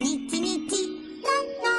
Meaty, meaty, la la.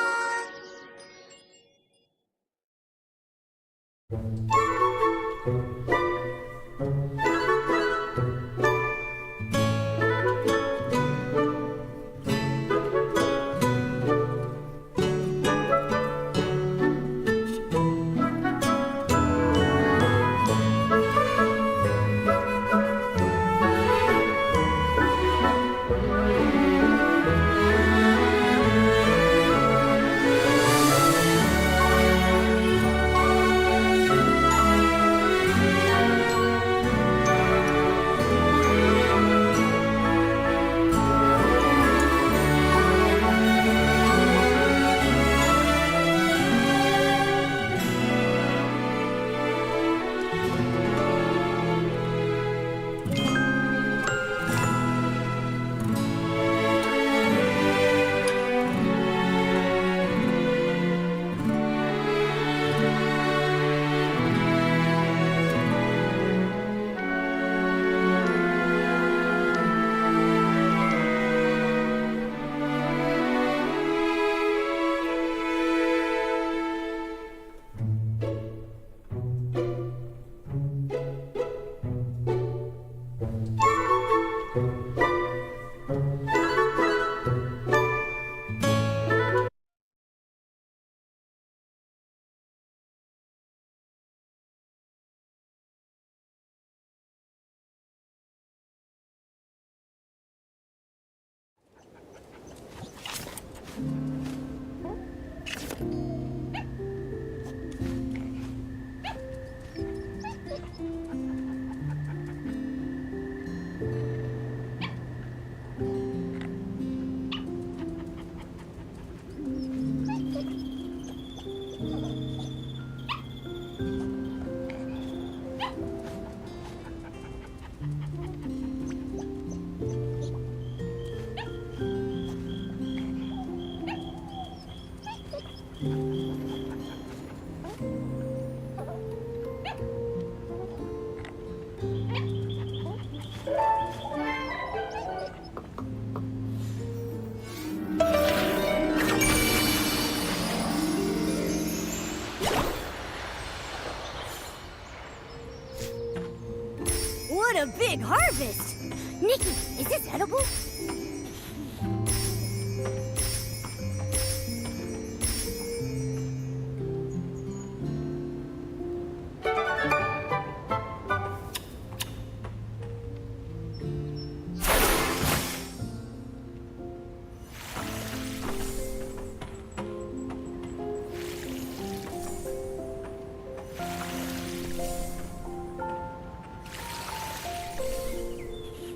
What a big harvest! Nikki, is this edible?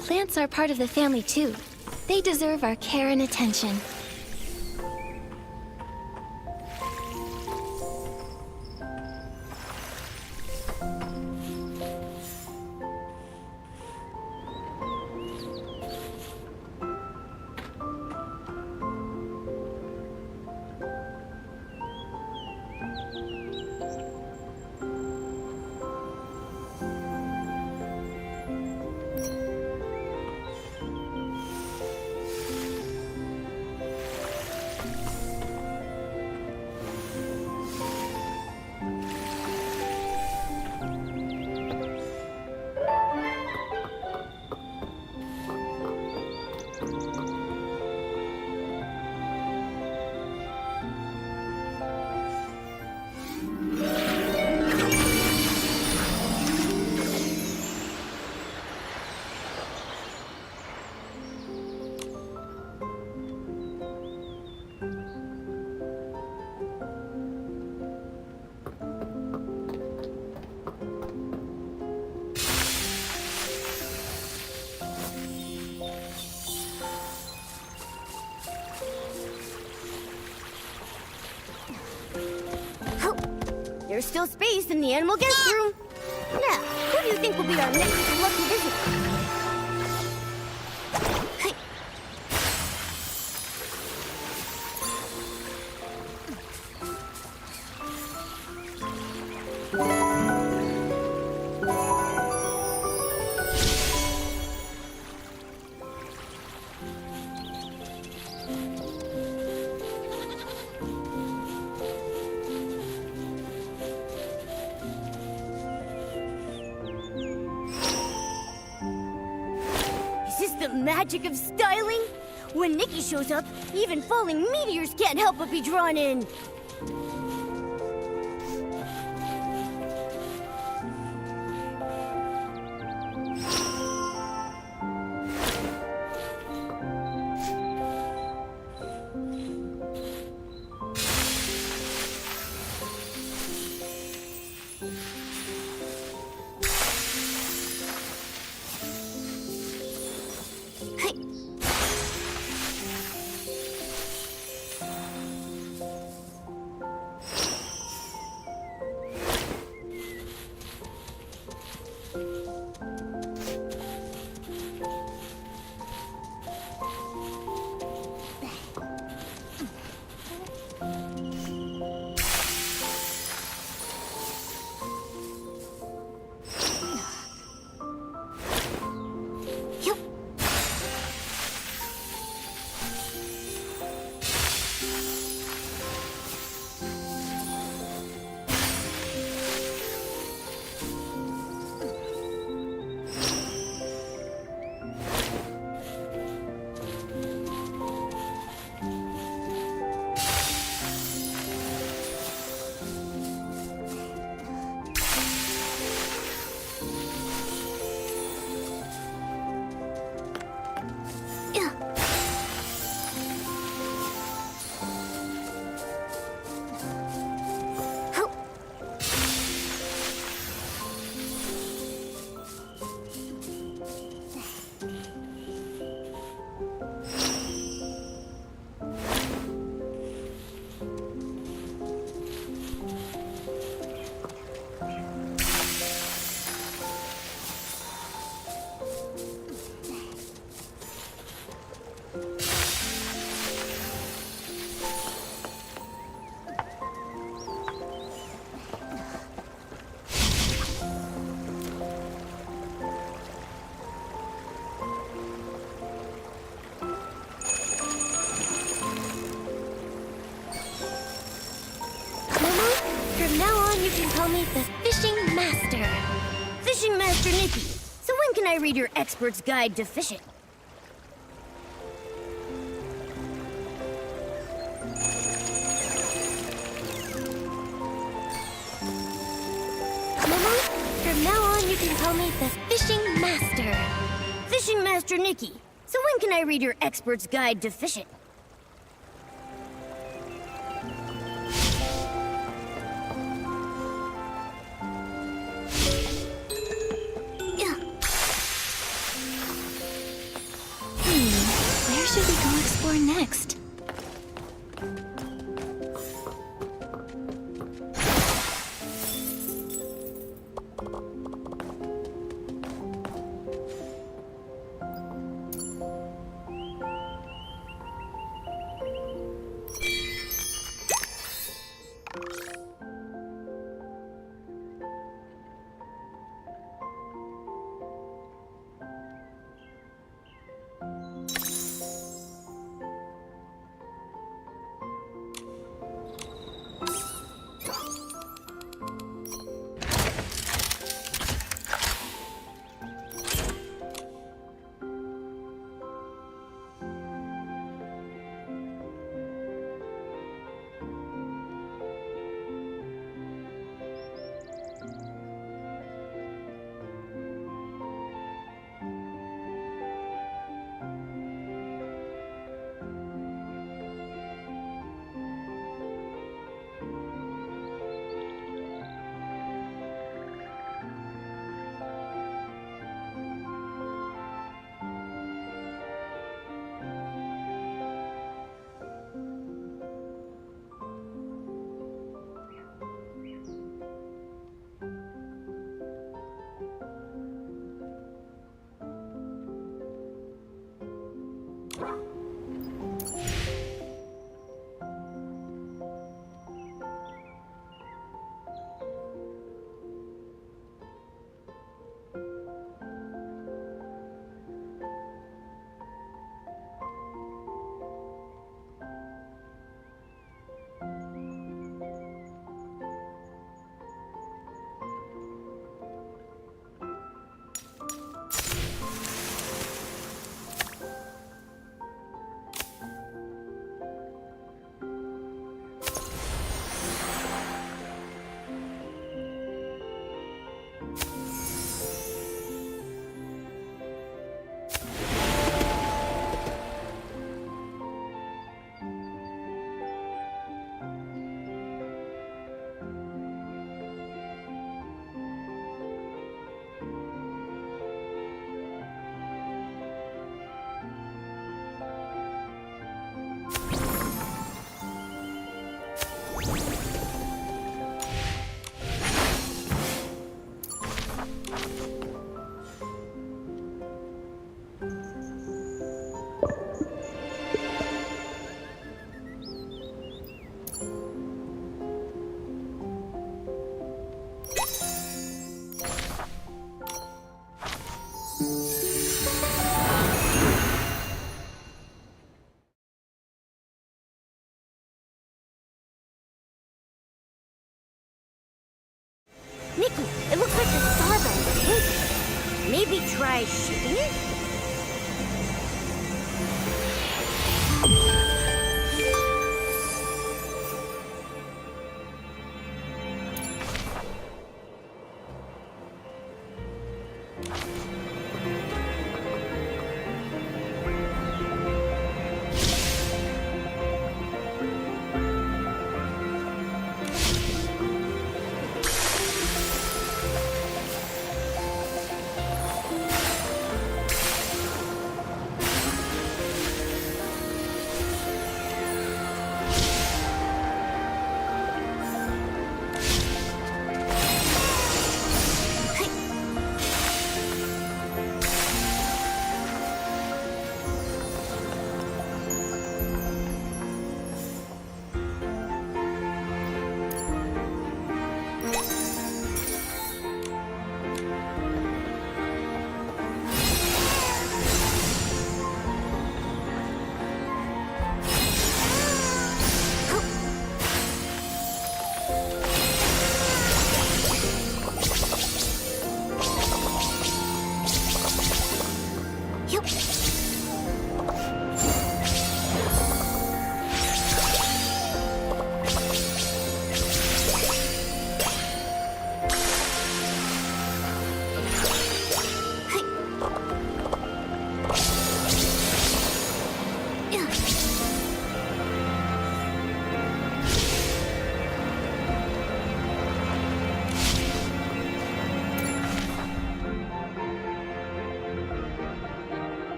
Plants are part of the family too. They deserve our care and attention. There's still space in the animal guest room. Now, who do you think will be our next lucky visitor? The magic of styling? When Nikki shows up, even falling meteors can't help but be drawn in. From now on, you can call me the Fishing Master. Fishing Master Nikki. So when can I read your expert's guide to fishing? Momo, from now on, you can call me the Fishing Master. Fishing Master Nikki. So when can I read your expert's guide to fishing? Where should we go explore next? Try shooting it?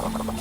휴.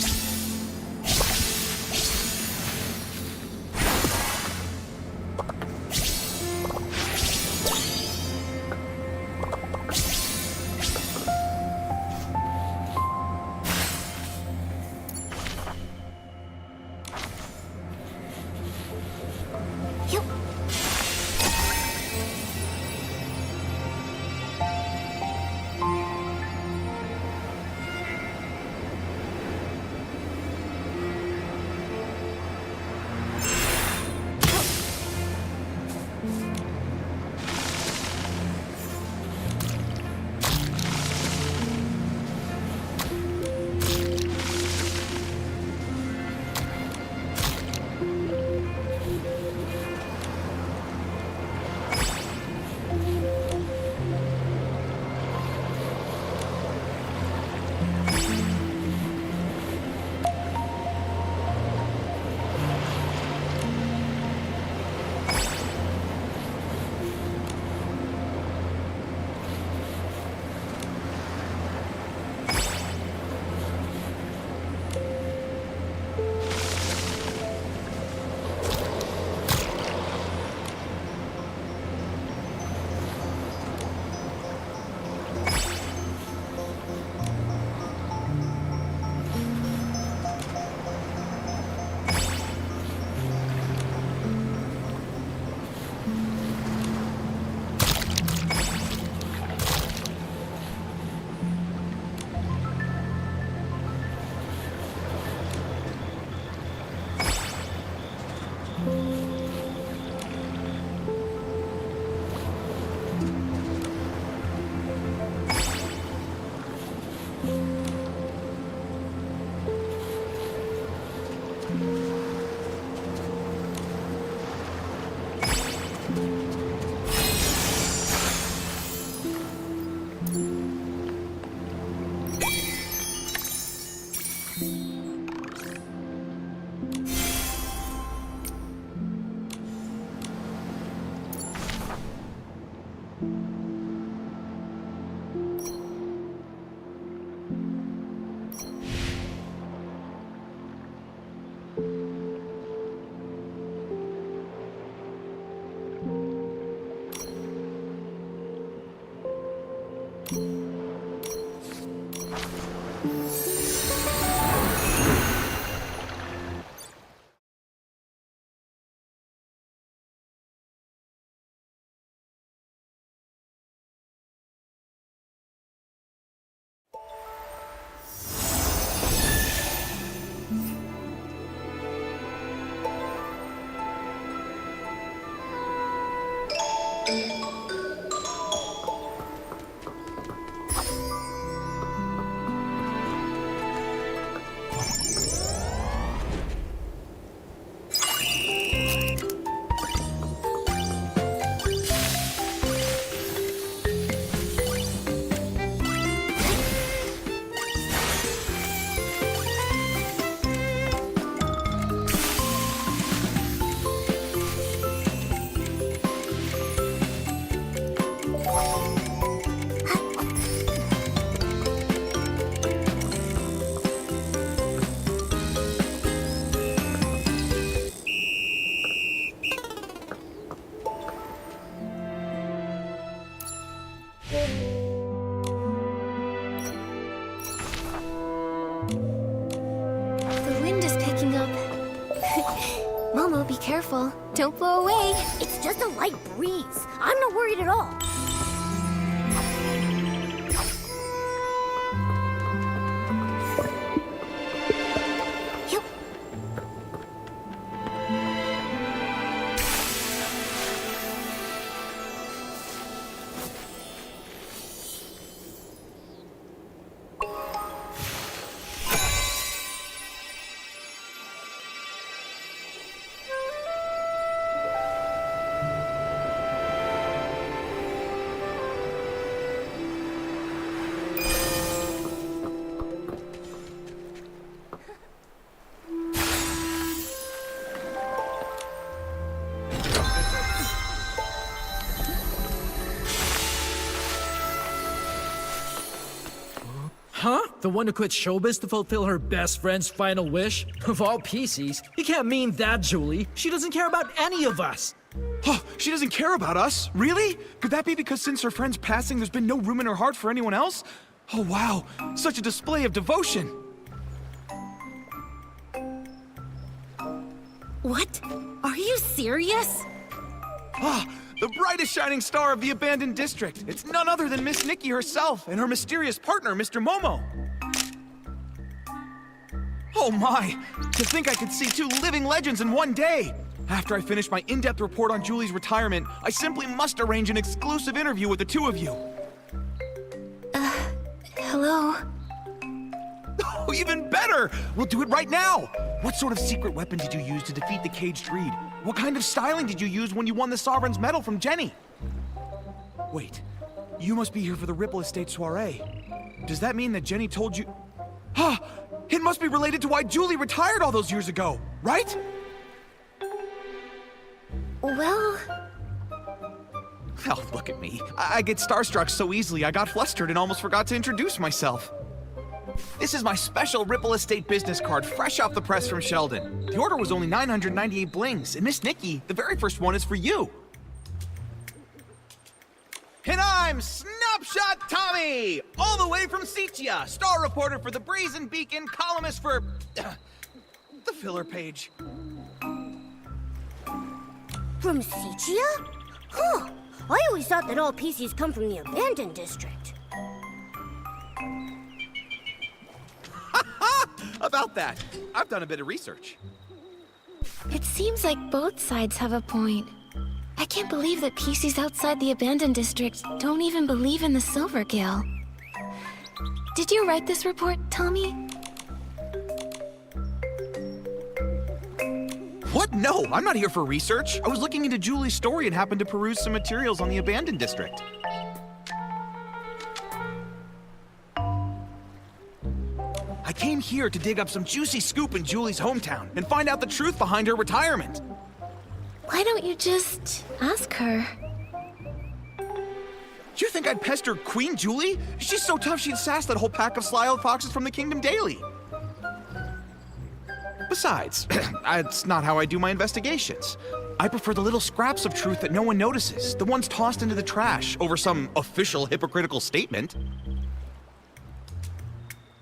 The wind is picking up. Momo, be careful. Don't blow away. It's just a light breeze. I'm not worried at all. Yup. Huh? The one who quit showbiz to fulfill her best friend's final wish? Of all PCs, you can't mean that, Julie. She doesn't care about any of us. Oh, she doesn't care about us? Really? Could that be because since her friend's passing, there's been no room in her heart for anyone else? Oh, wow. Such a display of devotion. What? Are you serious? Ah, the brightest shining star of the abandoned district. It's none other than Miss Nikki herself and her mysterious partner, Mr. Momo. Oh my! To think I could see two living legends in one day! After I finish my in-depth report on Julie's retirement, I simply must arrange an exclusive interview with the two of you. Hello? Oh, even better! We'll do it right now! What sort of secret weapon did you use to defeat the Caged Reed? What kind of styling did you use when you won the Sovereign's Medal from Jenny? Wait, you must be here for the Ripple Estate soiree. Does that mean that Jenny told you... Ah! It must be related to why Julie retired all those years ago, right? Well... Oh, look at me. I get starstruck so easily I got flustered and almost forgot to introduce myself. This is my special Ripple Estate business card, fresh off the press from Sheldon. The order was only 998 blings, and Miss Nikki, the very first one is for you. And I'm Snapshot Tommy, all the way from Seatia, star reporter for the Brazen Beacon, columnist for... the filler page. From Seatia? Huh. I always thought that all PCs come from the abandoned district. About that, I've done a bit of research. It seems like both sides have a point. I can't believe that PCs outside the abandoned district don't even believe in the Silvergill. Did you write this report, Tommy? What? No, I'm not here for research. I was looking into Julie's story and happened to peruse some materials on the abandoned district. I came here to dig up some juicy scoop in Julie's hometown and find out the truth behind her retirement. Why don't you just ask her? Do you think I'd pester Queen Julie? She's so tough she'd sass that whole pack of sly old foxes from the Kingdom Daily. Besides, that's not how I do my investigations. I prefer the little scraps of truth that no one notices, the ones tossed into the trash over some official hypocritical statement.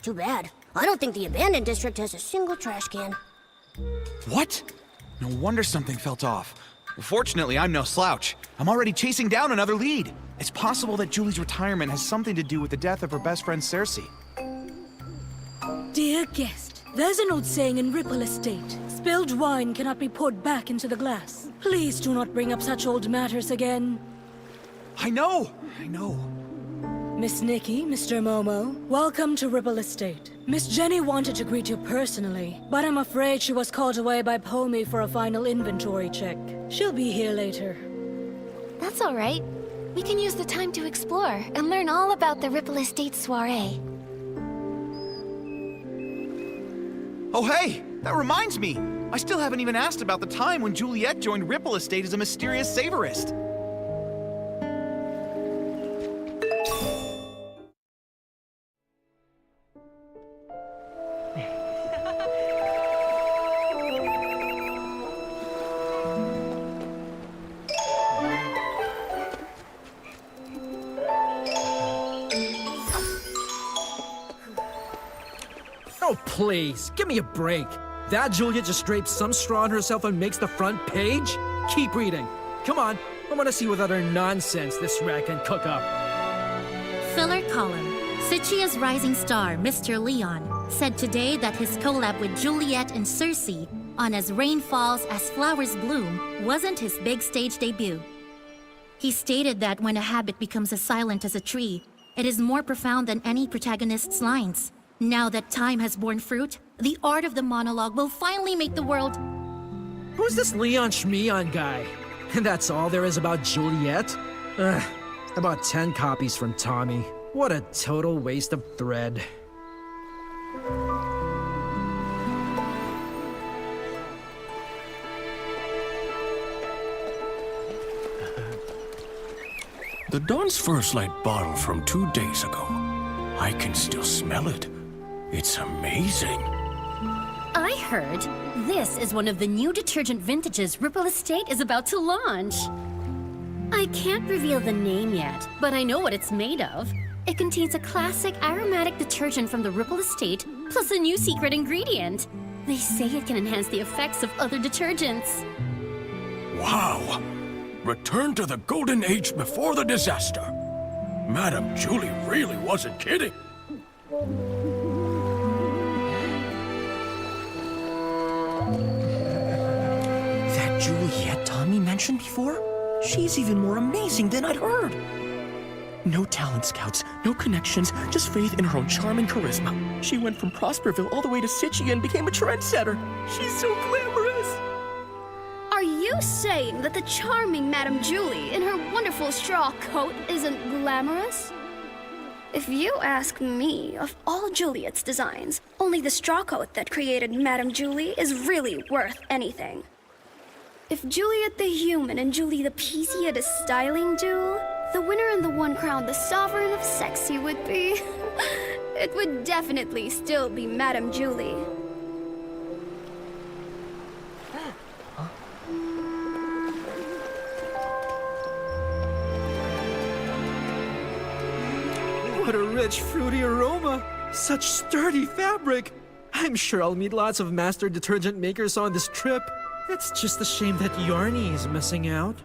Too bad. I don't think the abandoned district has a single trash can. What? No wonder something felt off. Fortunately, I'm no slouch. I'm already chasing down another lead. It's possible that Julie's retirement has something to do with the death of her best friend Cersei. Dear guest, there's an old saying in Ripple Estate. Spilled wine cannot be poured back into the glass. Please do not bring up such old matters again. I know. Miss Nikki, Mr. Momo, welcome to Ripple Estate. Miss Jenny wanted to greet you personally, but I'm afraid she was called away by Pomey for a final inventory check. She'll be here later. That's all right. We can use the time to explore and learn all about the Ripple Estate soiree. Oh hey, that reminds me. I still haven't even asked about the time when Juliet joined Ripple Estate as a mysterious savorist. Oh, please, give me a break. That Julia just drapes some straw on herself and makes the front page? Keep reading. Come on, I want to see what other nonsense this rat can cook up. Filler column. Sitia's rising star, Mr. Leon, said today that his collab with Juliet and Cersei on As Rain Falls, As Flowers Bloom wasn't his big stage debut. He stated that when a habit becomes as silent as a tree, it is more profound than any protagonist's lines. Now that time has borne fruit, the art of the monologue will finally make the world... Who's this Leon Schmeon guy? And that's all there is about Juliet? Ugh, about 10 copies from Tommy. What a total waste of thread. The Dawn's First Light bottle from 2 days ago. I can still smell it. It's amazing. I heard this is one of the new detergent vintages Ripple Estate is about to launch. I can't reveal the name yet, but I know what it's made of. It contains a classic aromatic detergent from the Ripple Estate, plus a new secret ingredient. They say it can enhance the effects of other detergents. Wow! Return to the golden age before the disaster. Madame Julie really wasn't kidding. That Juliet Tommy mentioned before? She's even more amazing than I'd heard. No talent scouts, no connections, just faith in her own charm and charisma. She went from Prosperville all the way to Sichia and became a trendsetter. She's so glamorous. Are you saying that the charming Madame Julie in her wonderful straw coat isn't glamorous? If you ask me, of all Juliet's designs, only the straw coat that created Madame Julie is really worth anything. If Juliet the Human and Julie the Peasy had a styling duel, the winner and the one crowned the Sovereign of Sexy would be... it would definitely still be Madame Julie. What a rich, fruity aroma! Such sturdy fabric! I'm sure I'll meet lots of master detergent makers on this trip. It's just a shame that Yarny is missing out.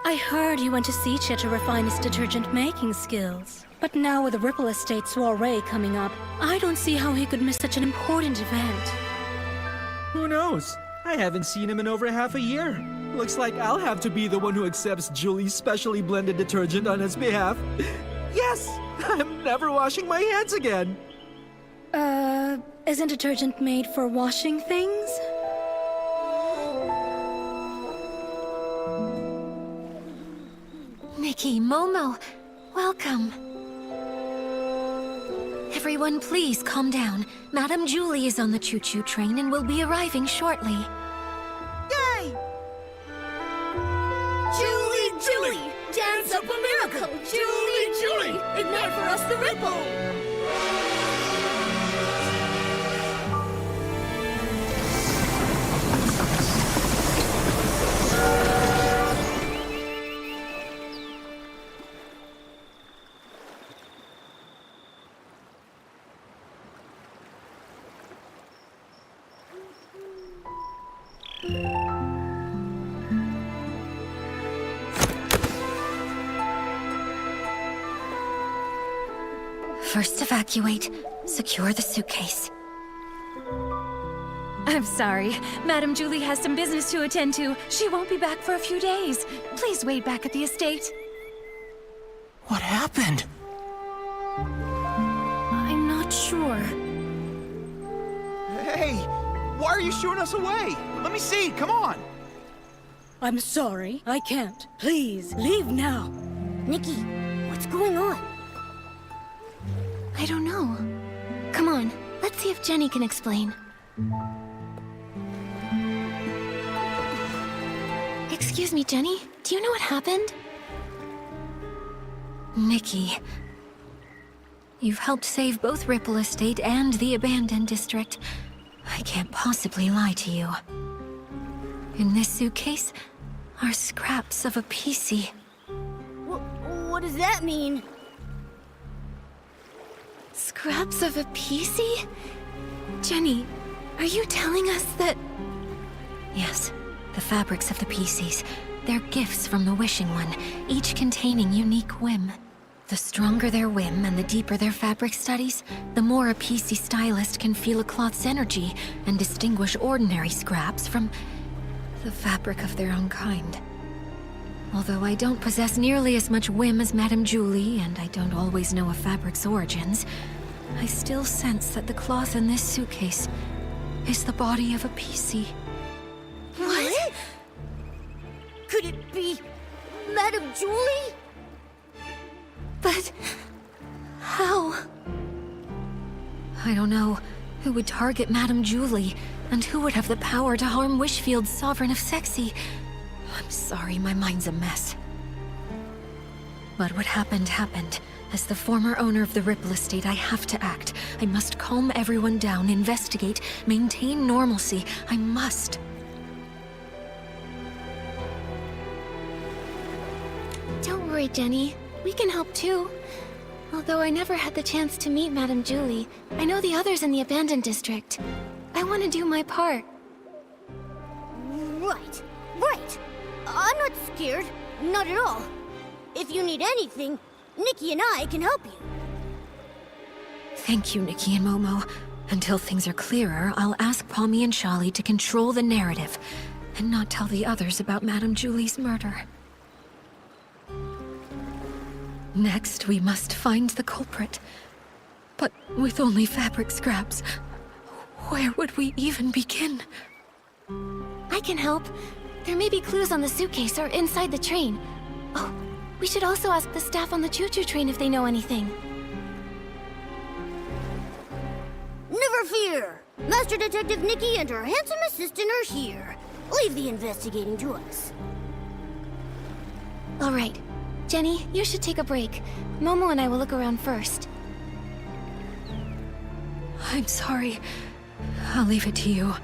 I heard he went to Sichia to refine his detergent making skills. But now with the Ripple Estate soiree coming up, I don't see how he could miss such an important event. Who knows? I haven't seen him in over half a year. Looks like I'll have to be the one who accepts Julie's specially blended detergent on his behalf. Yes! I'm never washing my hands again! Isn't detergent made for washing things? Nikki, Momo, welcome. Everyone, please calm down. Madame Julie is on the choo-choo train and will be arriving shortly. Yay! Julie! Dance up a miracle! Julie! Ignite for us the ripple! First evacuate. Secure the suitcase. I'm sorry. Madame Julie has some business to attend to. She won't be back for a few days. Please wait back at the estate. What happened? I'm not sure. Hey, why are you shooing us away? Let me see, come on! I'm sorry, I can't. Please, leave now. Nikki, what's going on? I don't know. Come on, let's see if Jenny can explain. Excuse me, Jenny. Do you know what happened? Nikki. You've helped save both Ripple Estate and the Abandoned District. I can't possibly lie to you. In this suitcase are scraps of a PC. What does that mean? Scraps of a PC? Jenny, are you telling us that... Yes, the fabrics of the PCs. They're gifts from the Wishing One, each containing unique whim. The stronger their whim and the deeper their fabric studies, the more a PC stylist can feel a cloth's energy and distinguish ordinary scraps from the fabric of their own kind. Although I don't possess nearly as much whim as Madame Julie, and I don't always know a fabric's origins, I still sense that the cloth in this suitcase is the body of a PC. What? Could it be Madame Julie? But... how? I don't know who would target Madame Julie, and who would have the power to harm Wishfield's Sovereign of Sexy. I'm sorry, my mind's a mess. But what happened, happened. As the former owner of the Ripple Estate, I have to act. I must calm everyone down, investigate, maintain normalcy. I must. Don't worry, Jenny. We can help too. Although I never had the chance to meet Madame Julie, I know the others in the abandoned district. I want to do my part. Right, right. I'm not scared. Not at all. If you need anything, Nikki and I can help you. Thank you, Nikki and Momo. Until things are clearer, I'll ask Palmy and Charlie to control the narrative, and not tell the others about Madame Julie's murder. Next, we must find the culprit. But with only fabric scraps, where would we even begin? I can help. There may be clues on the suitcase or inside the train. Oh, we should also ask the staff on the choo-choo train if they know anything. Never fear. Master Detective Nikki and her handsome assistant are here. Leave the investigating to us. All right. Jenny, you should take a break. Momo and I will look around first. I'm sorry. I'll leave it to you.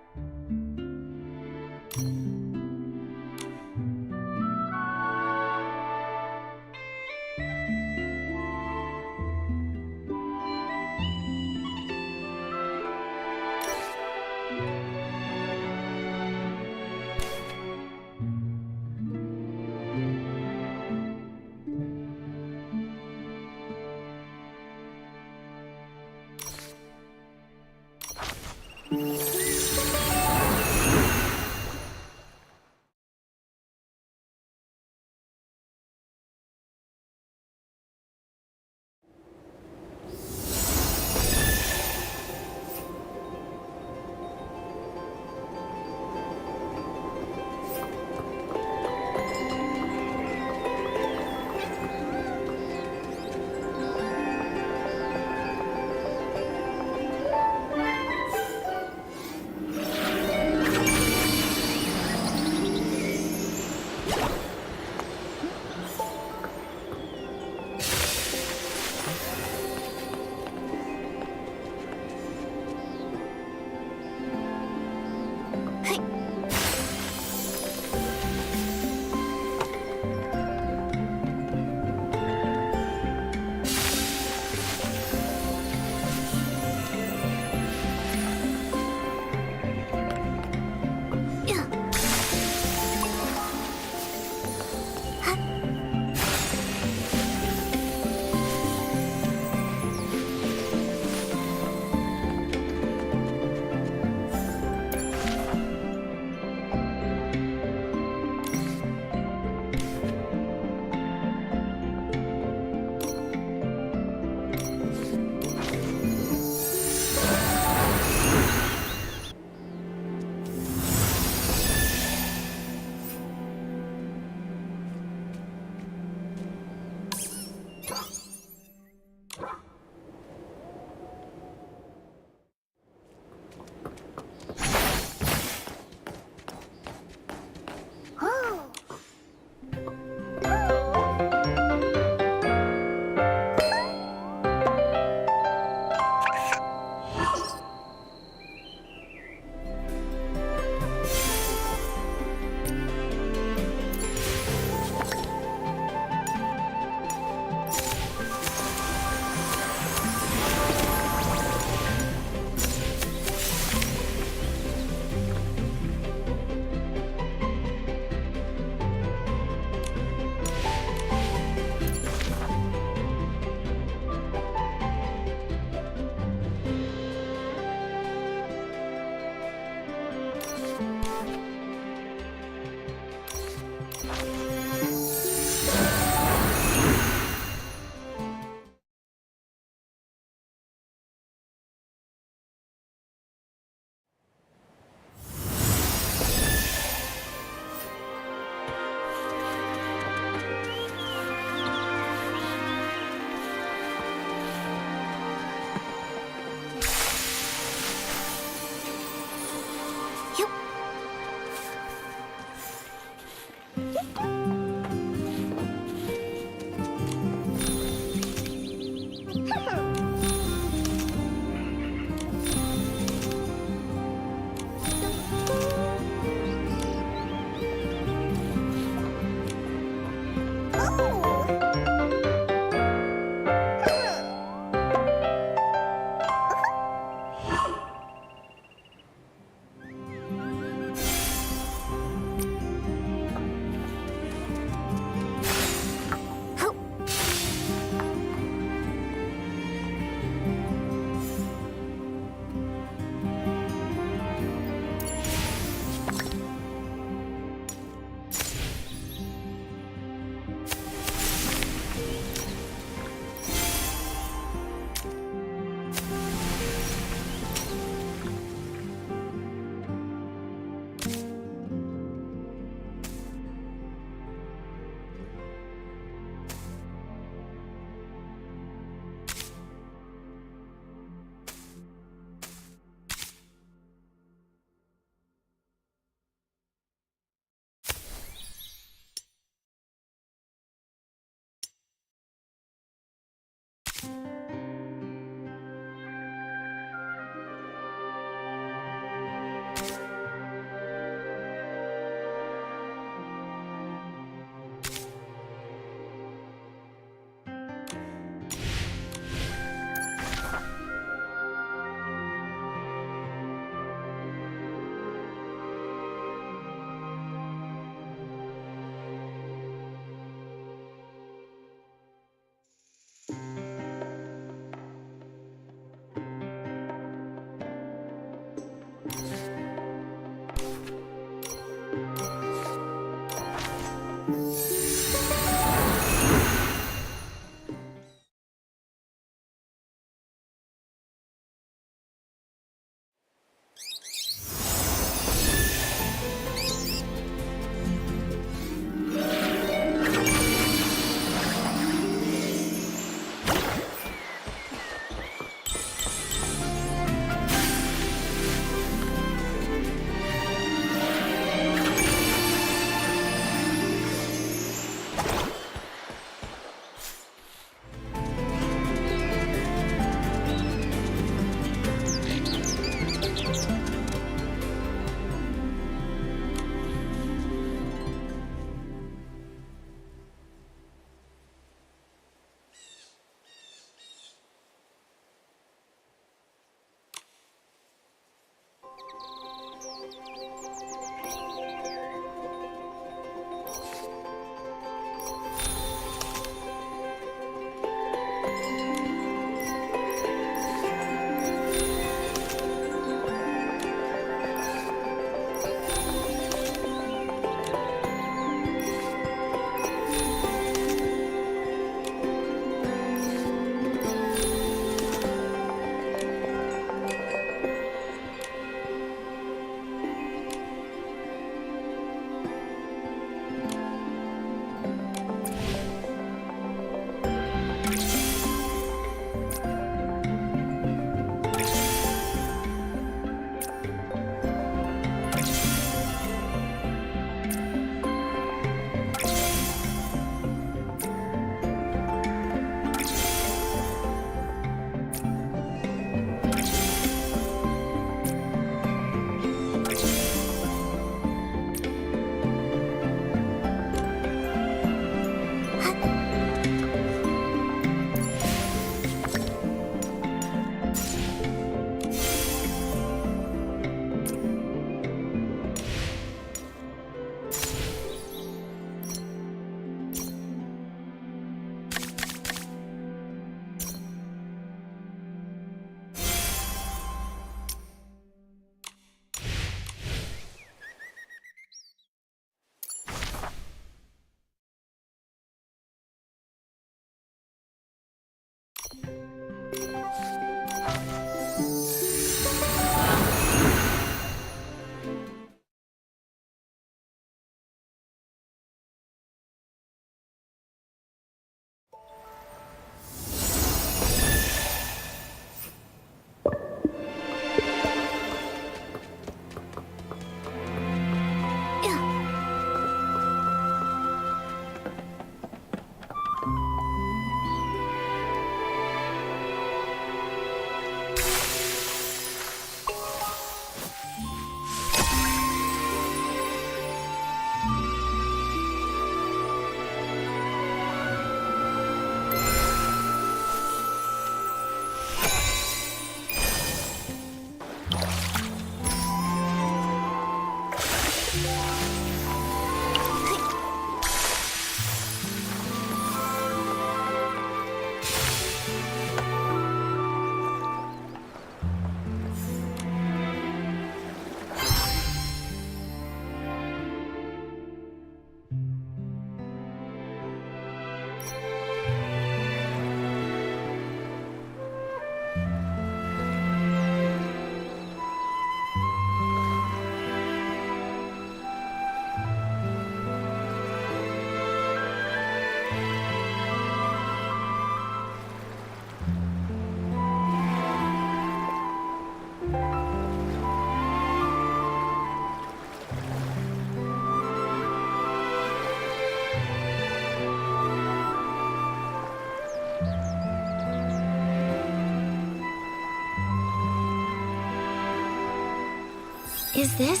Is this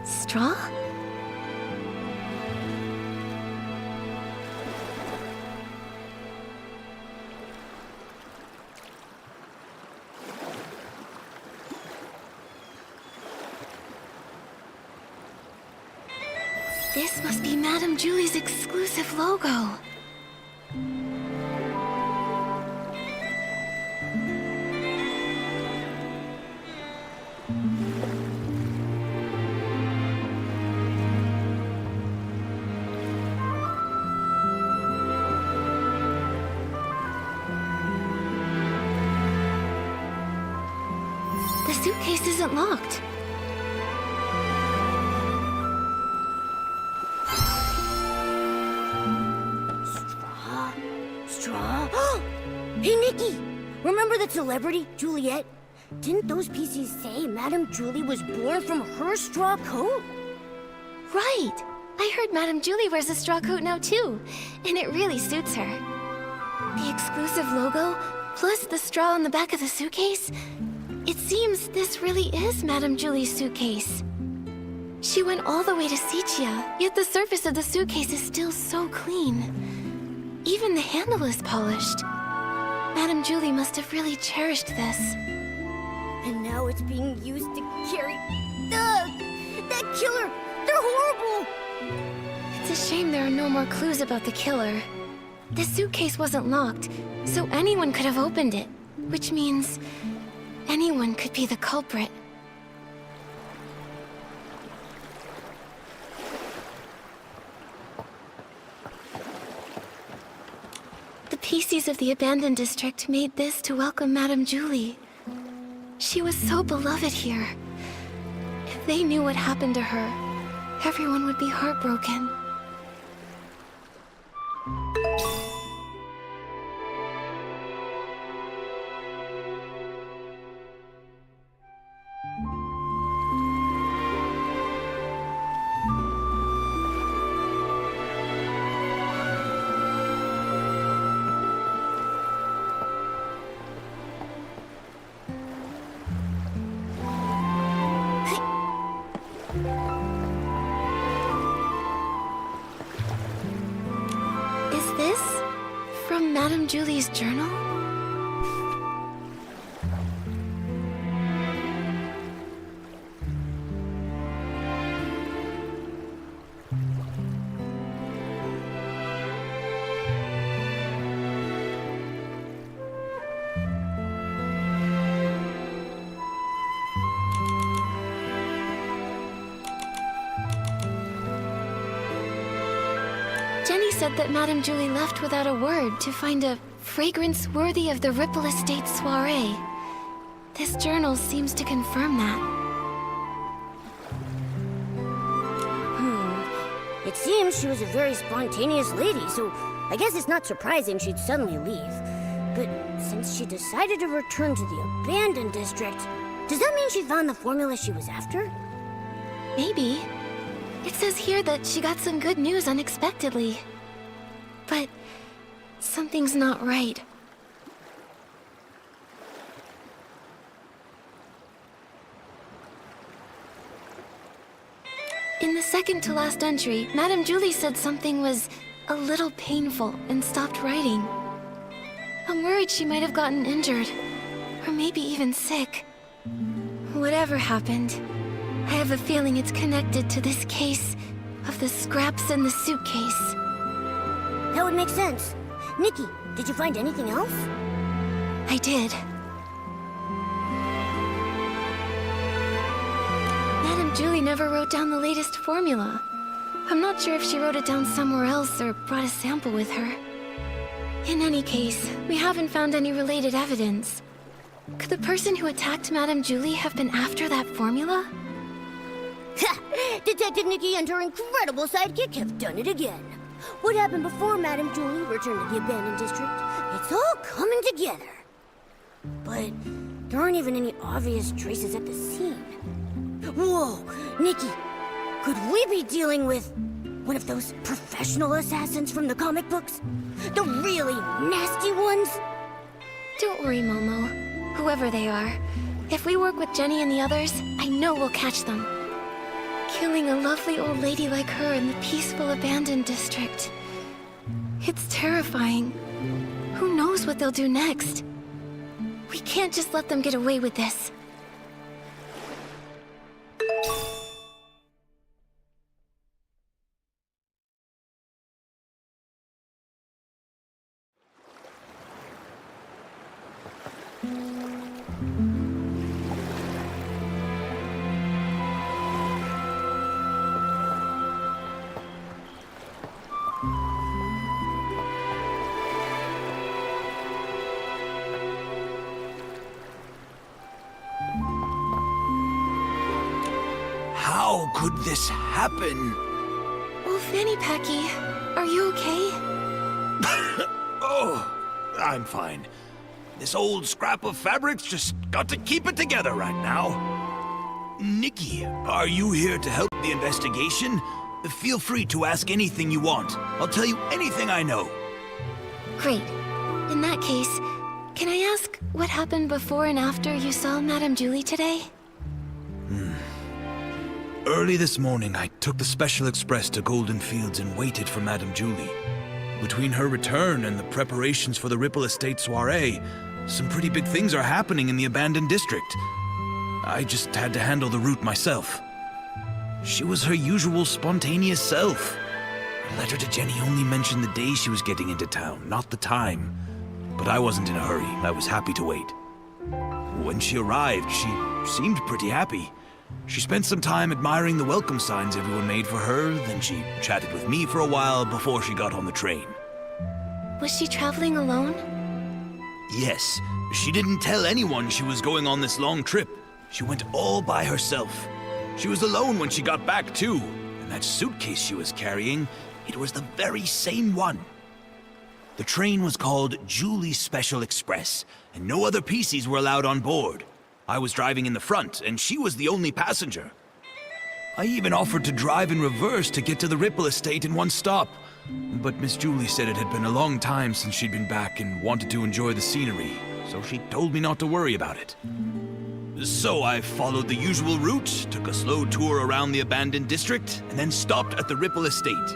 straw? This must be Madame Julie's exclusive logo. The suitcase isn't locked. Straw? Hey, Nikki! Remember that celebrity, Juliet? Didn't those pieces say Madame Julie was born from her straw coat? Right! I heard Madame Julie wears a straw coat now too, and it really suits her. The exclusive logo, plus the straw on the back of the suitcase. It seems this really is Madame Julie's suitcase. She went all the way to Sichia, yet the surface of the suitcase is still so clean. Even the handle is polished. Madame Julie must have really cherished this. And now it's being used to carry... Ugh! That killer! They're horrible! It's a shame there are no more clues about the killer. The suitcase wasn't locked, so anyone could have opened it. Which means... anyone could be the culprit. The PCs of the abandoned district made this to welcome Madame Julie. She was so beloved here. If they knew what happened to her, everyone would be heartbroken. Is this from Madame Julie's journal? Jenny said that Madame Julie left without a word to find a fragrance worthy of the Ripple Estate soiree. This journal seems to confirm that. It seems she was a very spontaneous lady, so I guess it's not surprising she'd suddenly leave. But since she decided to return to the abandoned district, does that mean she found the formula she was after? Maybe. It says here that she got some good news unexpectedly. But something's not right. In the second to last entry, Madame Julie said something was a little painful and stopped writing. I'm worried she might have gotten injured, or maybe even sick. Whatever happened, I have a feeling it's connected to this case of the scraps in the suitcase. That would make sense. Nikki, did you find anything else? I did. Madame Julie never wrote down the latest formula. I'm not sure if she wrote it down somewhere else or brought a sample with her. In any case, we haven't found any related evidence. Could the person who attacked Madame Julie have been after that formula? Ha! Detective Nikki and her incredible sidekick have done it again. What happened before Madame Julie returned to the abandoned district? It's all coming together. But there aren't even any obvious traces at the scene. Whoa, Nikki, could we be dealing with one of those professional assassins from the comic books? The really nasty ones? Don't worry, Momo. Whoever they are, if we work with Jenny and the others, I know we'll catch them. killing a lovely old lady like her in the peaceful abandoned district. It's terrifying. Who knows what they'll do next? We can't just let them get away with this. How could this happen? Oh, Fanny Packy, are you okay? Oh, I'm fine. This old scrap of fabric's just got to keep it together right now. Nikki, are you here to help the investigation? Feel free to ask anything you want. I'll tell you anything I know. Great. In that case, can I ask what happened before and after you saw Madame Julie today? Early this morning, I took the Special Express to Golden Fields and waited for Madame Julie. Between her return and the preparations for the Ripple Estate soiree, some pretty big things are happening in the abandoned district. I just had to handle the route myself. She was her usual spontaneous self. Her letter to Jenny only mentioned the day she was getting into town, not the time. But I wasn't in a hurry. I was happy to wait. When she arrived, she seemed pretty happy. She spent some time admiring the welcome signs everyone made for her, then she chatted with me for a while before she got on the train. Was she traveling alone? Yes, she didn't tell anyone she was going on this long trip. She went all by herself. She was alone when she got back, too. And that suitcase she was carrying, it was the very same one. The train was called Julie Special Express, and no other PCs were allowed on board. I was driving in the front, and she was the only passenger. I even offered to drive in reverse to get to the Ripple Estate in one stop. But Miss Julie said it had been a long time since she'd been back and wanted to enjoy the scenery, so she told me not to worry about it. So I followed the usual route, took a slow tour around the abandoned district, and then stopped at the Ripple Estate.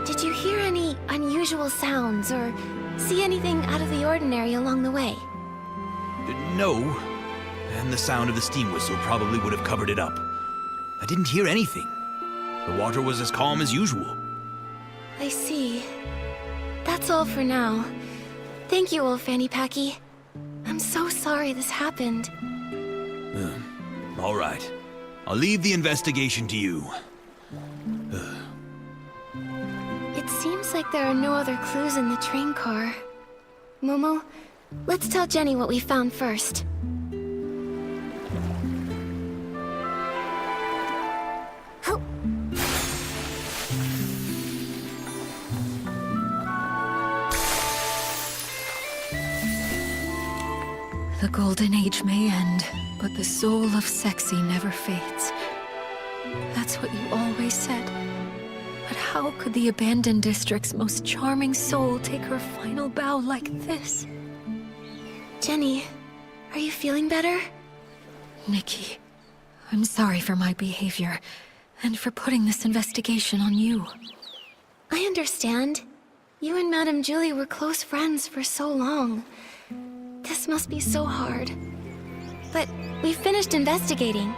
Did you hear any unusual sounds or see anything out of the ordinary along the way? No, and the sound of the steam whistle probably would have covered it up. I didn't hear anything. The water was as calm as usual. I see. That's all for now. Thank you, old Fanny Packy. I'm so sorry this happened. All right. I'll leave the investigation to you. It seems like there are no other clues in the train car. Momo, let's tell Jenny what we found first. The Golden Age may end, but the soul of Sexy never fades. That's what you always said. But how could the abandoned district's most charming soul take her final bow like this? Jenny, are you feeling better? Nikki, I'm sorry for my behavior, and for putting this investigation on you. I understand. You and Madame Julie were close friends for so long. This must be so hard. But we finished investigating.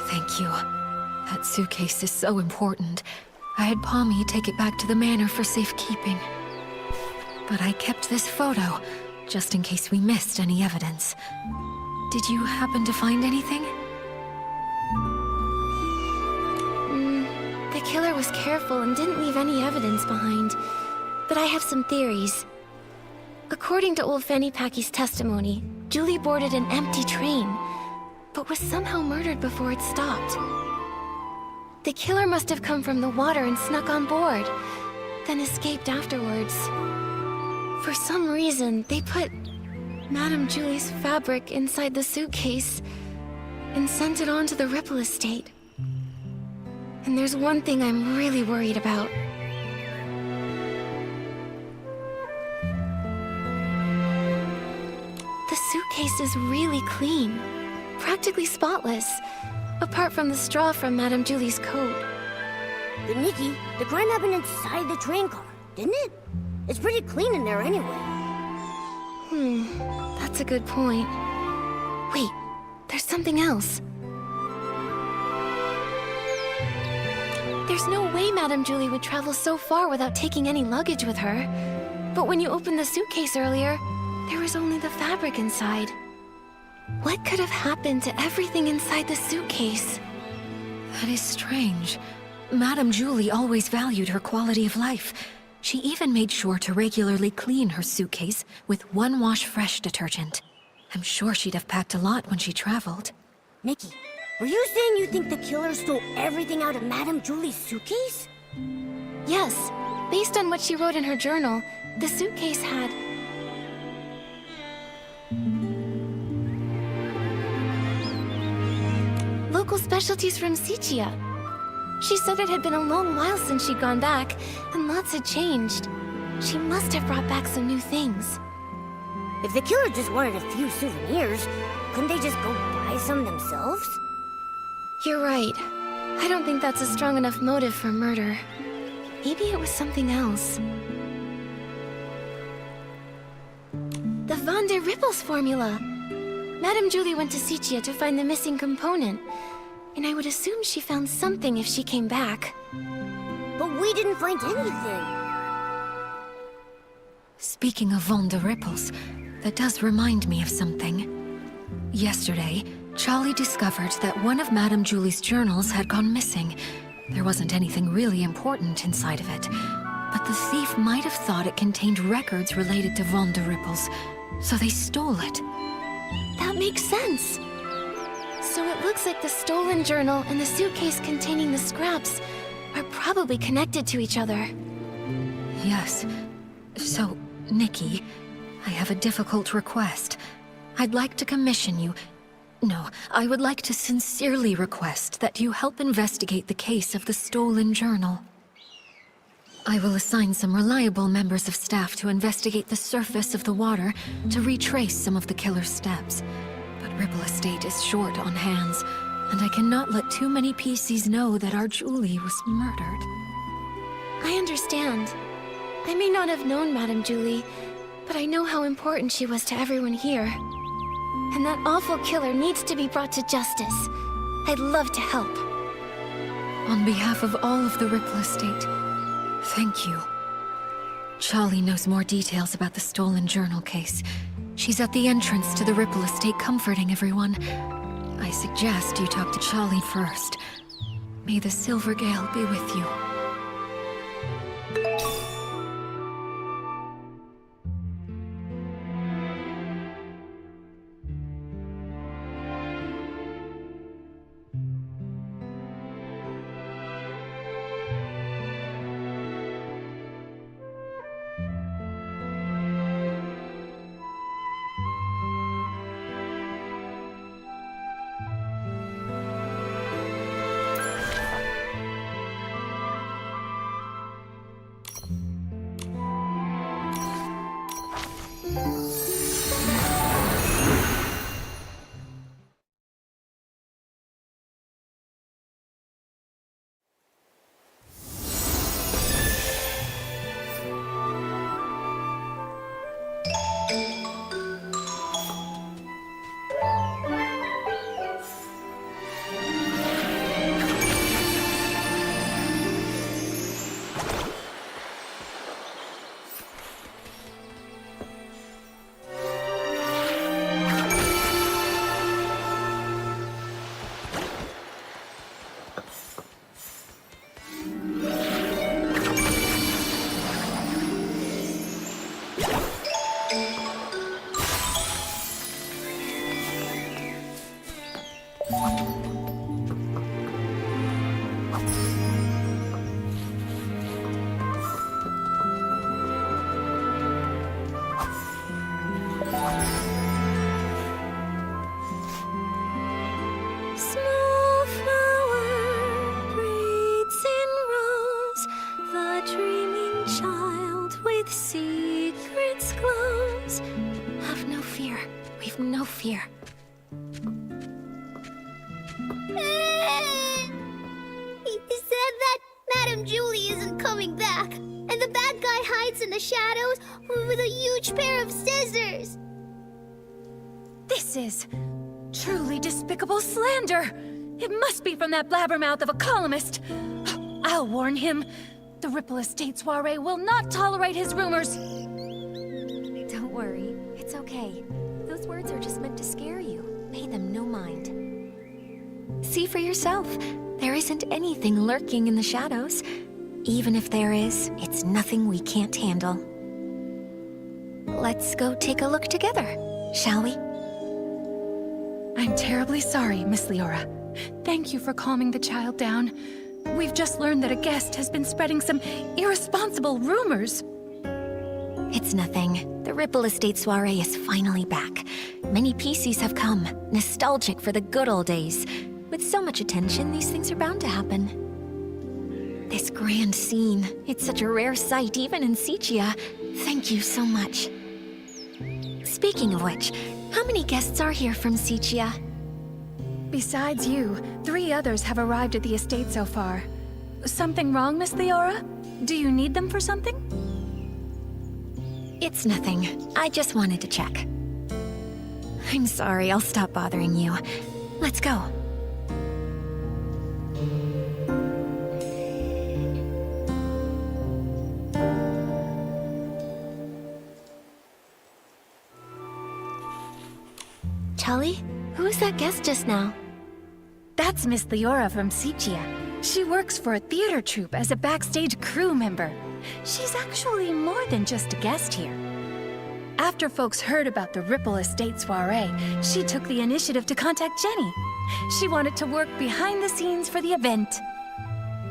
Thank you. That suitcase is so important. I had Pommy take it back to the manor for safekeeping. But I kept this photo, just in case we missed any evidence. Did you happen to find anything? The killer was careful and didn't leave any evidence behind. But I have some theories. According to old Fanny Packy's testimony, Julie boarded an empty train, but was somehow murdered before it stopped. The killer must have come from the water and snuck on board, then escaped afterwards. For some reason, they put Madame Julie's fabric inside the suitcase and sent it on to the Ripple Estate. And there's one thing I'm really worried about. The suitcase is really clean, practically spotless. apart from the straw from Madame Julie's coat. But Nikki, the crime happened inside the train car, didn't it? It's pretty clean in there anyway. That's a good point. Wait, there's something else. There's no way Madame Julie would travel so far without taking any luggage with her. But when you opened the suitcase earlier, there was only the fabric inside. What could have happened to everything inside the suitcase? That is strange. Madame Julie always valued her quality of life. She even made sure to regularly clean her suitcase with One Wash Fresh detergent. I'm sure she'd have packed a lot when she traveled. Nikki, were you saying you think the killer stole everything out of Madame Julie's suitcase? Yes, based on what she wrote in her journal, the suitcase had... local specialties from Sichia. She said it had been a long while since she'd gone back, and lots had changed. She must have brought back some new things. If the killer just wanted a few souvenirs, couldn't they just go buy some themselves? You're right. I don't think that's a strong enough motive for murder. Maybe it was something else. The Van der Rippels formula! Madame Julie went to Sichia to find the missing component. And I would assume she found something if she came back. But we didn't find anything. Speaking of Van der Rippels, that does remind me of something. Yesterday, Charlie discovered that one of Madame Julie's journals had gone missing. There wasn't anything really important inside of it, but the thief might have thought it contained records related to Van der Rippels, so they stole it. That makes sense. So it looks like the stolen journal and the suitcase containing the scraps are probably connected to each other. Yes. So, Nikki, I have a difficult request. I'd like to commission you... No, I would like to sincerely request that you help investigate the case of the stolen journal. I will assign some reliable members of staff to investigate the surface of the water to retrace some of the killer's steps. But Ripple Estate is short on hands, and I cannot let too many PCs know that our Julie was murdered. I understand. I may not have known Madame Julie, but I know how important she was to everyone here. And that awful killer needs to be brought to justice. I'd love to help. On behalf of all of the Ripple Estate, thank you. Charlie knows more details about the stolen journal case. She's at the entrance to the Ripple Estate comforting everyone. I suggest you talk to Charlie first. May the Silver Gale be with you. Small flower breathes in rose, the dreaming child with secrets glows. Have no fear. We've no fear. the shadows with a huge pair of scissors. This is truly despicable slander. It must be from that blabbermouth of a columnist. I'll warn him. The Ripple Estate soiree will not tolerate his rumors. Don't worry, it's okay. Those words are just meant to scare you. Pay them no mind. See for yourself. There isn't anything lurking in the shadows. Even if there is, it's nothing we can't handle. Let's go take a look together, shall we? I'm terribly sorry, Miss Leora. Thank you for calming the child down. We've just learned that a guest has been spreading some irresponsible rumors. It's nothing. The Ripple Estate soiree is finally back. Many PCs have come, nostalgic for the good old days. With so much attention, these things are bound to happen. This grand scene, it's such a rare sight even in Sicia. Thank you so much. Speaking of which, how many guests are here from Sicia? Besides you, 3 others have arrived at the estate so far. Something wrong, Miss Leora? Do you need them for something? It's nothing. I just wanted to check. I'm sorry, I'll stop bothering you. Let's go. Charlie, who was that guest just now? That's Miss Leora from Sicia. She works for a theater troupe as a backstage crew member. She's actually more than just a guest here. After folks heard about the Ripple Estate soiree, she took the initiative to contact Jenny. She wanted to work behind the scenes for the event.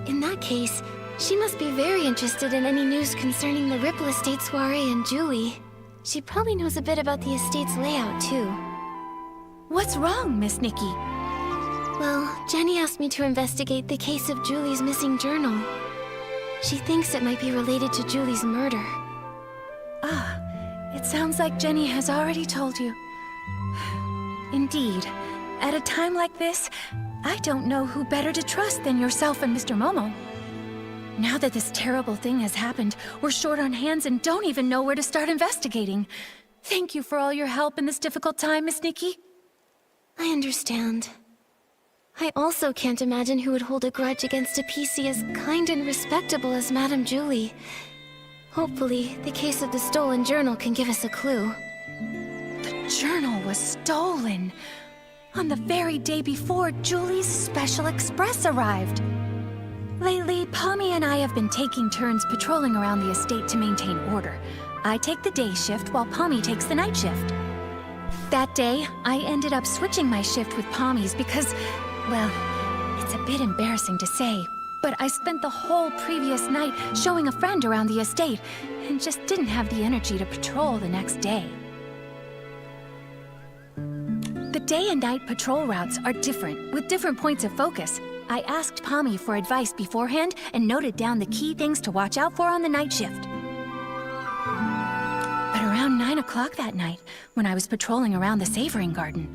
In that case, she must be very interested in any news concerning the Ripple Estate soiree and Julie. She probably knows a bit about the estate's layout, too. What's wrong, Miss Nikki? Well, Jenny asked me to investigate the case of Julie's missing journal. She thinks it might be related to Julie's murder. Ah, it sounds like Jenny has already told you. Indeed, at a time like this, I don't know who better to trust than yourself and Mr. Momo. Now that this terrible thing has happened, we're short on hands and don't even know where to start investigating. Thank you for all your help in this difficult time, Miss Nikki. I understand. I also can't imagine who would hold a grudge against a PC as kind and respectable as Madame Julie. Hopefully, the case of the stolen journal can give us a clue. The journal was stolen on the very day before Julie's Special Express arrived. Lately, Pommy and I have been taking turns patrolling around the estate to maintain order. I take the day shift while Pommy takes the night shift. That day, I ended up switching my shift with Pommy's because, well, it's a bit embarrassing to say, but I spent the whole previous night showing a friend around the estate and just didn't have the energy to patrol the next day. The day and night patrol routes are different, with different points of focus. I asked Pommy for advice beforehand and noted down the key things to watch out for on the night shift. But around 9 o'clock that night, when I was patrolling around the Savoring Garden,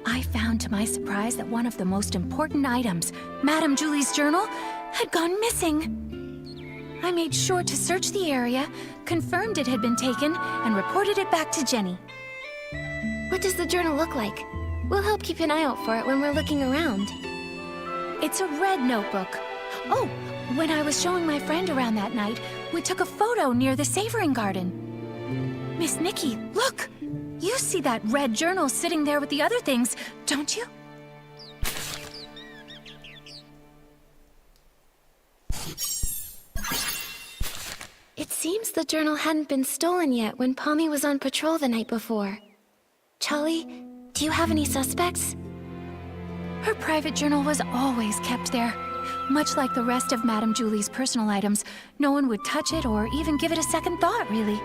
I found to my surprise that one of the most important items, Madame Julie's journal, had gone missing. I made sure to search the area, confirmed it had been taken, and reported it back to Jenny. What does the journal look like? We'll help keep an eye out for it when we're looking around. It's a red notebook. Oh, when I was showing my friend around that night, we took a photo near the Savoring Garden. Miss Nikki, look! You see that red journal sitting there with the other things, don't you? It seems the journal hadn't been stolen yet when Pommy was on patrol the night before. Charlie, do you have any suspects? Her private journal was always kept there. Much like the rest of Madame Julie's personal items, no one would touch it or even give it a second thought, really.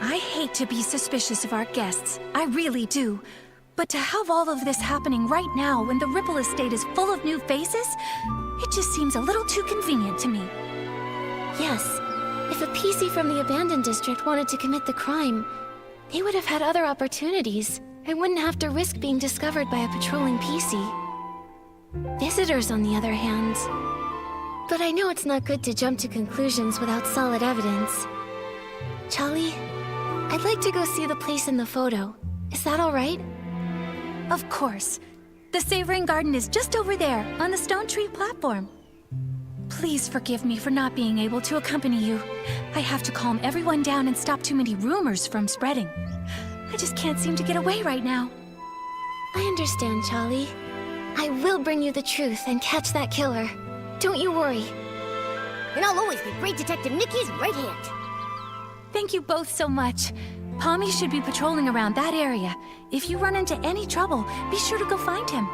I hate to be suspicious of our guests, I really do. But to have all of this happening right now when the Ripple Estate is full of new faces, it just seems a little too convenient to me. Yes. If a PC from the abandoned district wanted to commit the crime, they would have had other opportunities and wouldn't have to risk being discovered by a patrolling PC. Visitors, on the other hand. But I know it's not good to jump to conclusions without solid evidence. Charlie, I'd like to go see the place in the photo. Is that all right? Of course. The Savoring Garden is just over there, on the Stone Tree platform. Please forgive me for not being able to accompany you. I have to calm everyone down and stop too many rumors from spreading. I just can't seem to get away right now. I understand, Charlie. I will bring you the truth and catch that killer. Don't you worry. And I'll always be Great Detective Nikki's right hand. Thank you both so much. Pommy should be patrolling around that area. If you run into any trouble, be sure to go find him.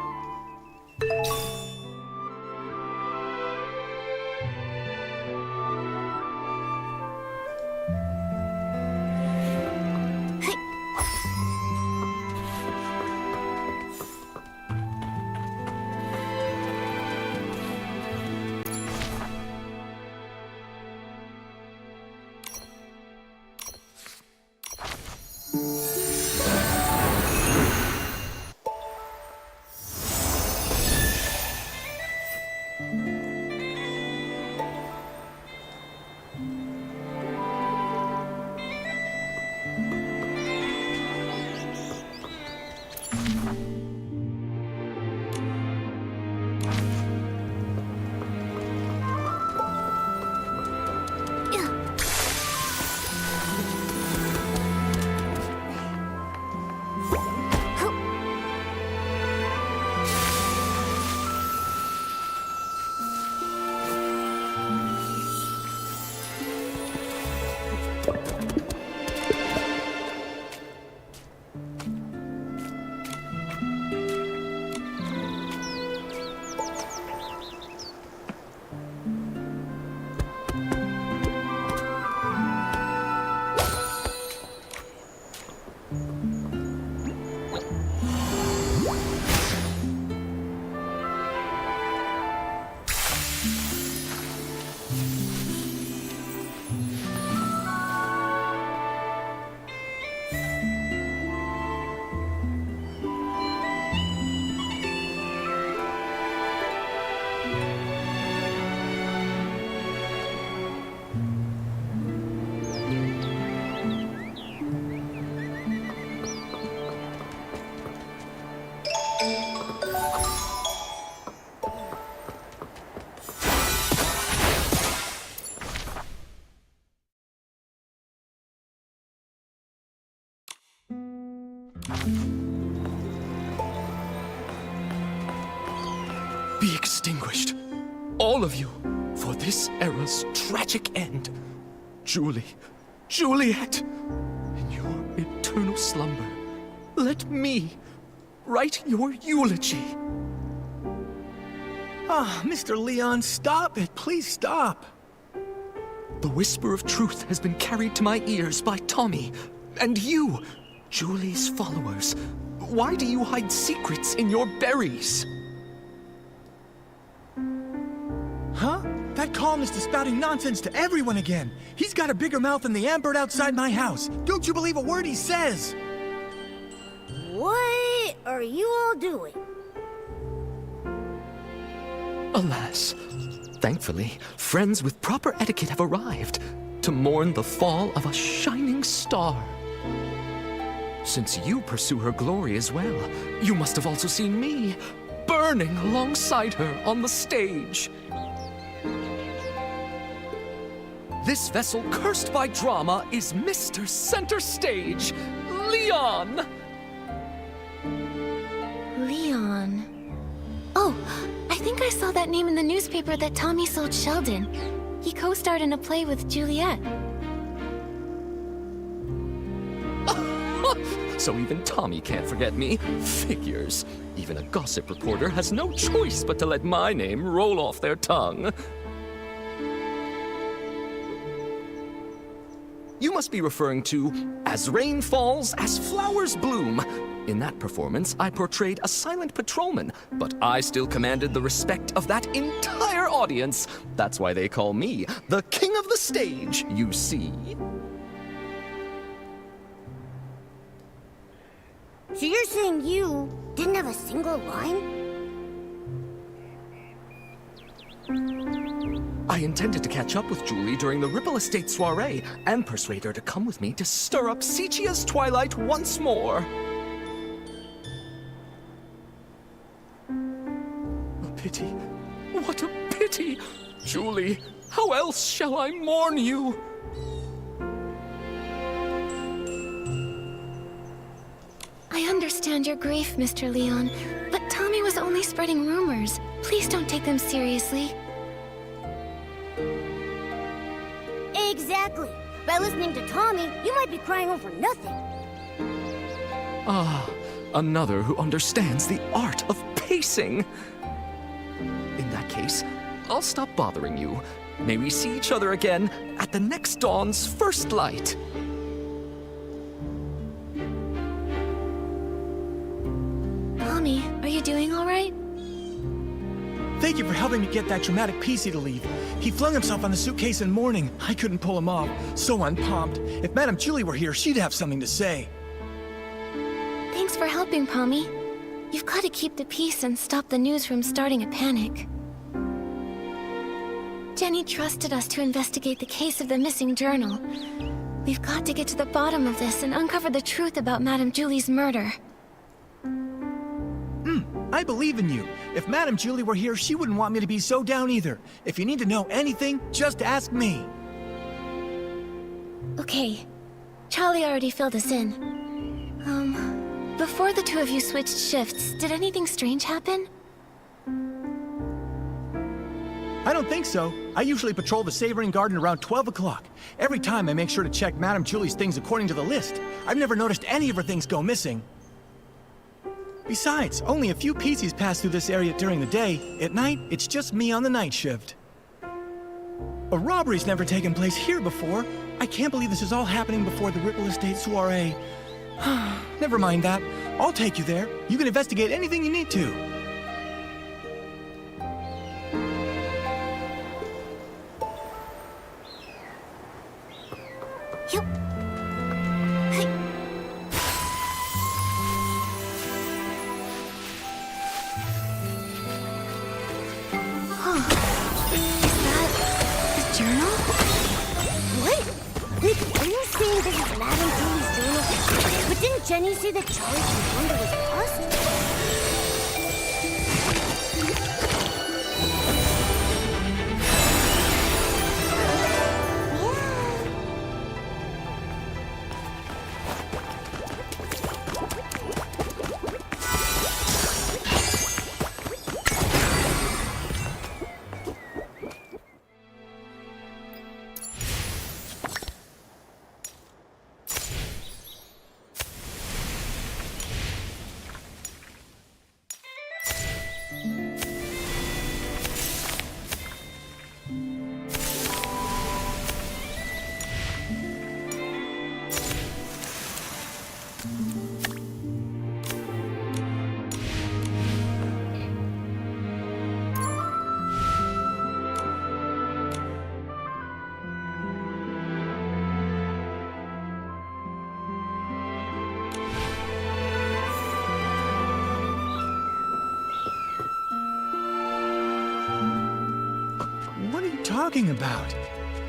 Be extinguished, all of you, for this era's tragic end. Julie, Juliet, in your eternal slumber, let me write your eulogy. Ah, Mr. Leon, stop it. Please stop. The whisper of truth has been carried to my ears by Tommy, and you, Julie's followers. Why do you hide secrets in your berries? Huh? That columnist is spouting nonsense to everyone again. He's got a bigger mouth than the ambird outside my house. Don't you believe a word he says? What are you all doing? Alas, thankfully, friends with proper etiquette have arrived to mourn the fall of a shining star. Since you pursue her glory as well, you must have also seen me burning alongside her on the stage. This vessel cursed by drama is Mr. Center Stage, Leon! Leon. Oh, I think I saw that name in the newspaper that Tommy sold Sheldon. He co-starred in a play with Juliet. So even Tommy can't forget me. Figures. Even a gossip reporter has no choice but to let my name roll off their tongue. You must be referring to As Rain Falls, As Flowers Bloom. In that performance, I portrayed a silent patrolman, but I still commanded the respect of that entire audience. That's why they call me the King of the Stage, you see. So you're saying you didn't have a single line? I intended to catch up with Julie during the Ripple Estate soiree and persuade her to come with me to stir up Sichia's twilight once more. A pity. What a pity! Julie, how else shall I mourn you? I understand your grief, Mr. Leon, but Tommy was only spreading rumors. Please don't take them seriously. Exactly. By listening to Tommy, you might be crying over nothing. Ah, another who understands the art of pacing. In that case, I'll stop bothering you. May we see each other again at the next dawn's first light. Tommy, are you doing all right? Thank you for helping me get that dramatic PC to leave. He flung himself on the suitcase in mourning. I couldn't pull him off. So unpumped. If Madame Julie were here, she'd have something to say. Thanks for helping, Pommy. You've got to keep the peace and stop the news from starting a panic. Jenny trusted us to investigate the case of the missing journal. We've got to get to the bottom of this and uncover the truth about Madame Julie's murder. I believe in you. If Madame Julie were here, she wouldn't want me to be so down either. If you need to know anything, just ask me. Okay. Charlie already filled us in. Before the two of you switched shifts, did anything strange happen? I don't think so. I usually patrol the Savoring Garden around 12 o'clock. Every time I make sure to check Madame Julie's things according to the list. I've never noticed any of her things go missing. Besides, only a few PCs pass through this area during the day. At night, it's just me on the night shift. A robbery's never taken place here before. I can't believe this is all happening before the Ripple Estate soiree. Never mind that. I'll take you there. You can investigate anything you need to. Yup. But didn't Jenny say that Charlie confirmed it was lost? Talking about?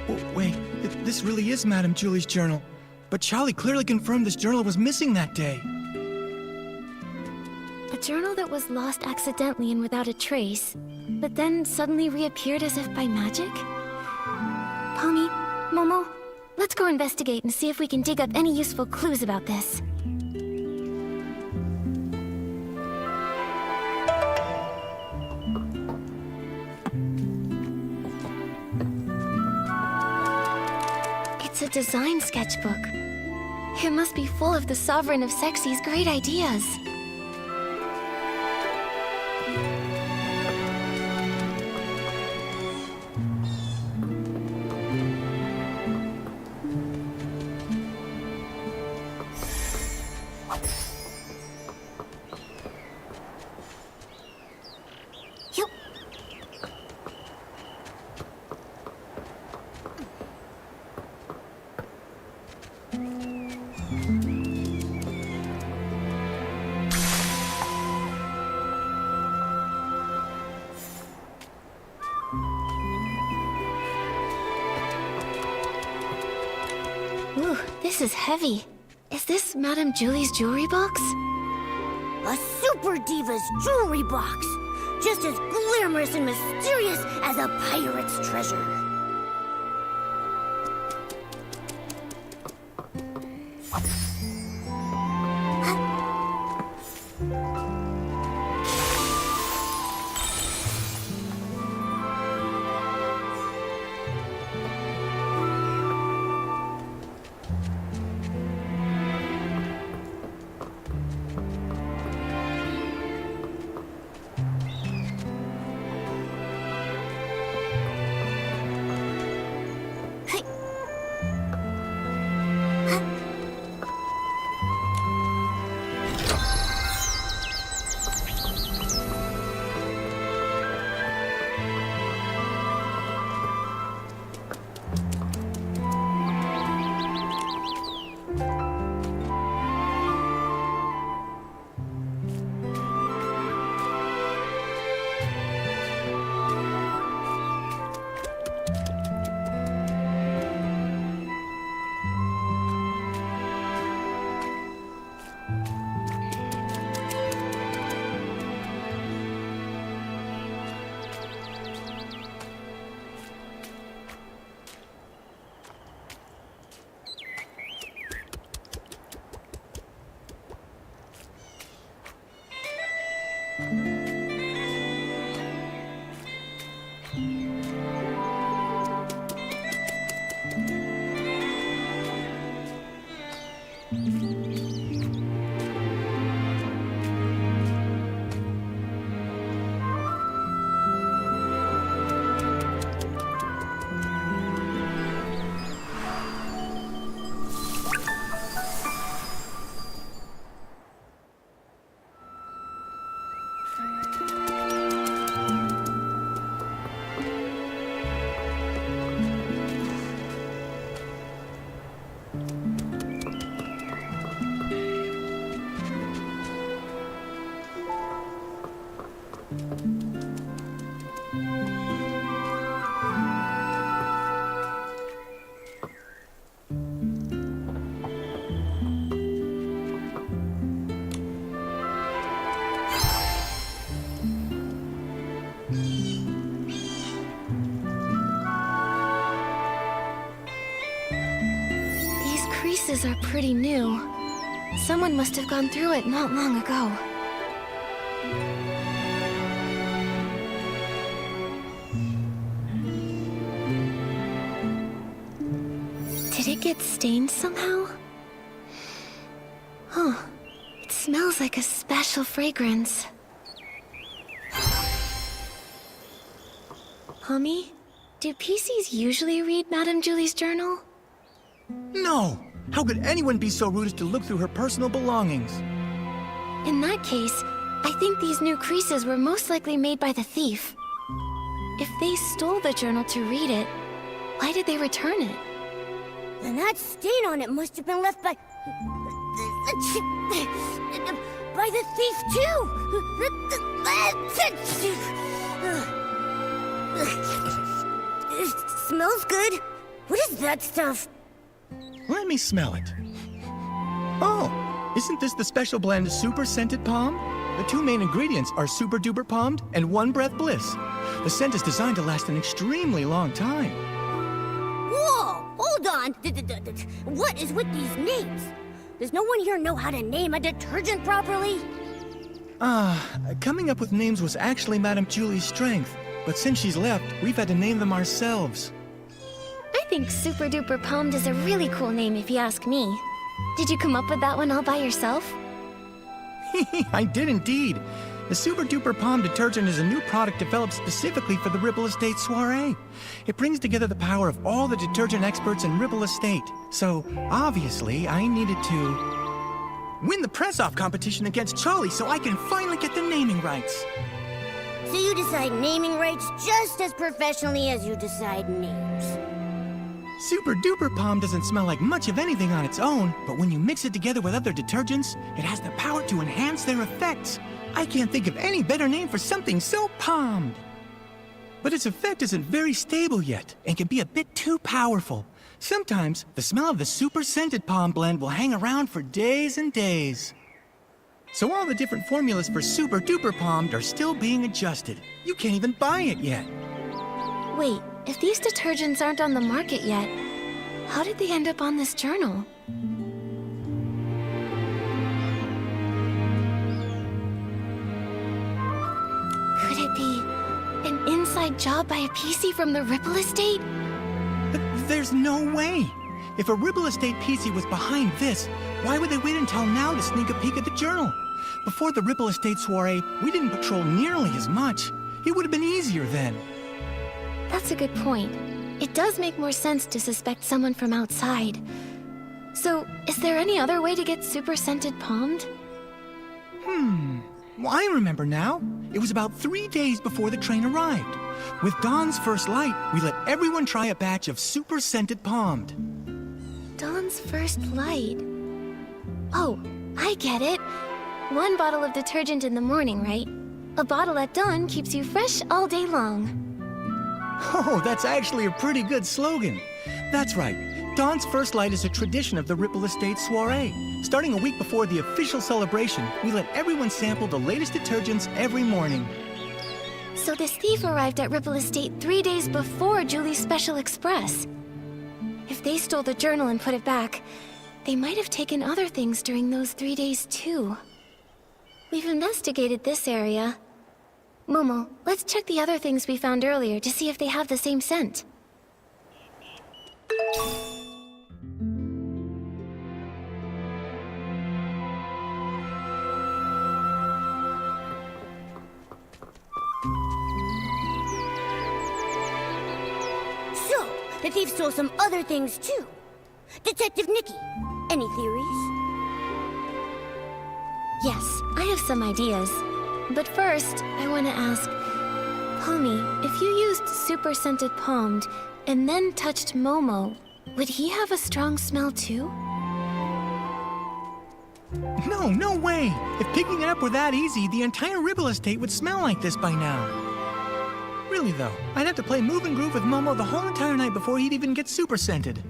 Oh, wait, this really is Madame Julie's journal. But Charlie clearly confirmed this journal was missing that day. A journal that was lost accidentally and without a trace, but then suddenly reappeared as if by magic? Pommy, Momo, let's go investigate and see if we can dig up any useful clues about this. It's a design sketchbook. It must be full of the Sovereign of Sexy's great ideas. This is heavy. Is this Madame Julie's jewelry box? A Super Diva's jewelry box! Just as glamorous and mysterious as a pirate's treasure. These are pretty new. Someone must have gone through it not long ago. Did it get stained somehow? Huh. It smells like a special fragrance. Pommy, do PCs usually read Madame Julie's journal? No! How could anyone be so rude as to look through her personal belongings? In that case, I think these new creases were most likely made by the thief. If they stole the journal to read it, why did they return it? Then that stain on it must have been left by the thief too. It smells good. What is that stuff? Let me smell it. Oh, isn't this the special blend Super Scented Palm? The two main ingredients are Super Duper Palmed and One Breath Bliss. The scent is designed to last an extremely long time. Whoa! Hold on! What is with these names? Does no one here know how to name a detergent properly? Coming up with names was actually Madame Julie's strength. But since she's left, we've had to name them ourselves. I think Super Duper Palmed is a really cool name if you ask me. Did you come up with that one all by yourself? I did indeed. The Super Duper Palm detergent is a new product developed specifically for the Ripple Estate soiree. It brings together the power of all the detergent experts in Ripple Estate. So, obviously, I needed to win the press-off competition against Charlie so I can finally get the naming rights. So you decide naming rights just as professionally as you decide names. Super Duper Palm doesn't smell like much of anything on its own, but when you mix it together with other detergents, it has the power to enhance their effects. I can't think of any better name for something so palmed. But its effect isn't very stable yet, and can be a bit too powerful. Sometimes the smell of the super scented palm blend will hang around for days and days. So all the different formulas for Super Duper Palmed are still being adjusted. You can't even buy it yet. Wait, if these detergents aren't on the market yet, how did they end up on this journal? Could it be an inside job by a PC from the Ripple Estate? But there's no way. If a Ripple Estate PC was behind this, why would they wait until now to sneak a peek at the journal? Before the Ripple Estate soiree, we didn't patrol nearly as much. It would have been easier then. That's a good point. It does make more sense to suspect someone from outside. So, is there any other way to get super scented palmed? Well, I remember now. It was about 3 days before the train arrived. With dawn's first light, we let everyone try a batch of super scented palmed. Dawn's first light. Oh, I get it. 1 bottle of detergent in the morning, right? A bottle at dawn keeps you fresh all day long. Oh, that's actually a pretty good slogan. That's right. Dawn's first light is a tradition of the Ripple Estate soiree. Starting a week before the official celebration, we let everyone sample the latest detergents every morning. So this thief arrived at Ripple Estate 3 days before Julie's Special Express. If they stole the journal and put it back, they might have taken other things during those 3 days too. We've investigated this area. Momo, let's check the other things we found earlier to see if they have the same scent. So, the thief stole some other things too. Detective Nikki, any theories? Yes, I have some ideas. But first, I want to ask, Palmy, if you used super scented palmed and then touched Momo, would he have a strong smell too? No way! If picking it up were that easy, the entire Ripple Estate would smell like this by now. Really though, I'd have to play Move and Groove with Momo the whole entire night before he'd even get super scented.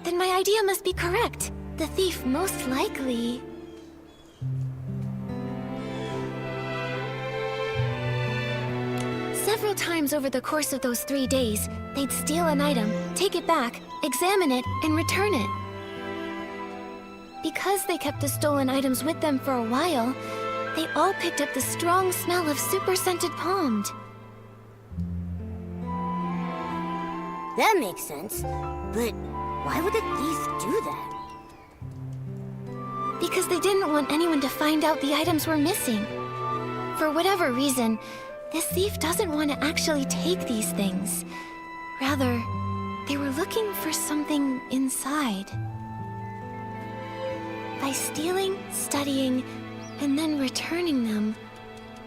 Then my idea must be correct. The thief most likely... Several times over the course of those 3 days, they'd steal an item, take it back, examine it, and return it. Because they kept the stolen items with them for a while, they all picked up the strong smell of super scented palmed. That makes sense. But why would the thief do that? Because they didn't want anyone to find out the items were missing. For whatever reason, this thief doesn't want to actually take these things. Rather, they were looking for something inside. By stealing, studying, and then returning them,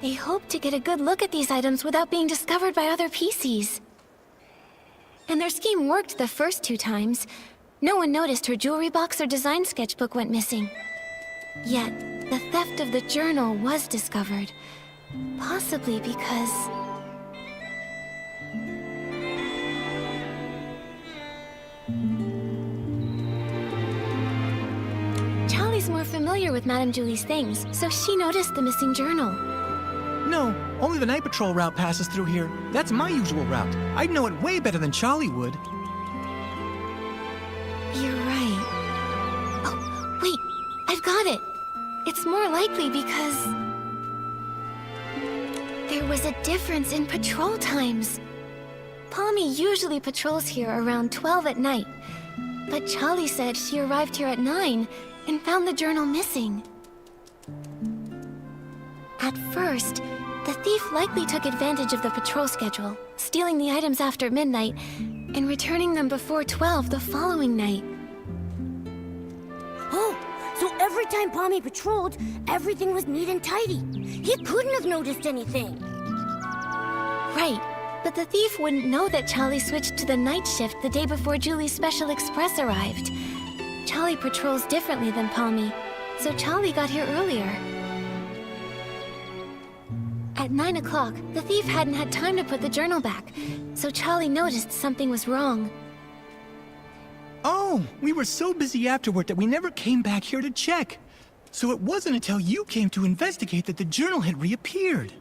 they hoped to get a good look at these items without being discovered by other PCs. And their scheme worked the first 2 times. No one noticed her jewelry box or design sketchbook went missing. Yet, the theft of the journal was discovered. Possibly because... Charlie's more familiar with Madame Julie's things, so she noticed the missing journal. No, only the night patrol route passes through here. That's my usual route. I'd know it way better than Charlie would. You're right. Oh, wait, I've got it. It's more likely because... there was a difference in patrol times. Palmy usually patrols here around 12 at night, but Charlie said she arrived here at 9 and found the journal missing. At first, the thief likely took advantage of the patrol schedule, stealing the items after midnight and returning them before 12 the following night. Oh, so every time Palmy patrolled, everything was neat and tidy. He couldn't have noticed anything. Right, but the thief wouldn't know that Charlie switched to the night shift the day before Julie's Special Express arrived. Charlie patrols differently than Palmy, so Charlie got here earlier. At 9 o'clock, the thief hadn't had time to put the journal back, so Charlie noticed something was wrong. No, we were so busy afterward that we never came back here to check. So it wasn't until you came to investigate that the journal had reappeared.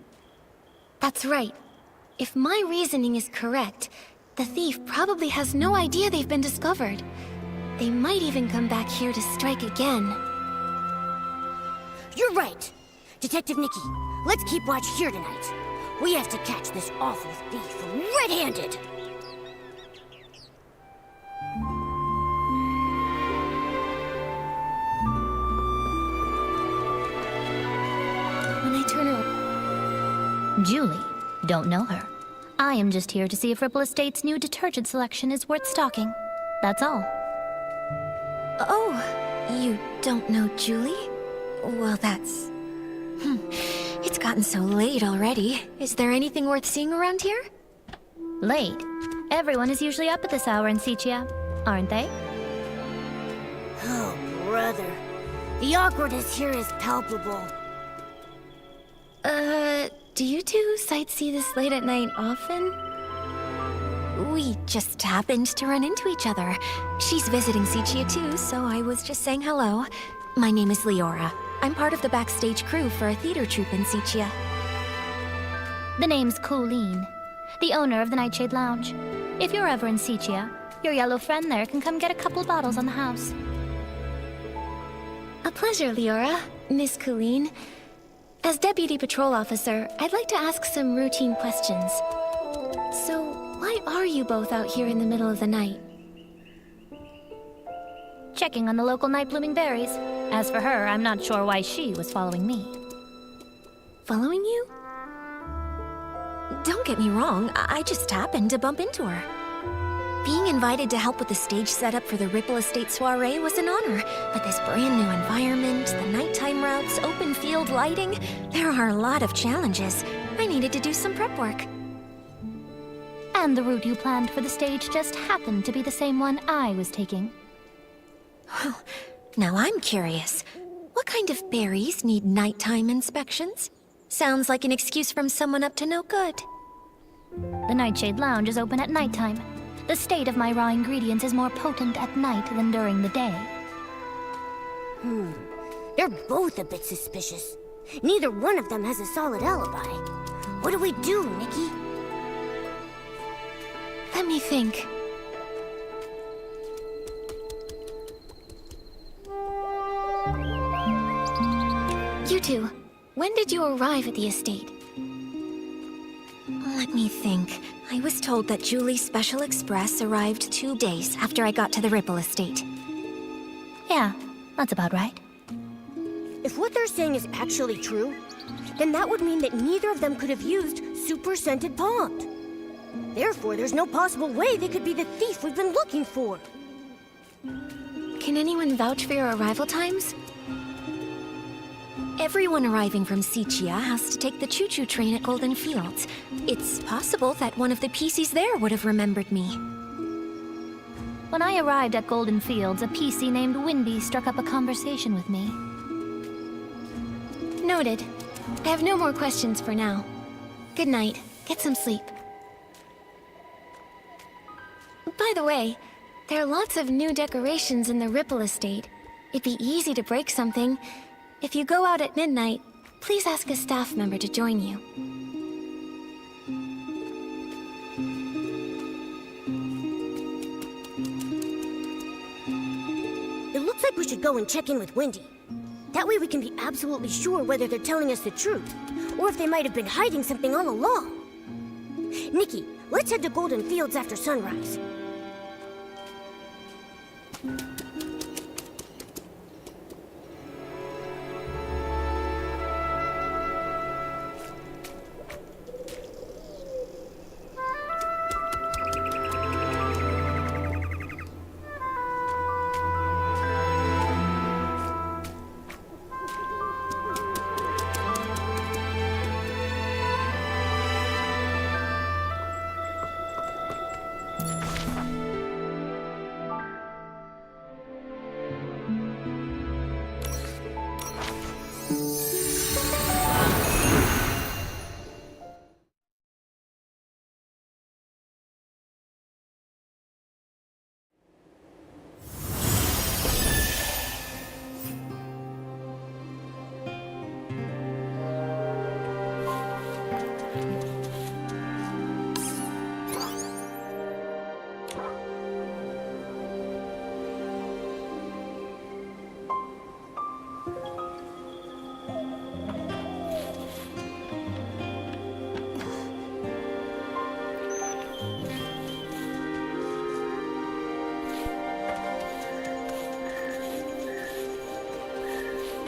That's right. If my reasoning is correct, the thief probably has no idea they've been discovered. They might even come back here to strike again. You're right. Detective Nikki, let's keep watch here tonight. We have to catch this awful thief red-handed. When I turn around... Julie, don't know her. I am just here to see if Ripple Estate's new detergent selection is worth stocking. That's all. Oh, you don't know Julie? Well, that's... It's gotten so late already. Is there anything worth seeing around here? Late. Everyone is usually up at this hour in Sichia, aren't they? Oh, brother. The awkwardness here is palpable. Do you two sightsee this late at night often? We just happened to run into each other. She's visiting Sichia too, so I was just saying hello. My name is Leora. I'm part of the backstage crew for a theater troupe in Sichia. The name's Colleen, the owner of the Nightshade Lounge. If you're ever in Sichia, your yellow friend there can come get a couple bottles on the house. A pleasure, Leora. Miss Colleen. As Deputy Patrol Officer, I'd like to ask some routine questions. So, why are you both out here in the middle of the night? Checking on the local night-blooming berries. As for her, I'm not sure why she was following me. Following you? Don't get me wrong, I just happened to bump into her. Being invited to help with the stage setup for the Ripple Estate soiree was an honor, but this brand new environment, the nighttime routes, open field lighting, there are a lot of challenges. I needed to do some prep work. And the route you planned for the stage just happened to be the same one I was taking. Well, now I'm curious. What kind of berries need nighttime inspections? Sounds like an excuse from someone up to no good. The Nightshade Lounge is open at nighttime. The state of my raw ingredients is more potent at night than during the day. They're both a bit suspicious. Neither one of them has a solid alibi. What do we do, Nikki? Let me think. You two, when did you arrive at the estate? Let me think. I was told that Julie's Special Express arrived 2 days after I got to the Ripple Estate. Yeah, that's about right. If what they're saying is actually true, then that would mean that neither of them could have used Super Scented Pond. Therefore, there's no possible way they could be the thief we've been looking for. Can anyone vouch for your arrival times? Everyone arriving from Sichia has to take the choo-choo train at Golden Fields. It's possible that one of the PCs there would have remembered me. When I arrived at Golden Fields, a PC named Windy struck up a conversation with me. Noted. I have no more questions for now. Good night. Get some sleep. By the way, there are lots of new decorations in the Ripple Estate. It'd be easy to break something. If you go out at midnight, please ask a staff member to join you. It looks like we should go and check in with Wendy. That way we can be absolutely sure whether they're telling us the truth, or if they might have been hiding something all along. Nikki, let's head to Golden Fields after sunrise.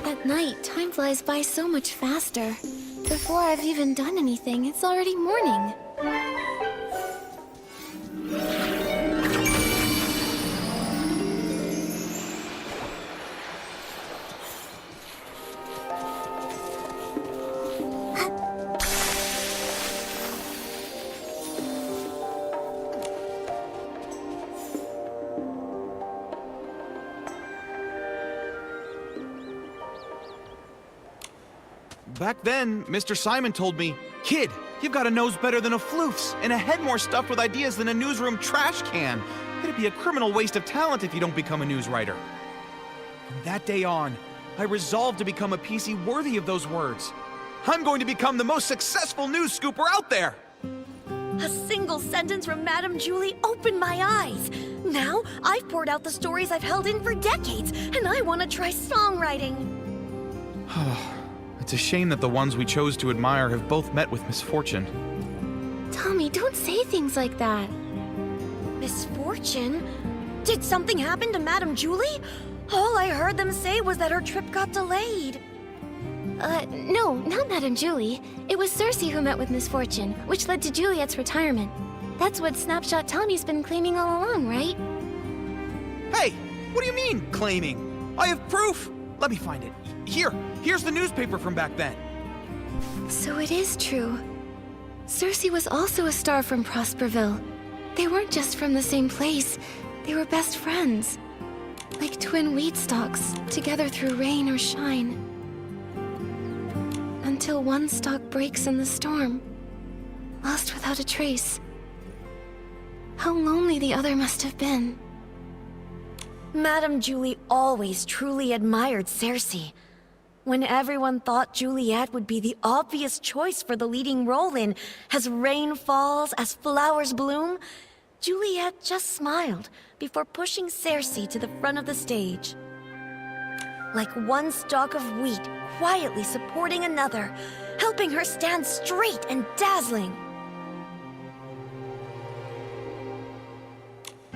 At night, time flies by so much faster. Before I've even done anything, it's already morning. Back then, Mr. Simon told me, "Kid, you've got a nose better than a floof's, and a head more stuffed with ideas than a newsroom trash can. It'd be a criminal waste of talent if you don't become a news writer." From that day on, I resolved to become a PC worthy of those words. I'm going to become the most successful news scooper out there! A single sentence from Madame Julie opened my eyes. Now, I've poured out the stories I've held in for decades, and I want to try songwriting. It's a shame that the ones we chose to admire have both met with misfortune. Tommy, don't say things like that. Misfortune? Did something happen to Madame Julie? All I heard them say was that her trip got delayed. No, not Madame Julie. It was Cersei who met with misfortune, which led to Juliet's retirement. That's what Snapshot Tommy's been claiming all along, right? Hey, what do you mean, claiming? I have proof! Let me find it. Here's the newspaper from back then. So it is true. Cersei was also a star from Prosperville. They weren't just from the same place, they were best friends. Like twin wheat stalks, together through rain or shine. Until one stalk breaks in the storm, lost without a trace. How lonely the other must have been. Madame Julie always truly admired Cersei. When everyone thought Juliet would be the obvious choice for the leading role in As Rain Falls, As Flowers Bloom, Juliet just smiled before pushing Cersei to the front of the stage. Like one stalk of wheat quietly supporting another, helping her stand straight and dazzling.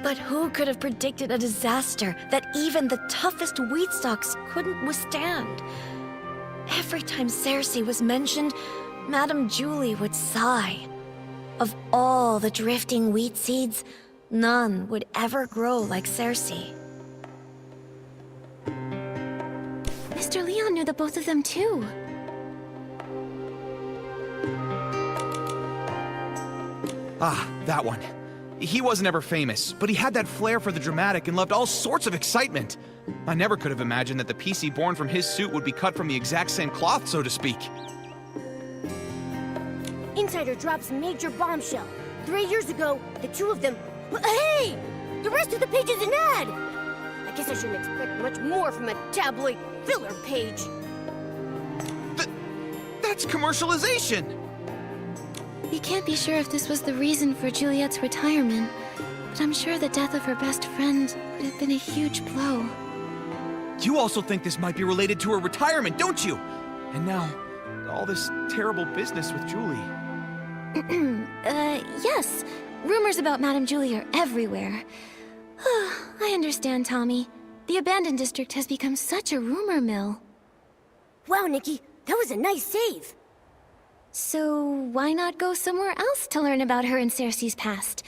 But who could have predicted a disaster that even the toughest wheat stalks couldn't withstand? Every time Cersei was mentioned, Madame Julie would sigh. Of all the drifting wheat seeds, none would ever grow like Cersei. Mr. Leon knew the both of them too. Ah, that one. He wasn't ever famous, but he had that flair for the dramatic and loved all sorts of excitement. I never could have imagined that the PC born from his suit would be cut from the exact same cloth, so to speak. Insider drops major bombshell. 3 years ago, the two of them... Hey! The rest of the page is an ad! I guess I shouldn't expect much more from a tabloid filler page. That's commercialization! We can't be sure if this was the reason for Juliet's retirement, but I'm sure the death of her best friend would have been a huge blow. You also think this might be related to her retirement, don't you? And now, all this terrible business with Julie. Yes. Rumors about Madame Julie are everywhere. I understand, Tommy. The abandoned district has become such a rumor mill. Wow, Nikki, that was a nice save. So why not go somewhere else to learn about her and Cersei's past?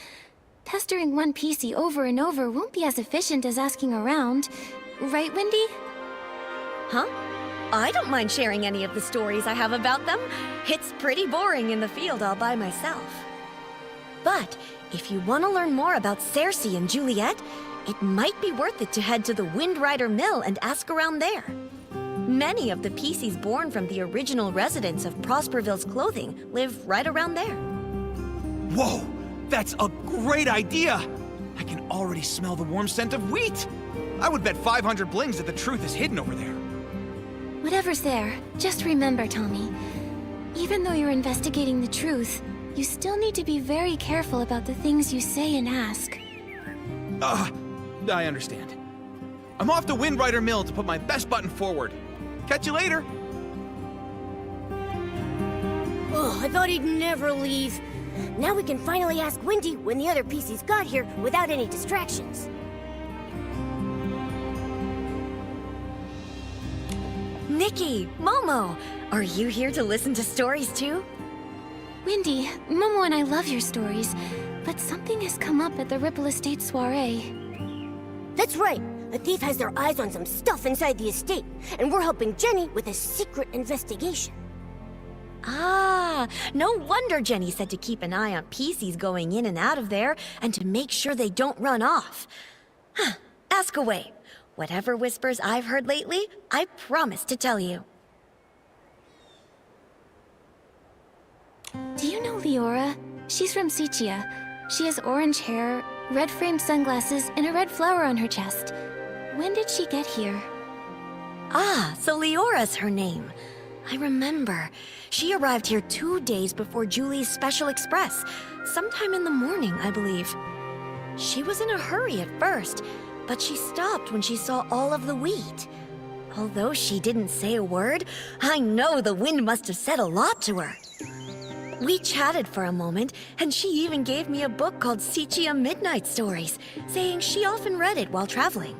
Pestering one PC over and over won't be as efficient as asking around. Right, Wendy? Huh? I don't mind sharing any of the stories I have about them. It's pretty boring in the field all by myself. But if you want to learn more about Cersei and Juliet, it might be worth it to head to the Windrider Mill and ask around there. Many of the PCs born from the original residents of Prosperville's clothing live right around there. Whoa! That's a great idea! I can already smell the warm scent of wheat! I would bet 500 blings that the truth is hidden over there. Whatever's there, just remember, Tommy. Even though you're investigating the truth, you still need to be very careful about the things you say and ask. I understand. I'm off to Windrider Mill to put my best button forward. Catch you later! Oh, I thought he'd never leave. Now we can finally ask Wendy when the other PCs got here without any distractions. Nikki, Momo, are you here to listen to stories too? Wendy, Momo and I love your stories, but something has come up at the Ripple Estate soiree. That's right. A thief has their eyes on some stuff inside the estate, and we're helping Jenny with a secret investigation. Ah, no wonder Jenny said to keep an eye on PCs going in and out of there, and to make sure they don't run off. Huh, ask away. Whatever whispers I've heard lately, I promise to tell you. Do you know Leora? She's from Sichia. She has orange hair, red-framed sunglasses, and a red flower on her chest. When did she get here? Ah, so Leora's her name. I remember. She arrived here 2 days before Julie's Special Express, sometime in the morning, I believe. She was in a hurry at first, but she stopped when she saw all of the wheat. Although she didn't say a word, I know the wind must have said a lot to her. We chatted for a moment, and she even gave me a book called Sichia Midnight Stories, saying she often read it while traveling.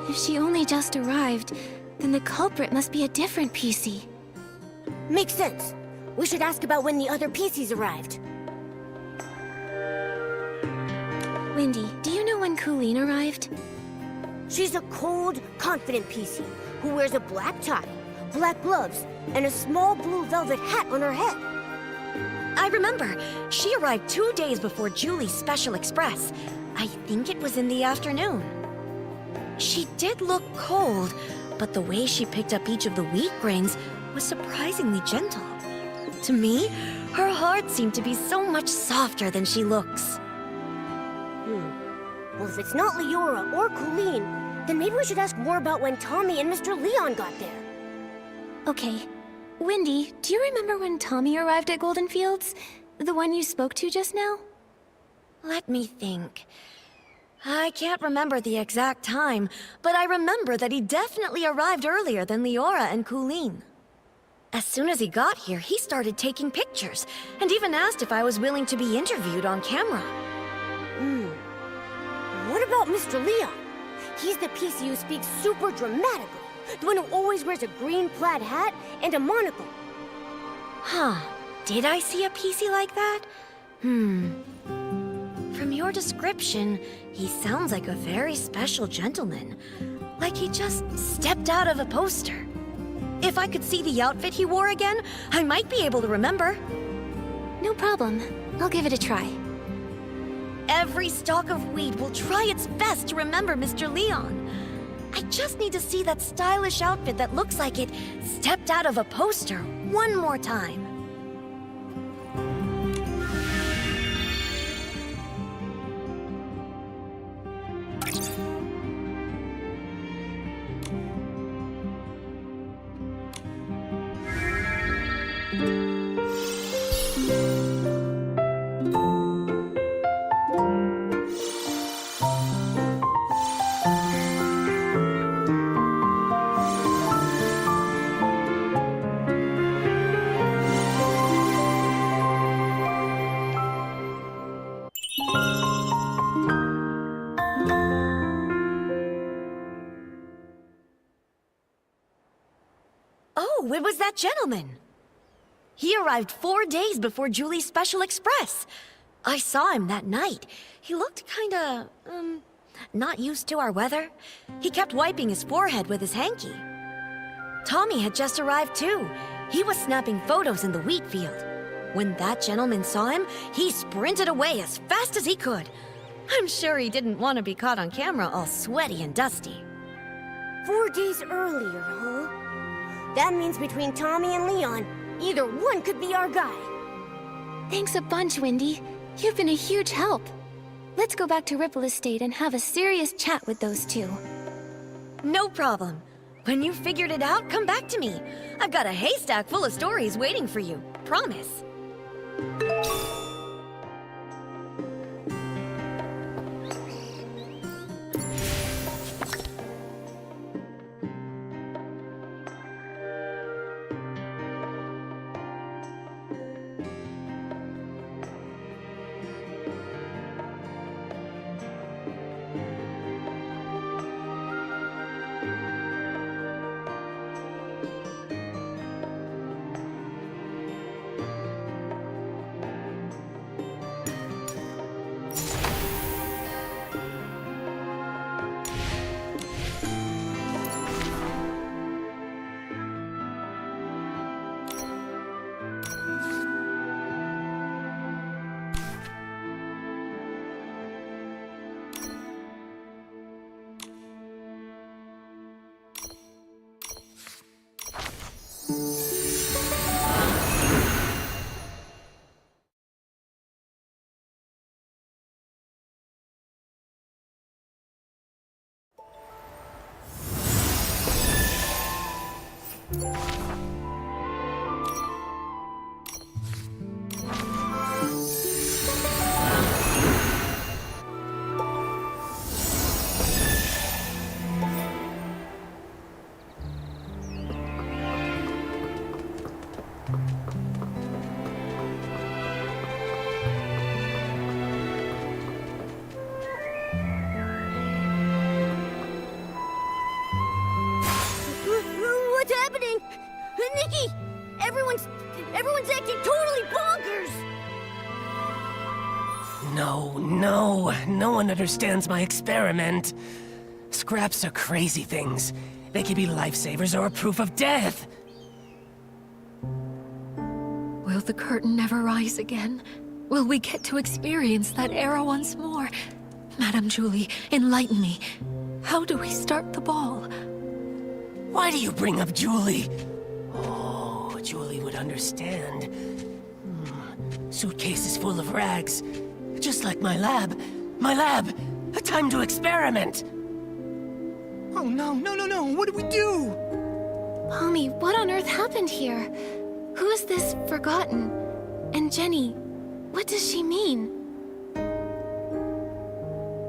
If she only just arrived, then the culprit must be a different PC. Makes sense. We should ask about when the other PCs arrived. Wendy, do you know when Colleen arrived? She's a cold, confident PC who wears a black tie, black gloves, and a small blue velvet hat on her head. I remember. She arrived 2 days before Julie's Special Express. I think it was in the afternoon. She did look cold, but the way she picked up each of the wheat grains was surprisingly gentle. To me, her heart seemed to be so much softer than she looks. Well, if it's not Leora or Colleen, then maybe we should ask more about when Tommy and Mr. Leon got there. Okay. Wendy, do you remember when Tommy arrived at Golden Fields? The one you spoke to just now? Let me think. I can't remember the exact time, but I remember that he definitely arrived earlier than Leora and Colleen. As soon as he got here, he started taking pictures, and even asked if I was willing to be interviewed on camera. What about Mr. Leon? He's the PC who speaks super dramatically. The one who always wears a green plaid hat and a monocle. Huh. Did I see a PC like that? From your description, he sounds like a very special gentleman. Like he just stepped out of a poster. If I could see the outfit he wore again, I might be able to remember. No problem. I'll give it a try. Every stalk of wheat will try its best to remember Mr. Leon. I just need to see that stylish outfit that looks like it stepped out of a poster one more time. Oh, it was that gentleman. He arrived 4 days before Julie's Special Express. I saw him that night. He looked kinda, not used to our weather. He kept wiping his forehead with his hanky. Tommy had just arrived too. He was snapping photos in the wheat field. When that gentleman saw him, he sprinted away as fast as he could. I'm sure he didn't want to be caught on camera all sweaty and dusty. 4 days earlier, huh? That means between Tommy and Leon, either one could be our guy. Thanks a bunch, Wendy. You've been a huge help. Let's go back to Ripple Estate and have a serious chat with those two. No problem. When you figured it out, come back to me. I've got a haystack full of stories waiting for you. Promise. What's happening? Nikki! Everyone's acting totally bonkers! No one understands my experiment. Scraps are crazy things. They could be lifesavers or a proof of death. Will the curtain never rise again? Will we get to experience that era once more? Madame Julie, enlighten me. How do we start the ball? Why do you bring up Julie? Oh, Julie would understand. Suitcase is full of rags. Just like my lab. My lab! A time to experiment! Oh, no. What do we do? Pommy, what on earth happened here? Who is this Forgotten? And Jenny, what does she mean?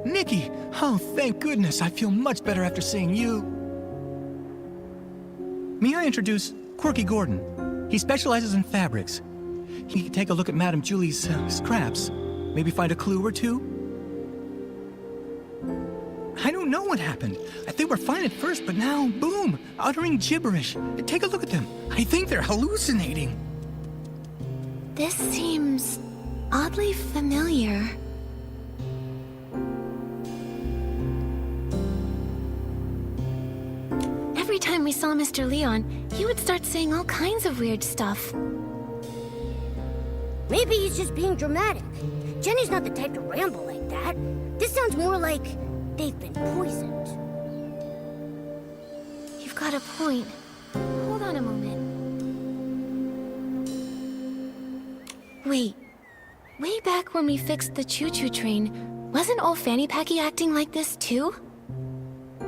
Nikki! Oh, thank goodness. I feel much better after seeing you. May I introduce Quirky Gordon? He specializes in fabrics. He can take a look at Madame Julie's scraps. Maybe find a clue or two? I don't know what happened. I think we're fine at first, but now, boom, uttering gibberish. Take a look at them. I think they're hallucinating. This seems oddly familiar. Every time we saw Mr. Leon, he would start saying all kinds of weird stuff. Maybe he's just being dramatic. Jenny's not the type to ramble like that. This sounds more like they've been poisoned. You've got a point. Hold on a moment. Wait. Way back when we fixed the choo-choo train, wasn't old Fanny Packy acting like this too?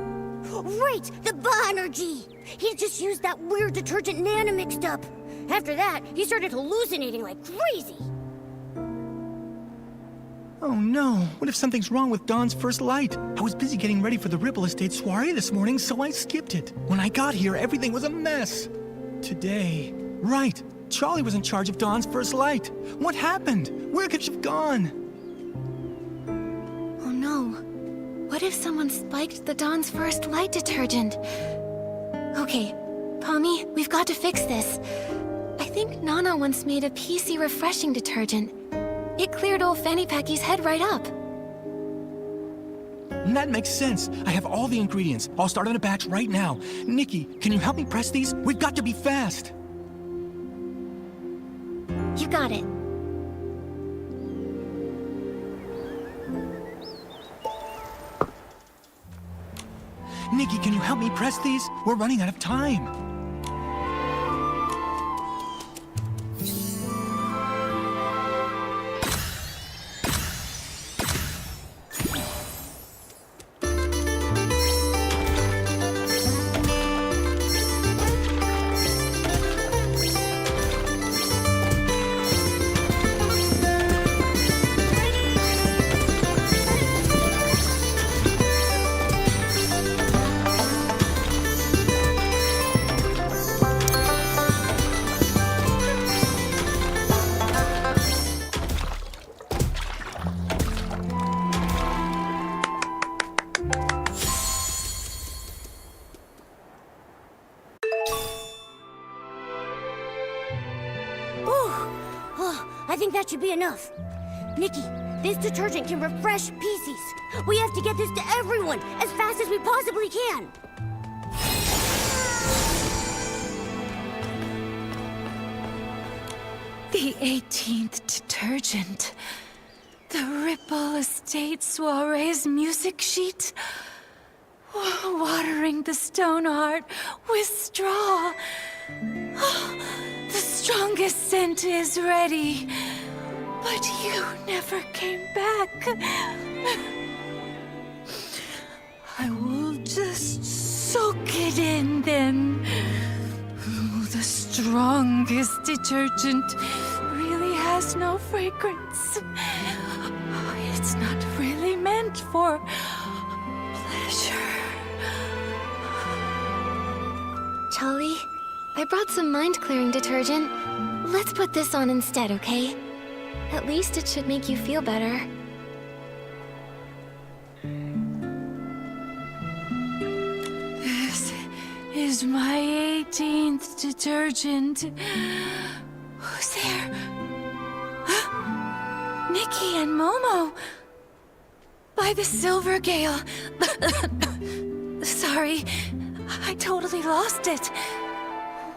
Right! The Ba-Energy! He just used that weird detergent Nana mixed up. After that, he started hallucinating like crazy. Oh no, what if something's wrong with Dawn's first light? I was busy getting ready for the Ripple Estate soiree this morning, so I skipped it. When I got here, everything was a mess. Today... Right, Charlie was in charge of Dawn's first light. What happened? Where could she have gone? Oh no. What if someone spiked the Dawn's first light detergent? Okay, Pommy, we've got to fix this. I think Nana once made a PC refreshing detergent. It cleared old Fanny Packy's head right up. That makes sense. I have all the ingredients. I'll start on a batch right now. Nikki, can you help me press these? We've got to be fast. You got it. Nikki, can you help me press these? We're running out of time. I think that should be enough. Nikki, this detergent can refresh PCs. We have to get this to everyone as fast as we possibly can. The 18th detergent. The Ripple Estate Soiree's music sheet. Watering the stone heart with straw. The strongest scent is ready. But you never came back. I will just soak it in then. strongest detergent really has no fragrance. It's not really meant for pleasure. Charlie, I brought some mind-clearing detergent. Let's put this on instead, okay? At least it should make you feel better. This is my 18th detergent. Who's there? Nikki and Momo. By the Silver Gale. Sorry, I totally lost it.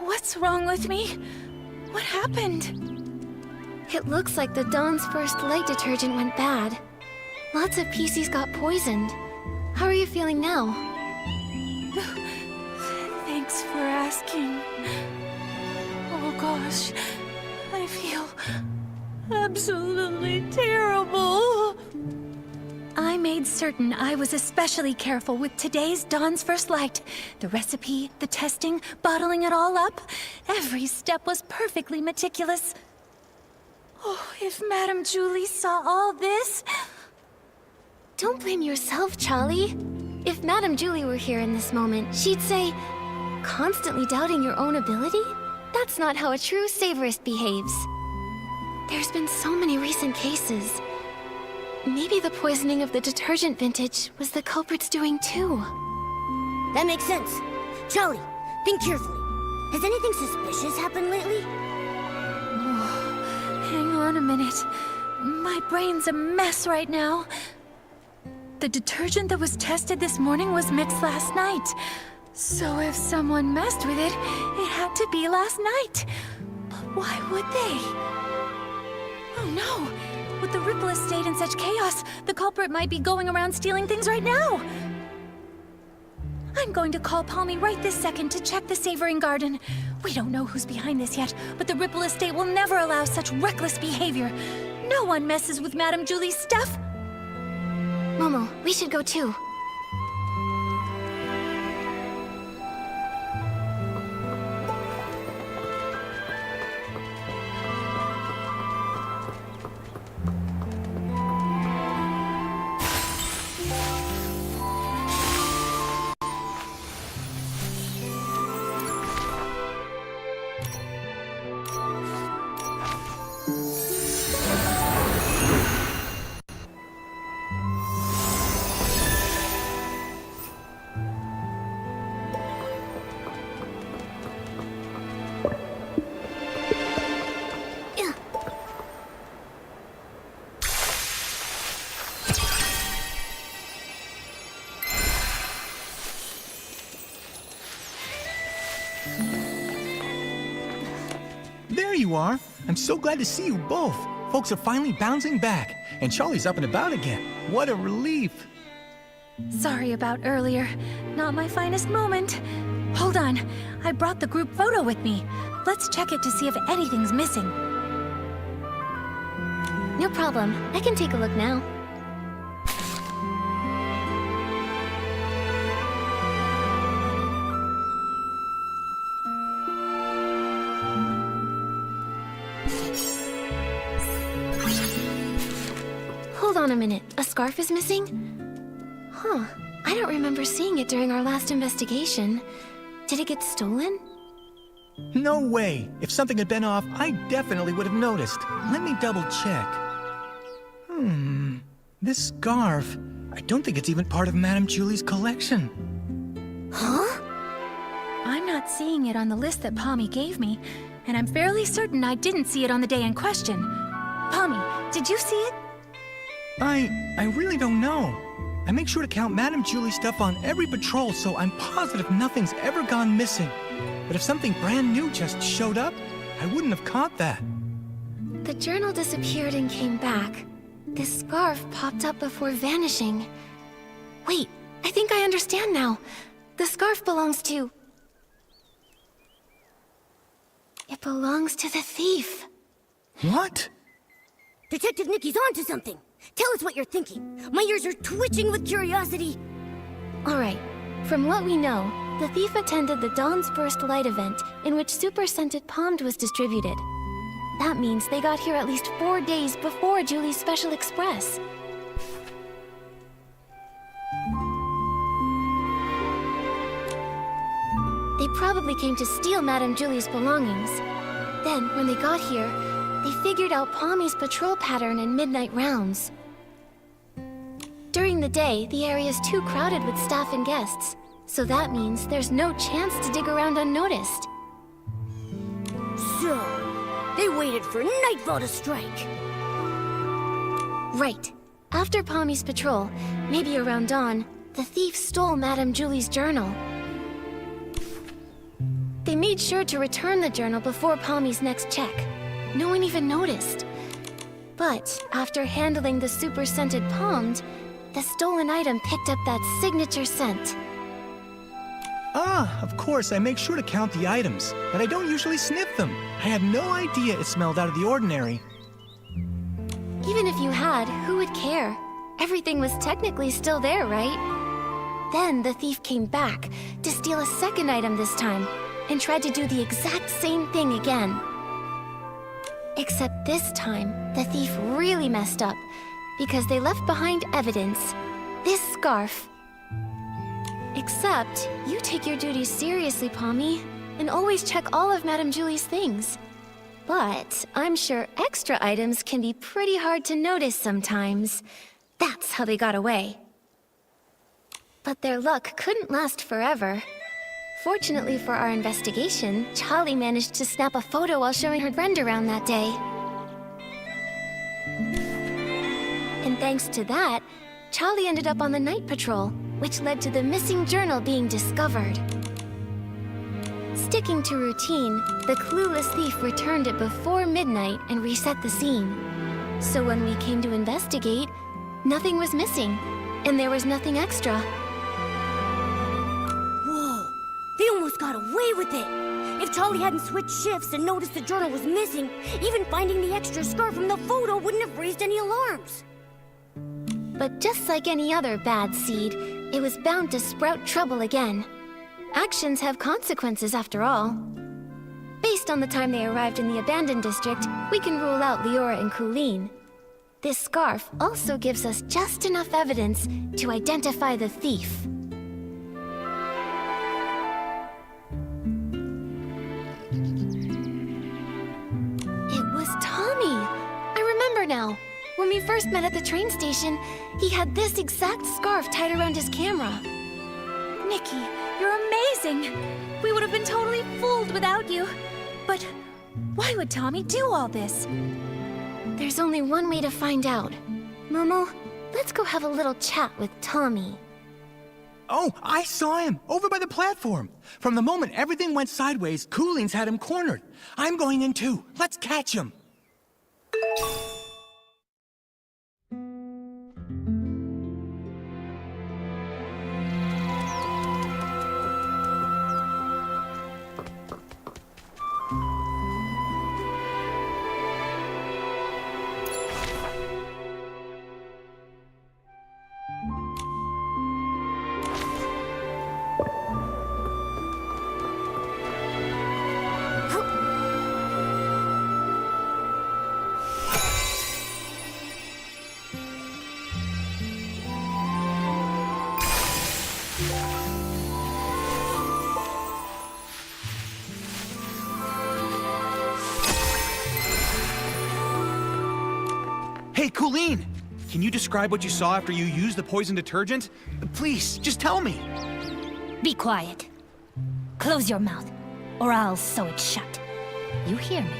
What's wrong with me? What happened? It looks like the Dawn's First Light detergent went bad. Lots of PCs got poisoned. How are you feeling now? Thanks for asking. Oh gosh, I feel absolutely terrible. I made certain I was especially careful with today's Dawn's First Light. The recipe, the testing, bottling it all up. Every step was perfectly meticulous. Oh, if Madame Julie saw all this... Don't blame yourself, Charlie. If Madame Julie were here in this moment, she'd say, constantly doubting your own ability? That's not how a true savorist behaves. There's been so many recent cases. Maybe the poisoning of the detergent vintage was the culprit's doing too. That makes sense. Charlie, think carefully. Has anything suspicious happened lately? Hang on a minute. My brain's a mess right now. The detergent that was tested this morning was mixed last night. So if someone messed with it, it had to be last night. But why would they? Oh no! With the Ripple Estate in such chaos, the culprit might be going around stealing things right now. I'm going to call Palmy right this second to check the Savoring Garden. We don't know who's behind this yet, but the Ripple Estate will never allow such reckless behavior. No one messes with Madame Julie's stuff. Momo, we should go too. There you are. I'm so glad to see you both. Folks are finally bouncing back, and Charlie's up and about again. What a relief. Sorry about earlier. Not my finest moment. Hold on. I brought the group photo with me. Let's check it to see if anything's missing. No problem. I can take a look now. Hold on a minute. A scarf is missing? Huh. I don't remember seeing it during our last investigation. Did it get stolen? No way. If something had been off, I definitely would have noticed. Let me double check. This scarf. I don't think it's even part of Madame Julie's collection. Huh? I'm not seeing it on the list that Palmy gave me, and I'm fairly certain I didn't see it on the day in question. Palmy, did you see it? I really don't know. I make sure to count Madame Julie's stuff on every patrol, so I'm positive nothing's ever gone missing. But if something brand new just showed up, I wouldn't have caught that. The journal disappeared and came back. This scarf popped up before vanishing. Wait, I think I understand now. The scarf belongs to... It belongs to the thief. What? Detective Nikki's onto something. Tell us what you're thinking. My ears are twitching with curiosity. All right. From what we know, The thief attended the Dawn's Burst light event, in which Super Scented Pommed was distributed. That means they got here at least 4 days before Julie's Special Express. They probably came to steal Madame Julie's belongings. Then, when they got here, they figured out Pommy's patrol pattern and midnight rounds. During the day, the area is too crowded with staff and guests, so that means there's no chance to dig around unnoticed. So, they waited for nightfall to strike. Right. After Pommy's patrol, maybe around dawn, the thief stole Madame Julie's journal. They made sure to return the journal before Pommy's next check. No one even noticed. But after handling the Super Scented Pommed, the stolen item picked up that signature scent. Ah, of course, I make sure to count the items, but I don't usually sniff them. I had no idea it smelled out of the ordinary. Even if you had, who would care? Everything was technically still there, right? Then the thief came back to steal a second item this time, and tried to do the exact same thing again. Except this time, the thief really messed up, because they left behind evidence. This scarf. Except, you take your duties seriously, Pommy, and always check all of Madame Julie's things. But I'm sure extra items can be pretty hard to notice sometimes. That's how they got away. But their luck couldn't last forever. Fortunately for our investigation, Charlie managed to snap a photo while showing her friend around that day. And thanks to that, Charlie ended up on the night patrol, which led to the missing journal being discovered. Sticking to routine, the clueless thief returned it before midnight and reset the scene. So when we came to investigate, nothing was missing, and there was nothing extra. Whoa, they almost got away with it. If Charlie hadn't switched shifts and noticed the journal was missing, even finding the extra scarf from the photo wouldn't have raised any alarms. But just like any other bad seed, it was bound to sprout trouble again. Actions have consequences after all. Based on the time they arrived in the abandoned district, we can rule out Leora and Colleen. This scarf also gives us just enough evidence to identify the thief. It was Tommy! I remember now. When we first met at the train station, he had this exact scarf tied around his camera. Nikki, you're amazing! We would have been totally fooled without you. But why would Tommy do all this? There's only one way to find out. Momo, let's go have a little chat with Tommy. Oh, I saw him, over by the platform. From the moment everything went sideways, Cooleen's had him cornered. I'm going in too. Let's catch him. Hey, Colleen! Can you describe what you saw after you used the poison detergent? Please, just tell me. Be quiet. Close your mouth, or I'll sew it shut. You hear me?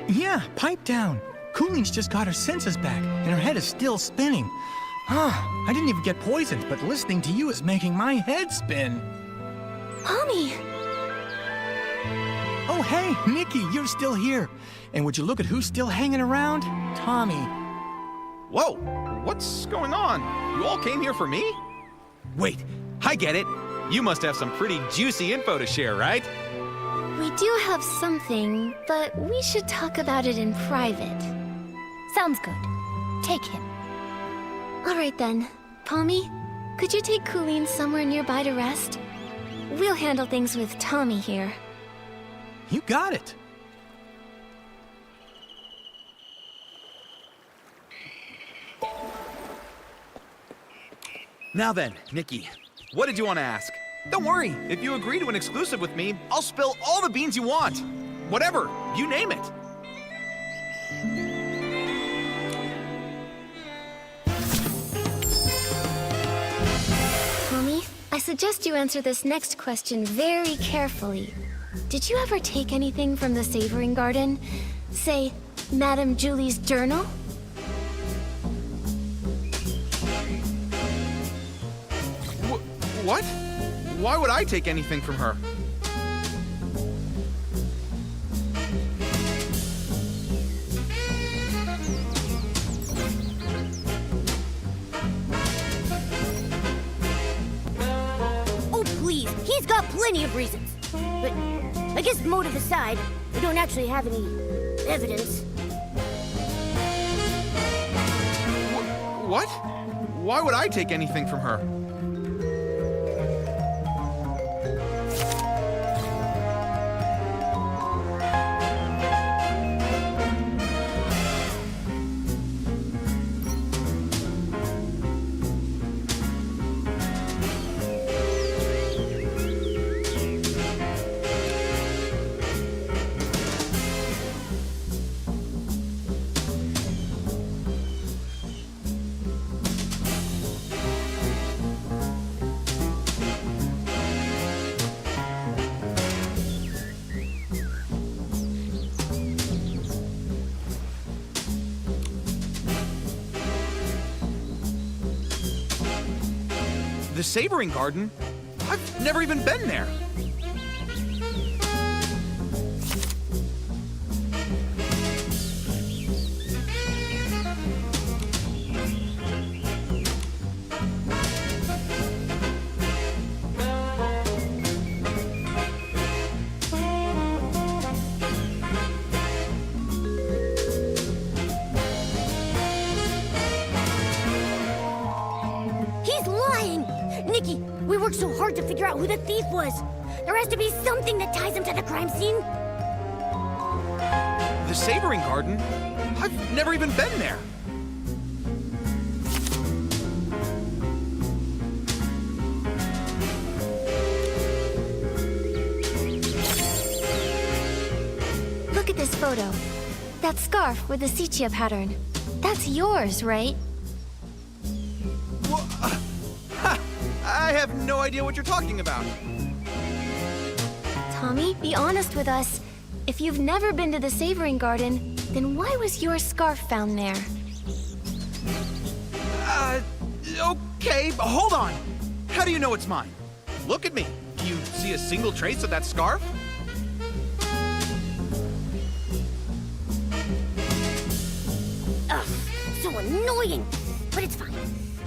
Yeah, pipe down. Cooleen's just got her senses back, and her head is still spinning. I didn't even get poisoned, but listening to you is making my head spin. Tommy! Oh, hey, Nikki, you're still here. And would you look at who's still hanging around? Tommy. Whoa, what's going on? You all came here for me? Wait, I get it. You must have some pretty juicy info to share, right? We do have something, but we should talk about it in private. Sounds good. Take him. All right then. Pommy, could you take Colleen somewhere nearby to rest? We'll handle things with Tommy here. You got it. Now then, Nikki, what did you want to ask? Don't worry, if you agree to an exclusive with me, I'll spill all the beans you want. Whatever, you name it. Tommy, I suggest you answer this next question very carefully. Did you ever take anything from the Savoring Garden? Say, Madame Julie's journal? What? Why would I take anything from her? Oh, please, he's got plenty of reasons. But I guess motive aside, we don't actually have any evidence. What? Why would I take anything from her? The Savoring Garden? I've never even been there. He's lying! Nikki, we worked so hard to figure out who the thief was. There has to be something that ties him to the crime scene. The Savoring Garden? I've never even been there. Look at this photo. That scarf with the sepia pattern. That's yours, right? I have no idea what you're talking about. Tommy, be honest with us. If you've never been to the Savoring Garden, then why was your scarf found there? Okay, but hold on. How do you know it's mine? Look at me. Do you see a single trace of that scarf? Ugh, so annoying. But it's fine.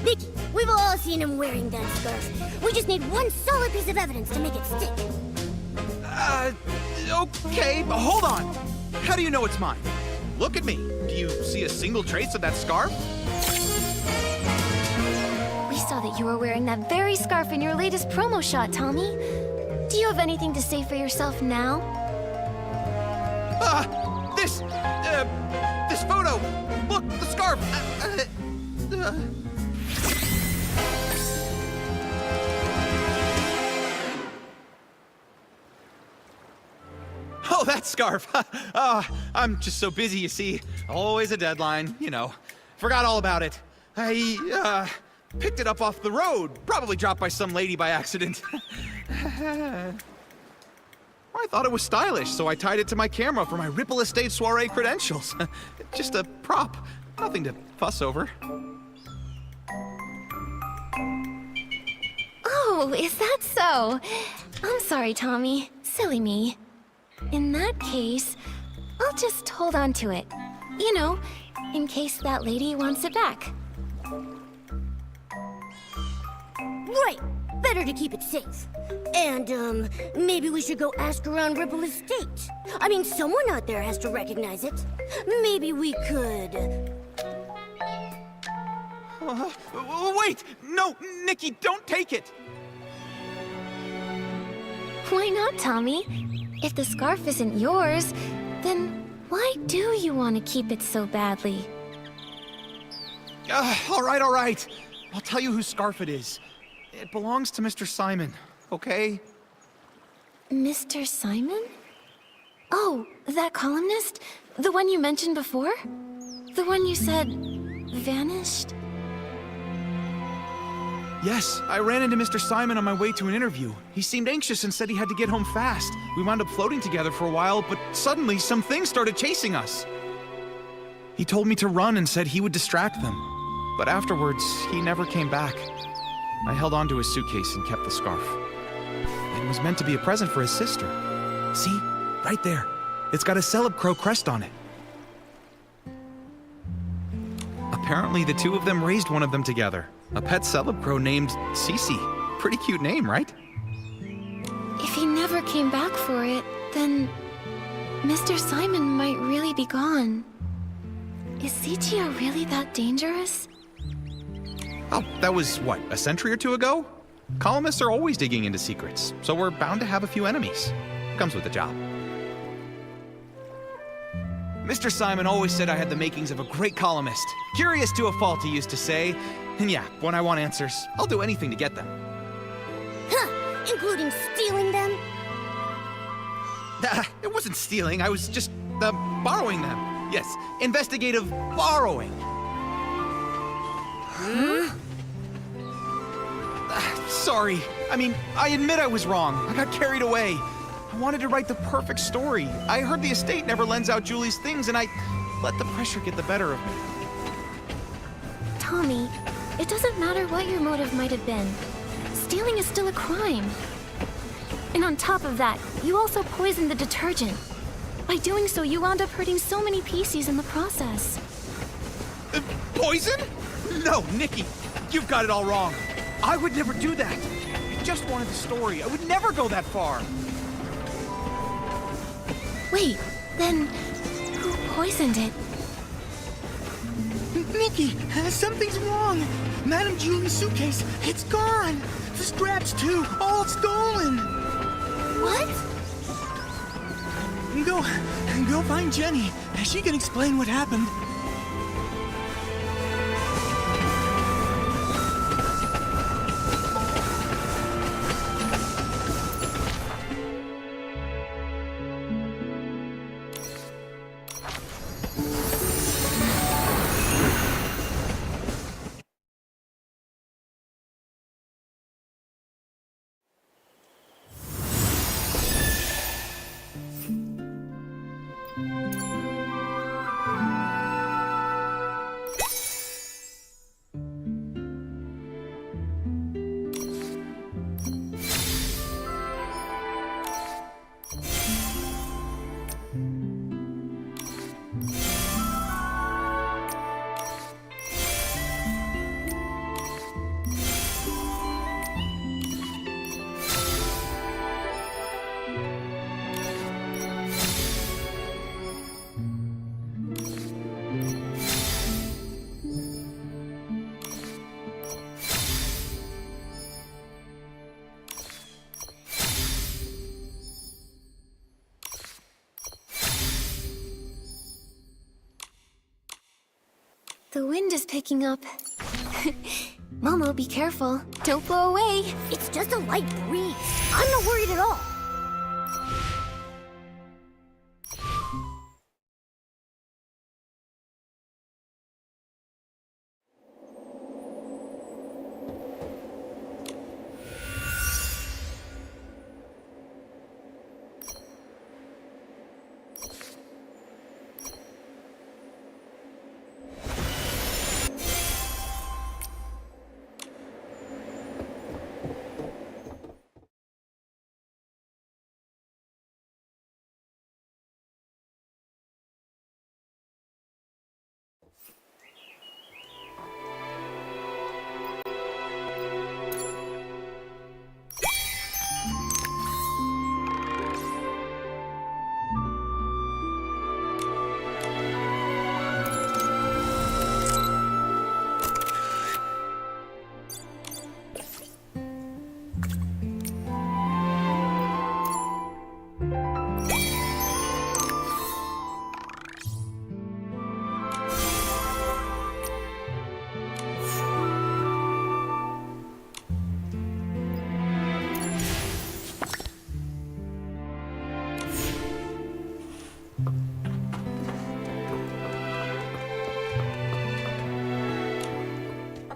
Nikki, we've all seen him wearing that scarf. We just need one solid piece of evidence to make it stick. Okay, but hold on. How do you know it's mine? Look at me. Do you see a single trace of that scarf? We saw that you were wearing that very scarf in your latest promo shot, Tommy. Do you have anything to say for yourself now? This photo. Look, the scarf. Oh, that scarf. I'm just so busy, you see. Always a deadline, you know. Forgot all about it. I picked it up off the road. Probably dropped by some lady by accident. I thought it was stylish, so I tied it to my camera for my Ripple Estate soiree credentials. Just a prop. Nothing to fuss over. Oh, is that so? I'm sorry, Tommy. Silly me. In that case, I'll just hold on to it. You know, in case that lady wants it back. Right! Better to keep it safe. And, maybe we should go ask around Ripple Estate. I mean, someone out there has to recognize it. Maybe we could... Wait! No, Nikki, don't take it! Why not, Tommy? If the scarf isn't yours, then why do you want to keep it so badly? All right. I'll tell you whose scarf it is. It belongs to Mr. Simon, okay? Mr. Simon? Oh, that columnist? The one you mentioned before? The one you said vanished? Yes, I ran into Mr. Simon on my way to an interview. He seemed anxious and said he had to get home fast. We wound up floating together for a while, but suddenly some things started chasing us. He told me to run and said he would distract them. But afterwards, he never came back. I held onto his suitcase and kept the scarf. It was meant to be a present for his sister. See? Right there. It's got a Celeb Crow crest on it. Apparently, the two of them raised one of them together. A pet Celeb Crow named Cece. Pretty cute name, right? If he never came back for it, then Mr. Simon might really be gone. Is Sichia really that dangerous? Oh, that was, what, a century or two ago? Columnists are always digging into secrets, so we're bound to have a few enemies. Comes with the job. Mr. Simon always said I had the makings of a great columnist. Curious to a fault, he used to say. And yeah, when I want answers, I'll do anything to get them. Huh, including stealing them? It wasn't stealing, I was just, borrowing them. Yes, investigative borrowing. Huh? Sorry. I admit I was wrong. I got carried away. I wanted to write the perfect story. I heard the estate never lends out Julie's things, and I let the pressure get the better of me. Tommy, it doesn't matter what your motive might have been. Stealing is still a crime. And on top of that, you also poisoned the detergent. By doing so, you wound up hurting so many PCs in the process. Poison? No, Nikki, you've got it all wrong. I would never do that. I just wanted the story. I would never go that far. Wait, then who poisoned it? Nikki, something's wrong. Madame Julie's suitcase, it's gone. The straps too, all stolen. What? Go find Jenny. She can explain what happened. The wind is picking up. Momo, be careful. Don't blow away. It's just a light breeze. I'm not worried at all.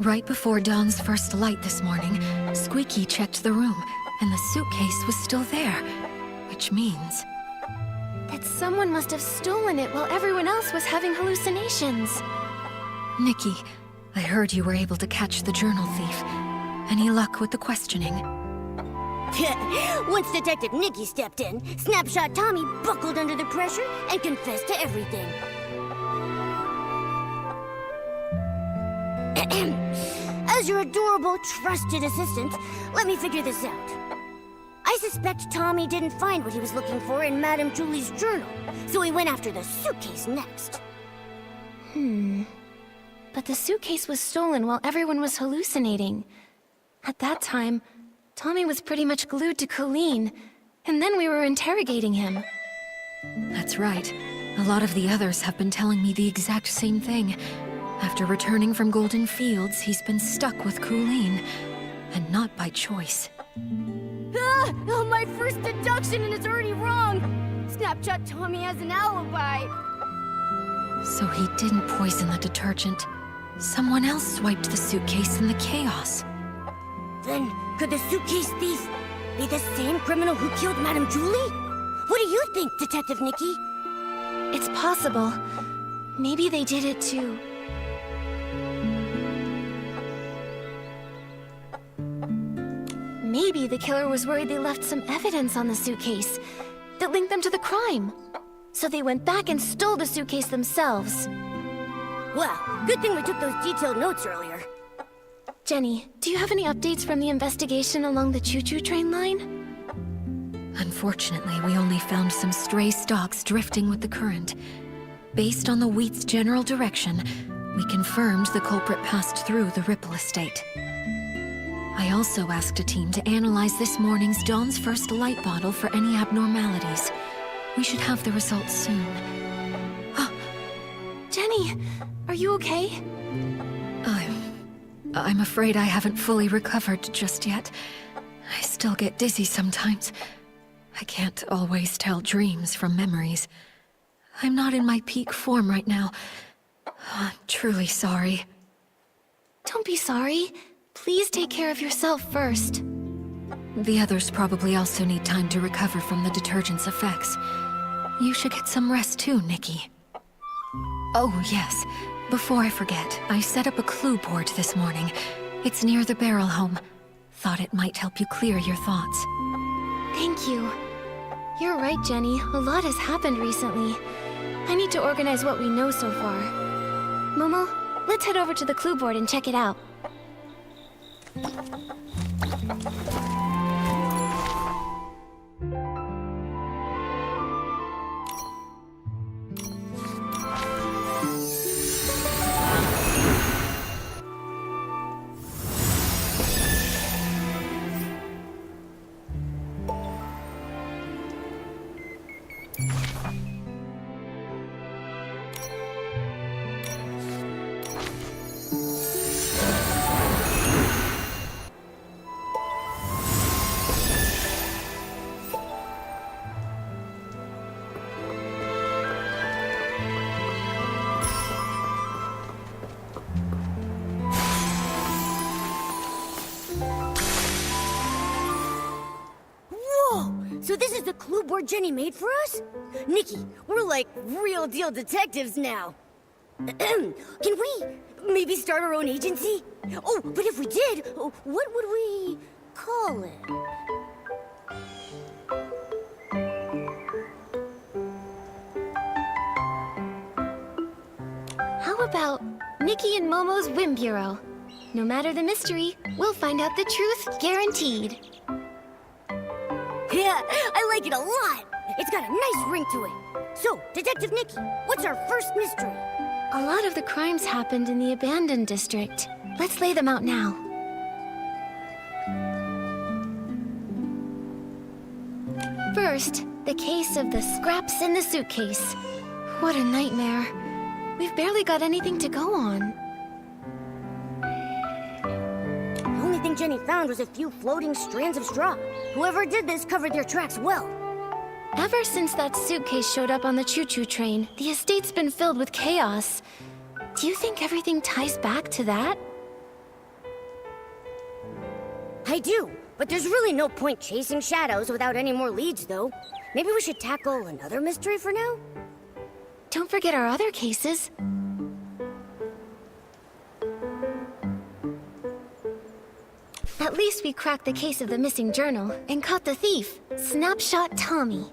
Right before Dawn's first light this morning, Squeaky checked the room, and the suitcase was still there. Which means... that someone must have stolen it while everyone else was having hallucinations. Nikki, I heard you were able to catch the journal thief. Any luck with the questioning? Once Detective Nikki stepped in, Snapshot Tommy buckled under the pressure and confessed to everything. As your adorable, trusted assistant, let me figure this out. I suspect Tommy didn't find what he was looking for in Madame Julie's journal, so he went after the suitcase next. But the suitcase was stolen while everyone was hallucinating. At that time, Tommy was pretty much glued to Colleen, and then we were interrogating him. That's right. A lot of the others have been telling me the exact same thing. After returning from Golden Fields, he's been stuck with Colleen, and not by choice. Oh, my first deduction and it's already wrong! Snapshot Tommy has an alibi! So he didn't poison the detergent. Someone else swiped the suitcase in the chaos. Then, could the suitcase thief be the same criminal who killed Madame Julie? What do you think, Detective Nikki? It's possible. Maybe they did it too. Maybe the killer was worried they left some evidence on the suitcase that linked them to the crime. So they went back and stole the suitcase themselves. Well, good thing we took those detailed notes earlier. Jenny, do you have any updates from the investigation along the choo-choo train line? Unfortunately, we only found some stray stalks drifting with the current. Based on the wheat's general direction, we confirmed the culprit passed through the Ripple estate. I also asked a team to analyze this morning's Dawn's First light bottle for any abnormalities. We should have the results soon. Jenny, are you okay? I'm afraid I haven't fully recovered just yet. I still get dizzy sometimes. I can't always tell dreams from memories. I'm not in my peak form right now. I'm truly sorry. Don't be sorry. Please take care of yourself first. The others probably also need time to recover from the detergent's effects. You should get some rest too, Nikki. Oh, yes. Before I forget, I set up a clue board this morning. It's near the barrel home. Thought it might help you clear your thoughts. Thank you. You're right, Jenny. A lot has happened recently. I need to organize what we know so far. Momo, let's head over to the clue board and check it out. So this is the clue board Jenny made for us? Nikki, we're like real deal detectives now. Can we maybe start our own agency? Oh, but if we did, what would we call it? How about Nikki and Momo's Whim Bureau? No matter the mystery, we'll find out the truth guaranteed. Yeah, I like it a lot. It's got a nice ring to it. So, Detective Nikki, what's our first mystery? A lot of the crimes happened in the abandoned district. Let's lay them out now. First, the case of the scraps in the suitcase. What a nightmare. We've barely got anything to go on. The only thing Jenny found was a few floating strands of straw. Whoever did this covered their tracks well. Ever since that suitcase showed up on the choo-choo train, the estate's been filled with chaos. Do you think everything ties back to that? I do, but there's really no point chasing shadows without any more leads, though. Maybe we should tackle another mystery for now? Don't forget our other cases. At least we cracked the case of the missing journal and caught the thief, Snapshot Tommy.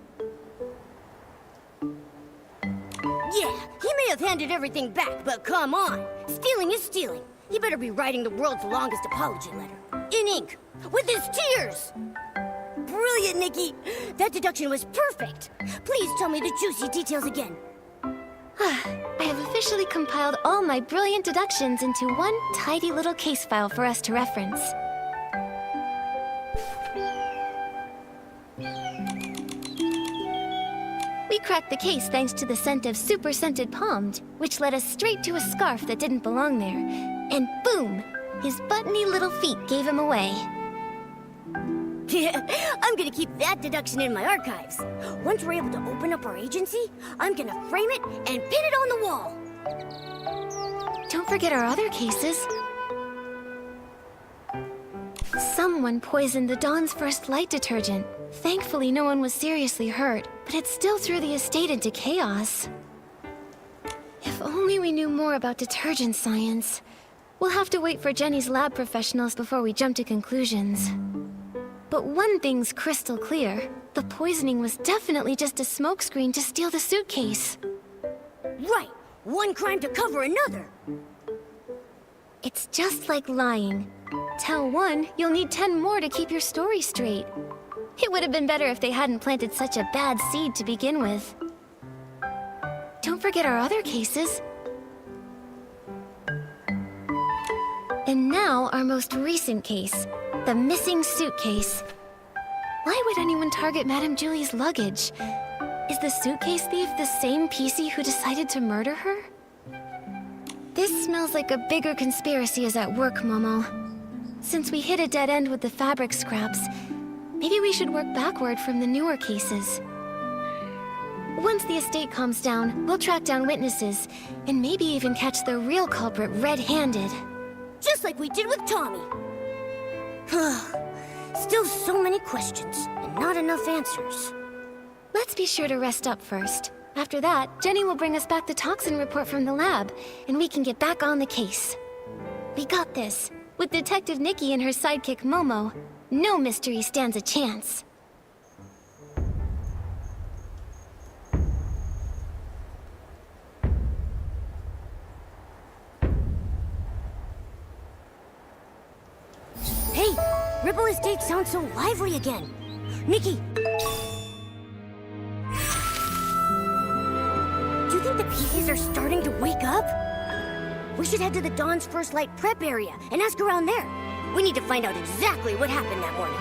Yeah, he may have handed everything back, but come on. Stealing is stealing. He better be writing the world's longest apology letter. In ink, with his tears! Brilliant, Nikki! That deduction was perfect. Please tell me the juicy details again. I have officially compiled all my brilliant deductions into one tidy little case file for us to reference. We cracked the case thanks to the scent of super scented Pommed, which led us straight to a scarf that didn't belong there. And boom! His buttony little feet gave him away. Yeah, I'm gonna keep that deduction in my archives. Once we're able to open up our agency, I'm gonna frame it and pin it on the wall. Don't forget our other cases. Someone poisoned the Dawn's First light detergent. Thankfully, no one was seriously hurt, but it still threw the estate into chaos. If only we knew more about detergent science. We'll have to wait for Jenny's lab professionals before we jump to conclusions. But one thing's crystal clear. The poisoning was definitely just a smokescreen to steal the suitcase. Right! One crime to cover another! It's just like lying. Tell one, you'll need 10 more to keep your story straight. It would have been better if they hadn't planted such a bad seed to begin with. Don't forget our other cases. And now our most recent case, the missing suitcase. Why would anyone target Madame Julie's luggage? Is the suitcase thief the same PC who decided to murder her? This smells like a bigger conspiracy is at work, Momo. Since we hit a dead end with the fabric scraps, maybe we should work backward from the newer cases. Once the estate calms down, we'll track down witnesses, and maybe even catch the real culprit red-handed. Just like we did with Tommy. Still so many questions, and not enough answers. Let's be sure to rest up first. After that, Jenny will bring us back the toxin report from the lab, and we can get back on the case. We got this. With Detective Nikki and her sidekick Momo, no mystery stands a chance. Hey! Ripple Estate sounds so lively again. Nikki! Do you think the pieces are starting to wake up? We should head to the Dawn's First Light prep area and ask around there. We need to find out exactly what happened that morning.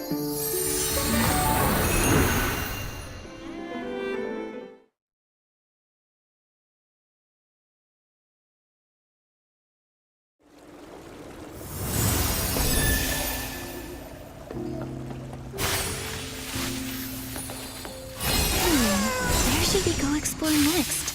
Where should we go explore next?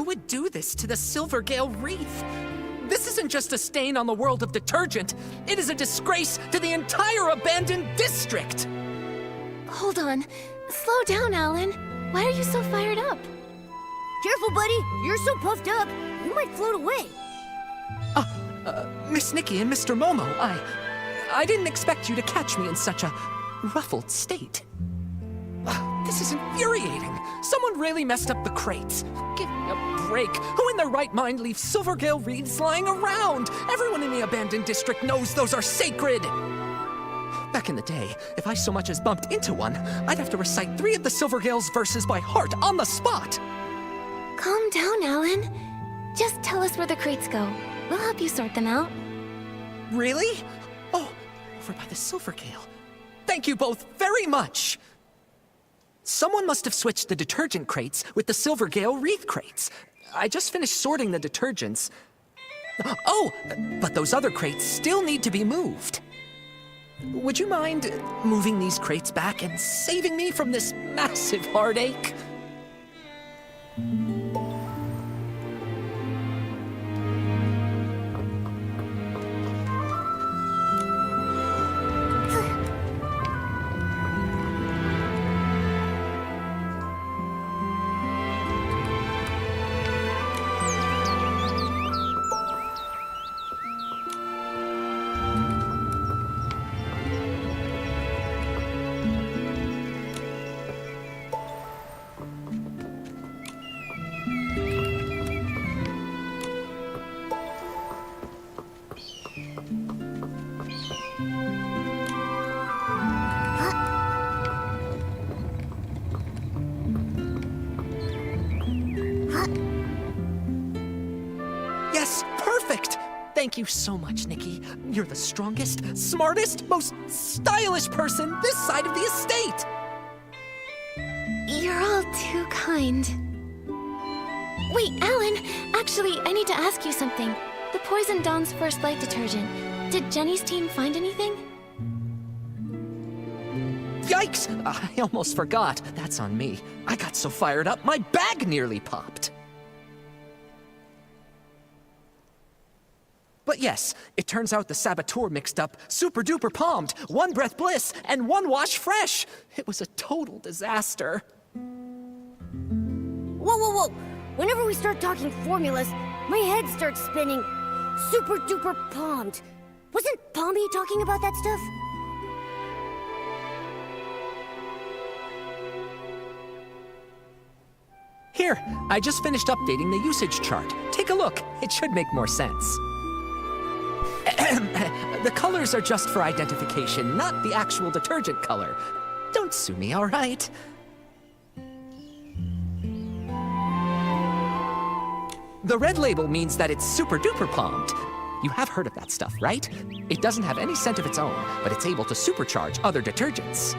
would do this to the Silvergale Wreath? This isn't just a stain on the world of detergent. It is a disgrace to the entire abandoned district! Hold on. Slow down, Alan. Why are you so fired up? Careful, buddy. You're so puffed up, you might float away. Miss Nikki and Mr. Momo, I didn't expect you to catch me in such a ruffled state. This is infuriating. Someone really messed up the crates. Give me a break. Who in their right mind leaves Silvergale wreaths lying around? Everyone in the abandoned district knows those are sacred. Back in the day, if I so much as bumped into one, I'd have to recite 3 of the Silvergale's verses by heart on the spot. Calm down, Alan. Just tell us where the crates go. We'll help you sort them out. Really? Oh, over by the Silvergale. Thank you both very much. Someone must have switched the detergent crates with the Silvergale wreath crates. I just finished sorting the detergents. Oh, but those other crates still need to be moved. Would you mind moving these crates back and saving me from this massive heartache? Yes, perfect! Thank you so much, Nikki. You're the strongest, smartest, most stylish person this side of the estate! You're all too kind. Wait, Alan! Actually, I need to ask you something. The Poison Dawn's first light detergent. Did Jenny's team find anything? Yikes! I almost forgot. That's on me. I got so fired up, my bag nearly popped. But yes, it turns out the Saboteur mixed up Super Duper Palmed, One Breath Bliss, and One Wash Fresh. It was a total disaster. Whoa, whoa, whoa! Whenever we start talking formulas, my head starts spinning. Super Duper Palmed. Wasn't Palmy talking about that stuff? Here, I just finished updating the usage chart. Take a look. It should make more sense. The colors are just for identification, not the actual detergent color. Don't sue me, all right? The red label means that it's super duper palmed. You have heard of that stuff, right? It doesn't have any scent of its own, but it's able to supercharge other detergents.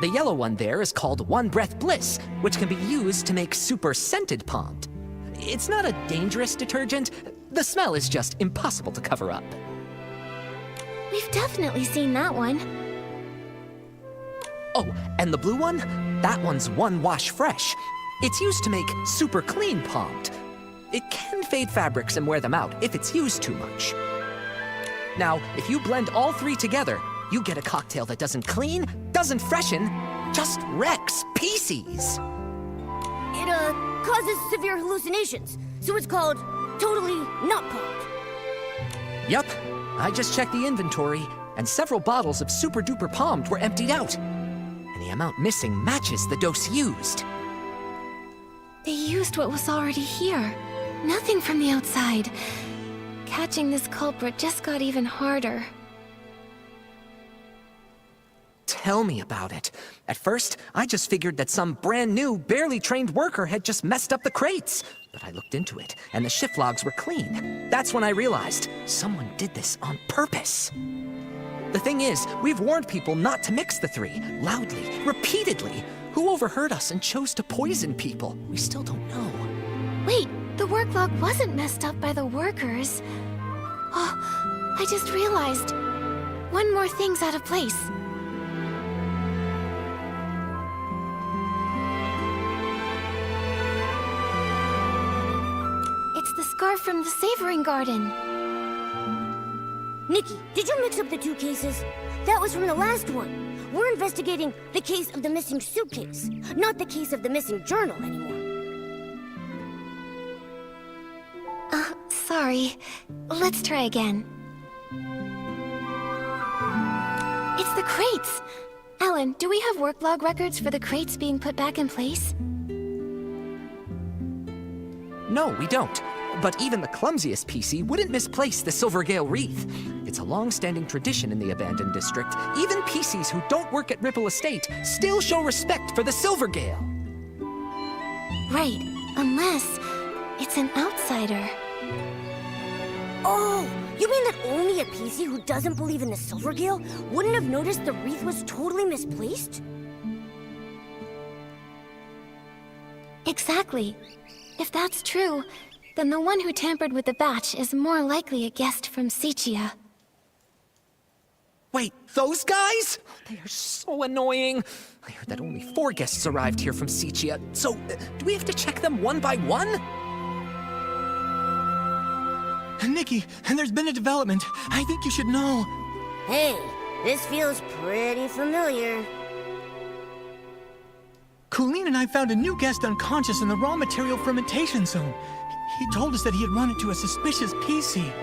The yellow one there is called One Breath Bliss, which can be used to make super scented palmed. It's not a dangerous detergent. The smell is just impossible to cover up. We've definitely seen that one. Oh, and the blue one? That one's One Wash Fresh. It's used to make super clean palmed. It can fade fabrics and wear them out if it's used too much. Now, if you blend all 3 together, you get a cocktail that doesn't clean, doesn't freshen, just wrecks pieces. It, causes severe hallucinations, so it's called totally not palmed. Yup, I just checked the inventory, and several bottles of Super Duper Palmed were emptied out. And the amount missing matches the dose used. They used what was already here. Nothing from the outside. Catching this culprit just got even harder. Tell me about it. At first, I just figured that some brand new, barely trained worker had just messed up the crates. But I looked into it, and the shift logs were clean. That's when I realized someone did this on purpose. The thing is, we've warned people not to mix the 3, loudly, repeatedly. Who overheard us and chose to poison people? We still don't know. Wait, the work log wasn't messed up by the workers. Oh, I just realized. One more thing's out of place. scarf from the Savoring Garden. Nikki, did you mix up the two cases? That was from the last one. We're investigating the case of the missing suitcase, not the case of the missing journal anymore. Sorry. Let's try again. It's the crates! Alan, do we have work log records for the crates being put back in place? No, we don't. But even the clumsiest PC wouldn't misplace the Silvergale wreath. It's a long-standing tradition in the abandoned district. Even PCs who don't work at Ripple Estate still show respect for the Silvergale. Right, unless it's an outsider. Oh, you mean that only a PC who doesn't believe in the Silvergale wouldn't have noticed the wreath was totally misplaced? Exactly. If that's true, then the one who tampered with the batch is more likely a guest from Sichia. Wait, those guys? They are so annoying. I heard that only 4 guests arrived here from Sichia, so do we have to check them one by one? Nikki, there's been a development. I think you should know. Hey, this feels pretty familiar. Colleen and I found a new guest unconscious in the raw material fermentation zone. He told us that he had run into a suspicious PC.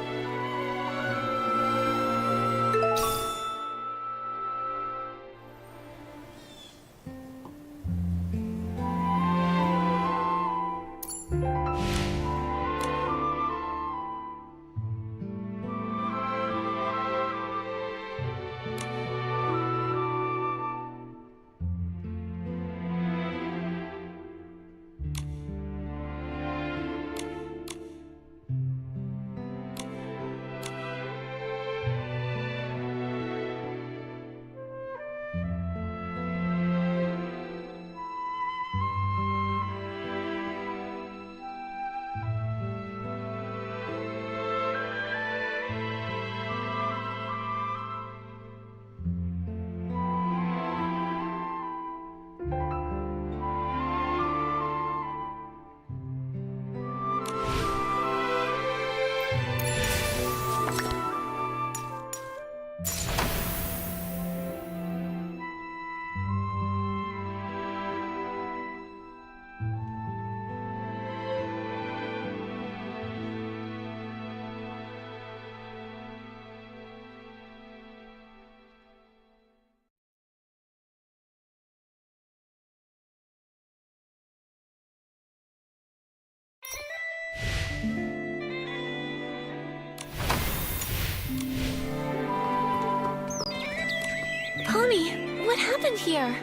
Tommy, what happened here?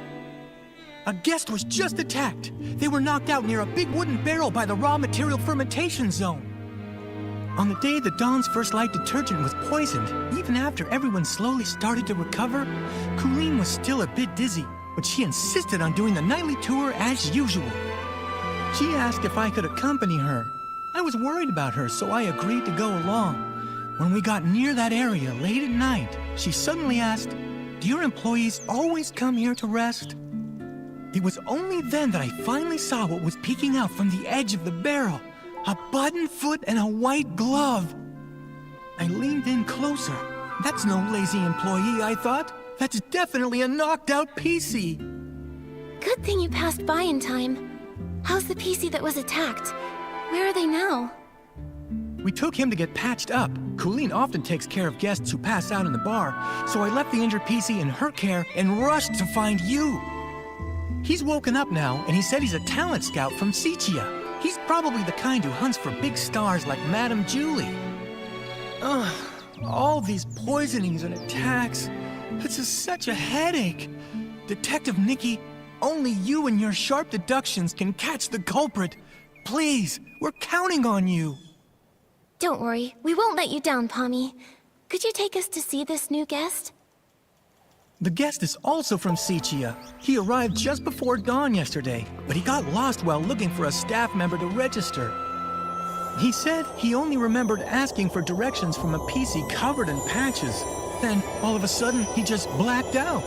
A guest was just attacked. They were knocked out near a big wooden barrel by the raw material fermentation zone. On the day the Dawn's First Light detergent was poisoned, even after everyone slowly started to recover, Colleen was still a bit dizzy, but she insisted on doing the nightly tour as usual. She asked if I could accompany her. I was worried about her, so I agreed to go along. When we got near that area late at night, she suddenly asked, "Do your employees always come here to rest?" It was only then that I finally saw what was peeking out from the edge of the barrel. A button foot and a white glove. I leaned in closer. That's no lazy employee, I thought. That's definitely a knocked out PC. Good thing you passed by in time. How's the PC that was attacked? Where are they now? We took him to get patched up. Colleen often takes care of guests who pass out in the bar, so I left the injured PC in her care and rushed to find you. He's woken up now, and he said he's a talent scout from Sichia. He's probably the kind who hunts for big stars like Madame Julie. Ugh, all these poisonings and attacks. It's such a headache. Detective Nikki, only you and your sharp deductions can catch the culprit. Please, we're counting on you. Don't worry, we won't let you down, Pommy. Could you take us to see this new guest? The guest is also from Sichia. He arrived just before dawn yesterday, but he got lost while looking for a staff member to register. He said he only remembered asking for directions from a PC covered in patches. Then, all of a sudden, he just blacked out.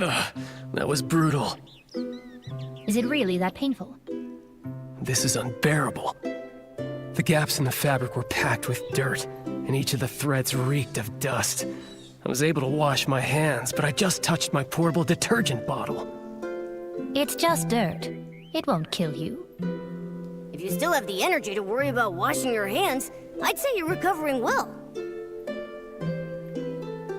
That was brutal. Is it really that painful? This is unbearable. The gaps in the fabric were packed with dirt, and each of the threads reeked of dust. I was able to wash my hands, but I just touched my portable detergent bottle. It's just dirt. It won't kill you. If you still have the energy to worry about washing your hands, I'd say you're recovering well.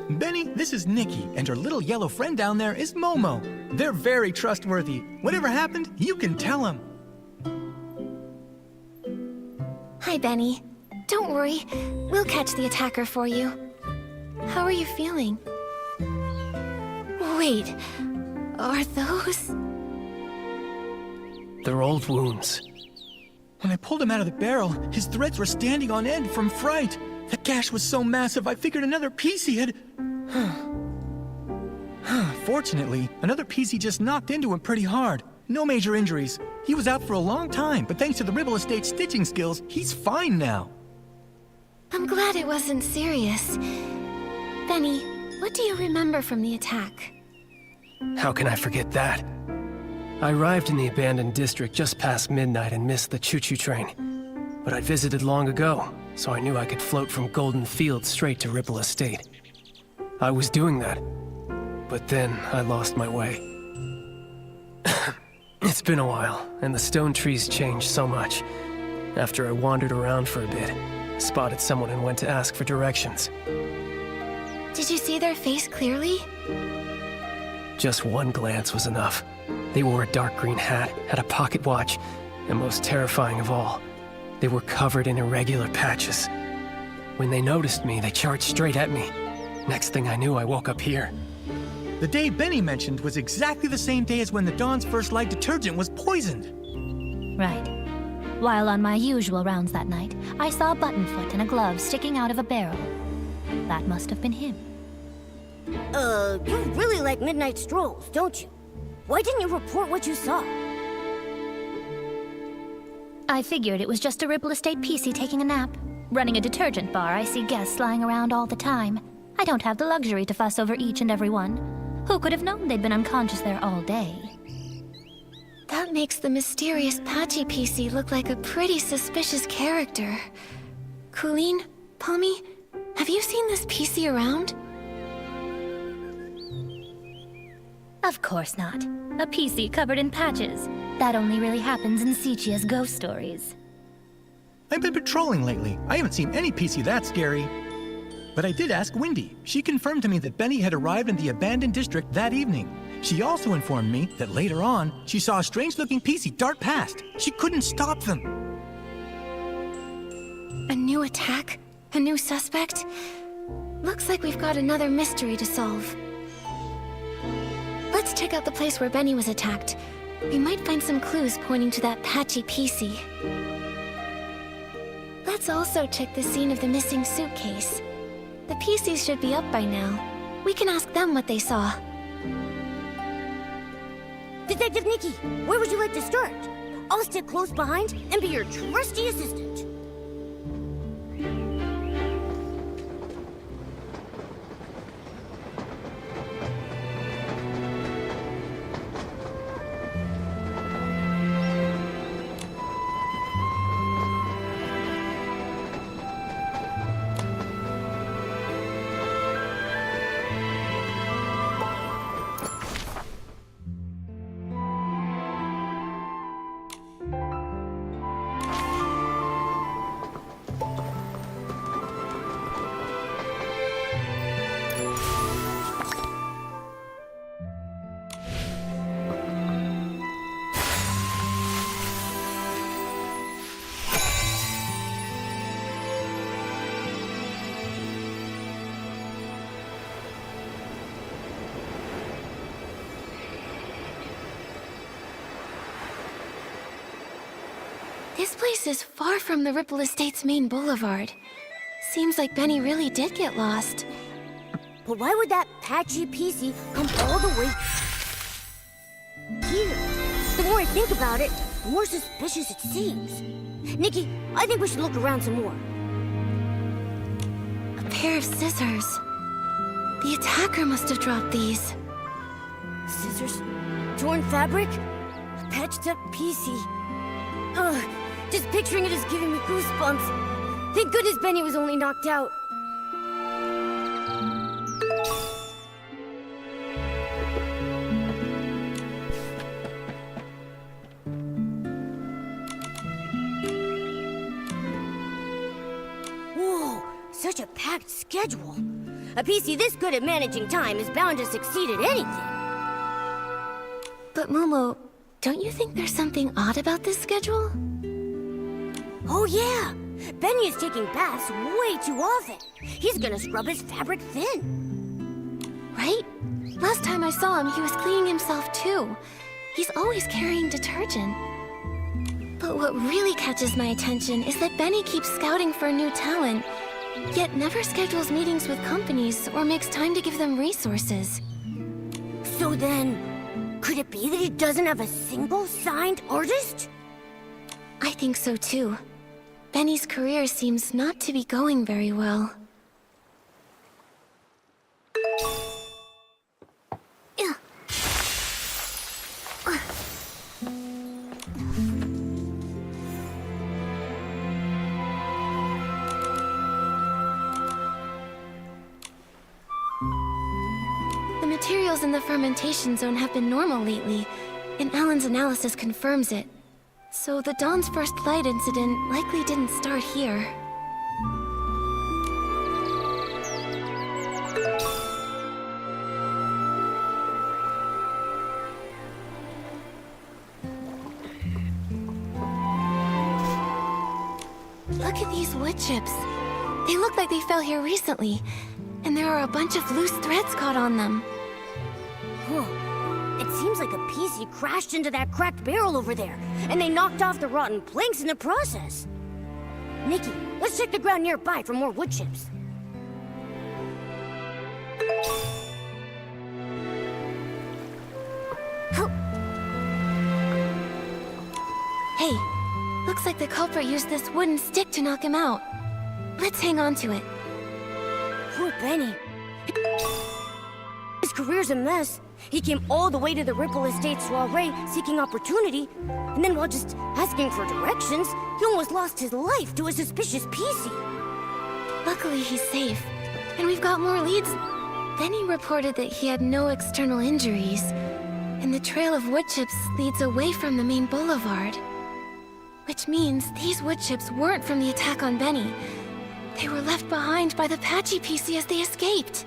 Benny, this is Nikki, and her little yellow friend down there is Momo. They're very trustworthy. Whatever happened, you can tell them. Hi, Benny. Don't worry. We'll catch the attacker for you. How are you feeling? Wait, are those... They're old wounds. When I pulled him out of the barrel, his threads were standing on end from fright. The gash was so massive, I figured another PC had... Fortunately, another PC just knocked into him pretty hard. No major injuries. He was out for a long time, but thanks to the Ripple Estate stitching skills, he's fine now. I'm glad it wasn't serious. Benny, what do you remember from the attack? How can I forget that? I arrived in the abandoned district just past midnight and missed the choo-choo train. But I'd visited long ago, so I knew I could float from Golden Field straight to Ripple Estate. I was doing that, but then I lost my way. It's been a while, and the stone trees changed so much. After I wandered around for a bit, I spotted someone and went to ask for directions. Did you see their face clearly? Just one glance was enough. They wore a dark green hat, had a pocket watch, and most terrifying of all, they were covered in irregular patches. When they noticed me, they charged straight at me. Next thing I knew, I woke up here. The day Benny mentioned was exactly the same day as when the Dawn's First Light detergent was poisoned. Right. While on my usual rounds that night, I saw a button foot and a glove sticking out of a barrel. That must have been him. You really like midnight strolls, don't you? Why didn't you report what you saw? I figured it was just a Ripple Estate PC taking a nap. Running a detergent bar, I see guests lying around all the time. I don't have the luxury to fuss over each and every one. Who could have known they'd been unconscious there all day? That makes the mysterious Patchy PC look like a pretty suspicious character. Colleen, Palmy, have you seen this PC around? Of course not. A PC covered in patches. That only really happens in Sichia's ghost stories. I've been patrolling lately. I haven't seen any PC that scary. But I did ask Wendy. She confirmed to me that Benny had arrived in the abandoned district that evening. She also informed me that later on, she saw a strange-looking PC dart past. She couldn't stop them. A new attack? A new suspect? Looks like we've got another mystery to solve. Let's check out the place where Benny was attacked. We might find some clues pointing to that Patchy PC. Let's also check the scene of the missing suitcase. The PCs should be up by now. We can ask them what they saw. Detective Nikki, where would you like to start? I'll stick close behind and be your trusty assistant. This place is far from the Ripple Estate's main boulevard. Seems like Benny really did get lost. But why would that Patchy PC come all the way here? The more I think about it, the more suspicious it seems. Nikki, I think we should look around some more. A pair of scissors. The attacker must have dropped these. Scissors? Torn fabric? A patched up PC. Ugh, just picturing it is giving me goosebumps. Thank goodness Benny was only knocked out. Whoa, such a packed schedule. A PC this good at managing time is bound to succeed at anything. But Momo, don't you think there's something odd about this schedule? Oh yeah! Benny is taking baths way too often. He's gonna scrub his fabric thin. Right? Last time I saw him, he was cleaning himself too. He's always carrying detergent. But what really catches my attention is that Benny keeps scouting for new talent, yet never schedules meetings with companies or makes time to give them resources. So then, could it be that he doesn't have a single signed artist? I think so too. Benny's career seems not to be going very well. The materials in the fermentation zone have been normal lately, and Alan's analysis confirms it. So the Dawn's first light incident likely didn't start here. Look at these wood chips. They look like they fell here recently, and there are a bunch of loose threads caught on them. Huh. It seems like a PC crashed into that cracked barrel over there, and they knocked off the rotten planks in the process. Nikki, let's check the ground nearby for more wood chips. Hey, looks like the culprit used this wooden stick to knock him out. Let's hang on to it. Poor Benny. His career's a mess. He came all the way to the Ripple Estate soiree seeking opportunity, and then while just asking for directions, he almost lost his life to a suspicious PC. Luckily, he's safe, and we've got more leads. Benny reported that he had no external injuries, and the trail of wood chips leads away from the main boulevard. Which means these wood chips weren't from the attack on Benny. They were left behind by the Patchy PC as they escaped.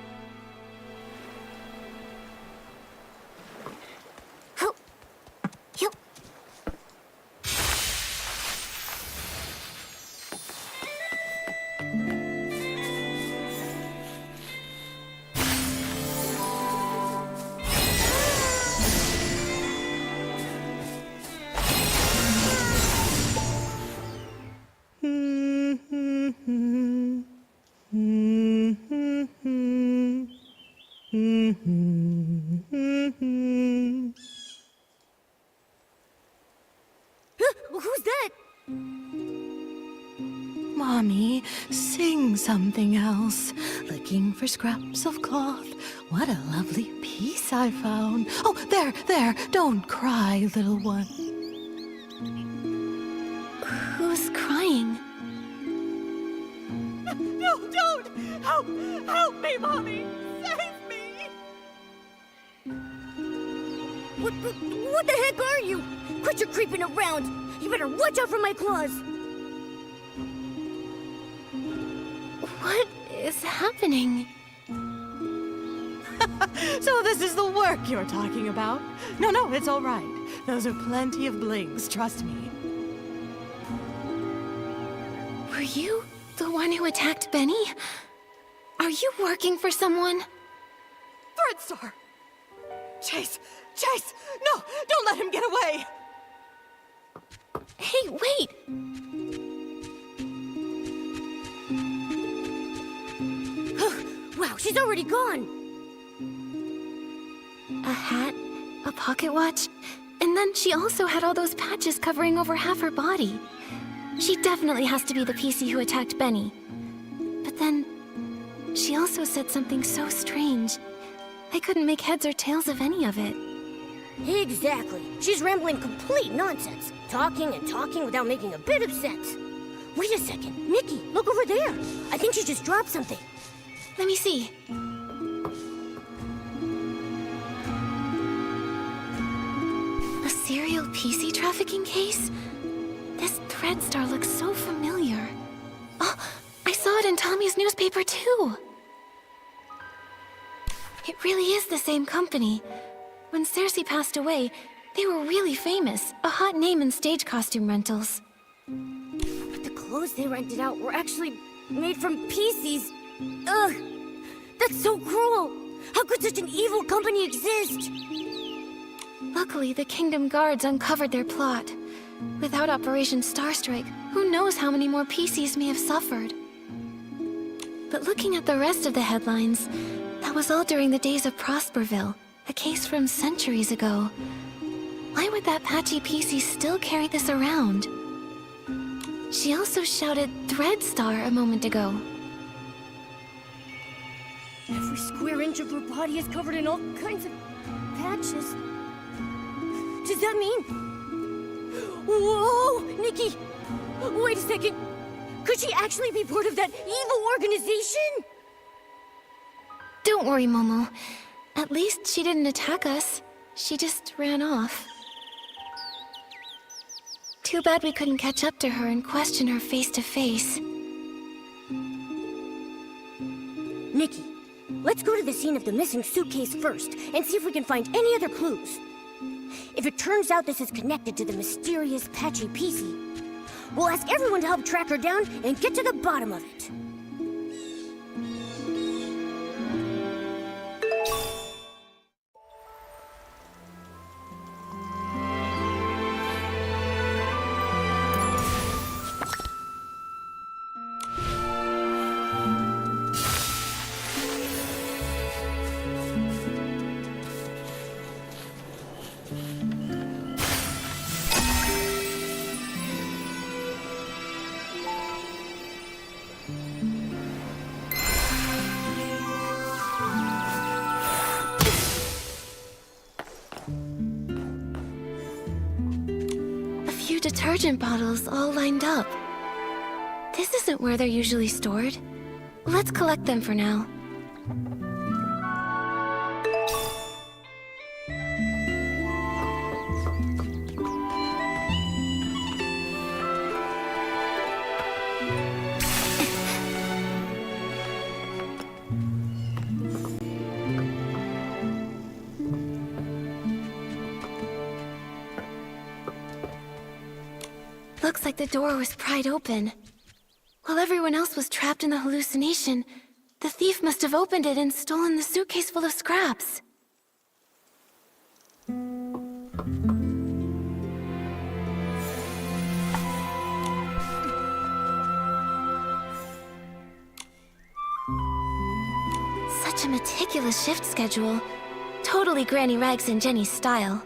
Who's that? Mommy, sing something else. Looking for scraps of cloth. What a lovely piece I found. Oh, there. Don't cry, little one. Who's crying? No, don't! Help me, Mommy! Save me! What the heck are you? Quit your creeping around! You better watch out for my claws! What is happening? So this is the work you're talking about? No, it's all right. Those are plenty of blings, trust me. Were you the one who attacked Benny? Are you working for someone? Threadstar! Chase! No, don't let him get away! Hey, wait! Wow, she's already gone! A hat, a pocket watch, and then she also had all those patches covering over half her body. She definitely has to be the PC who attacked Benny. But then, she also said something so strange. I couldn't make heads or tails of any of it. Exactly. She's rambling complete nonsense. Talking and talking without making a bit of sense. Wait a second. Nikki, look over there. I think she just dropped something. Let me see. A serial PC trafficking case? This thread star looks so familiar. Oh, I saw it in Tommy's newspaper too. It really is the same company. When Cersei passed away, they were really famous, a hot name in stage costume rentals. But the clothes they rented out were actually made from PCs. Ugh! That's so cruel! How could such an evil company exist? Luckily, the Kingdom Guards uncovered their plot. Without Operation Starstrike, who knows how many more PCs may have suffered. But looking at the rest of the headlines, that was all during the days of Prosperville, a case from centuries ago. Why would that patchy PC still carry this around? She also shouted Thread Star a moment ago. Every square inch of her body is covered in all kinds of patches. Does that mean... Whoa! Nikki! Wait a second! Could she actually be part of that evil organization? Don't worry, Momo. At least she didn't attack us. She just ran off. Too bad we couldn't catch up to her and question her face to face. Nikki, let's go to the scene of the missing suitcase first and see if we can find any other clues. If it turns out this is connected to the mysterious patchy PC, we'll ask everyone to help track her down and get to the bottom of it. Detergent bottles all lined up. This isn't where they're usually stored. Let's collect them for now. Looks like the door was pried open. While everyone else was trapped in the hallucination, the thief must have opened it and stolen the suitcase full of scraps. Such a meticulous shift schedule. Totally Granny Rags and Jenny's style.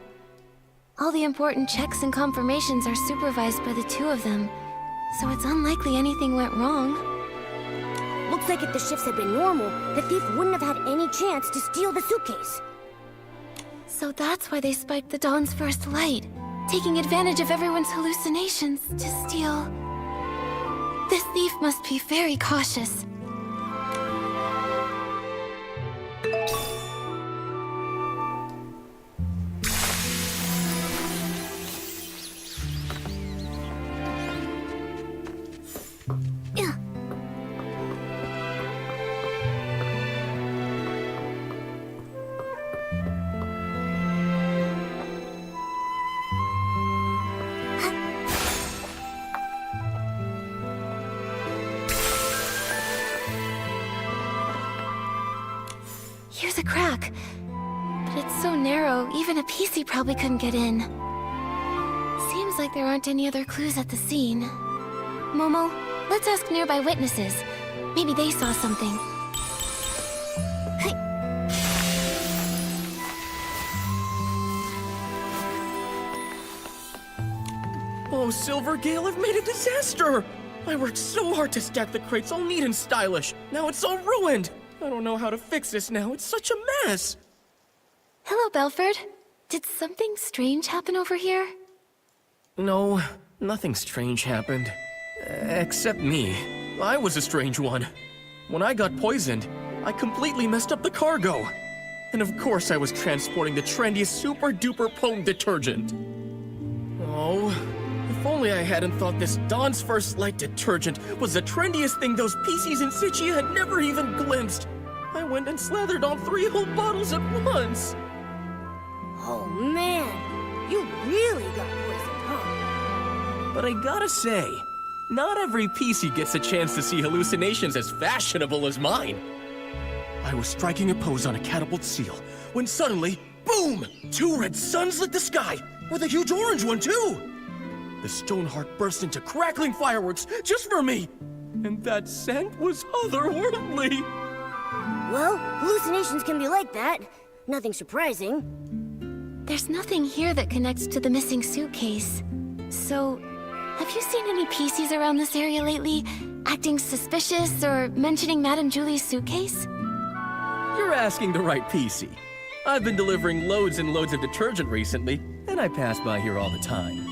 All the important checks and confirmations are supervised by the two of them, so it's unlikely anything went wrong. Looks like if the shifts had been normal, the thief wouldn't have had any chance to steal the suitcase. So that's why they spiked the Dawn's first light, taking advantage of everyone's hallucinations to steal. This thief must be very cautious. Here's a crack, but it's so narrow, even a PC probably couldn't get in. Seems like there aren't any other clues at the scene. Momo, let's ask nearby witnesses. Maybe they saw something. Oh, Silvergale, I've made a disaster! I worked so hard to stack the crates all neat and stylish. Now it's all ruined! I don't know how to fix this now. It's such a mess! Hello, Belford. Did something strange happen over here? No, nothing strange happened. Except me. I was a strange one. When I got poisoned, I completely messed up the cargo. And of course I was transporting the trendiest super-duper potent detergent. Oh, if only I hadn't thought this Dawn's First Light detergent was the trendiest thing those PCs in Sichia had never even glimpsed. I went and slathered on 3 whole bottles at once. Oh man, you really got poisoned, huh? But I gotta say, not every PC gets a chance to see hallucinations as fashionable as mine. I was striking a pose on a catapult seal, when suddenly, boom! 2 red suns lit the sky, with a huge orange one too! The Stoneheart burst into crackling fireworks just for me! And that scent was otherworldly! Well, hallucinations can be like that. Nothing surprising. There's nothing here that connects to the missing suitcase. So, have you seen any PCs around this area lately, acting suspicious or mentioning Madame Julie's suitcase? You're asking the right PC. I've been delivering loads and loads of detergent recently, and I pass by here all the time.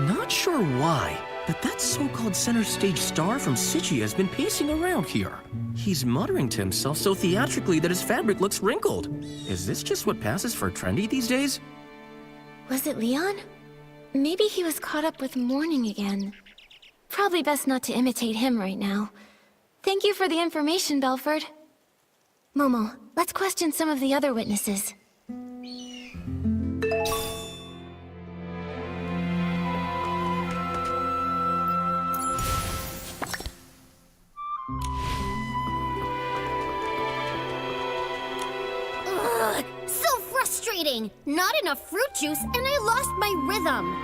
Not sure why, but that so-called center stage star from Sichia has been pacing around here. He's muttering to himself so theatrically that his fabric looks wrinkled. Is this just what passes for trendy these days? Was it Leon? Maybe he was caught up with mourning again. Probably best not to imitate him right now. Thank you for the information, Belford. Momo, let's question some of the other witnesses. Ugh, so frustrating! Not enough fruit juice, and I lost my rhythm.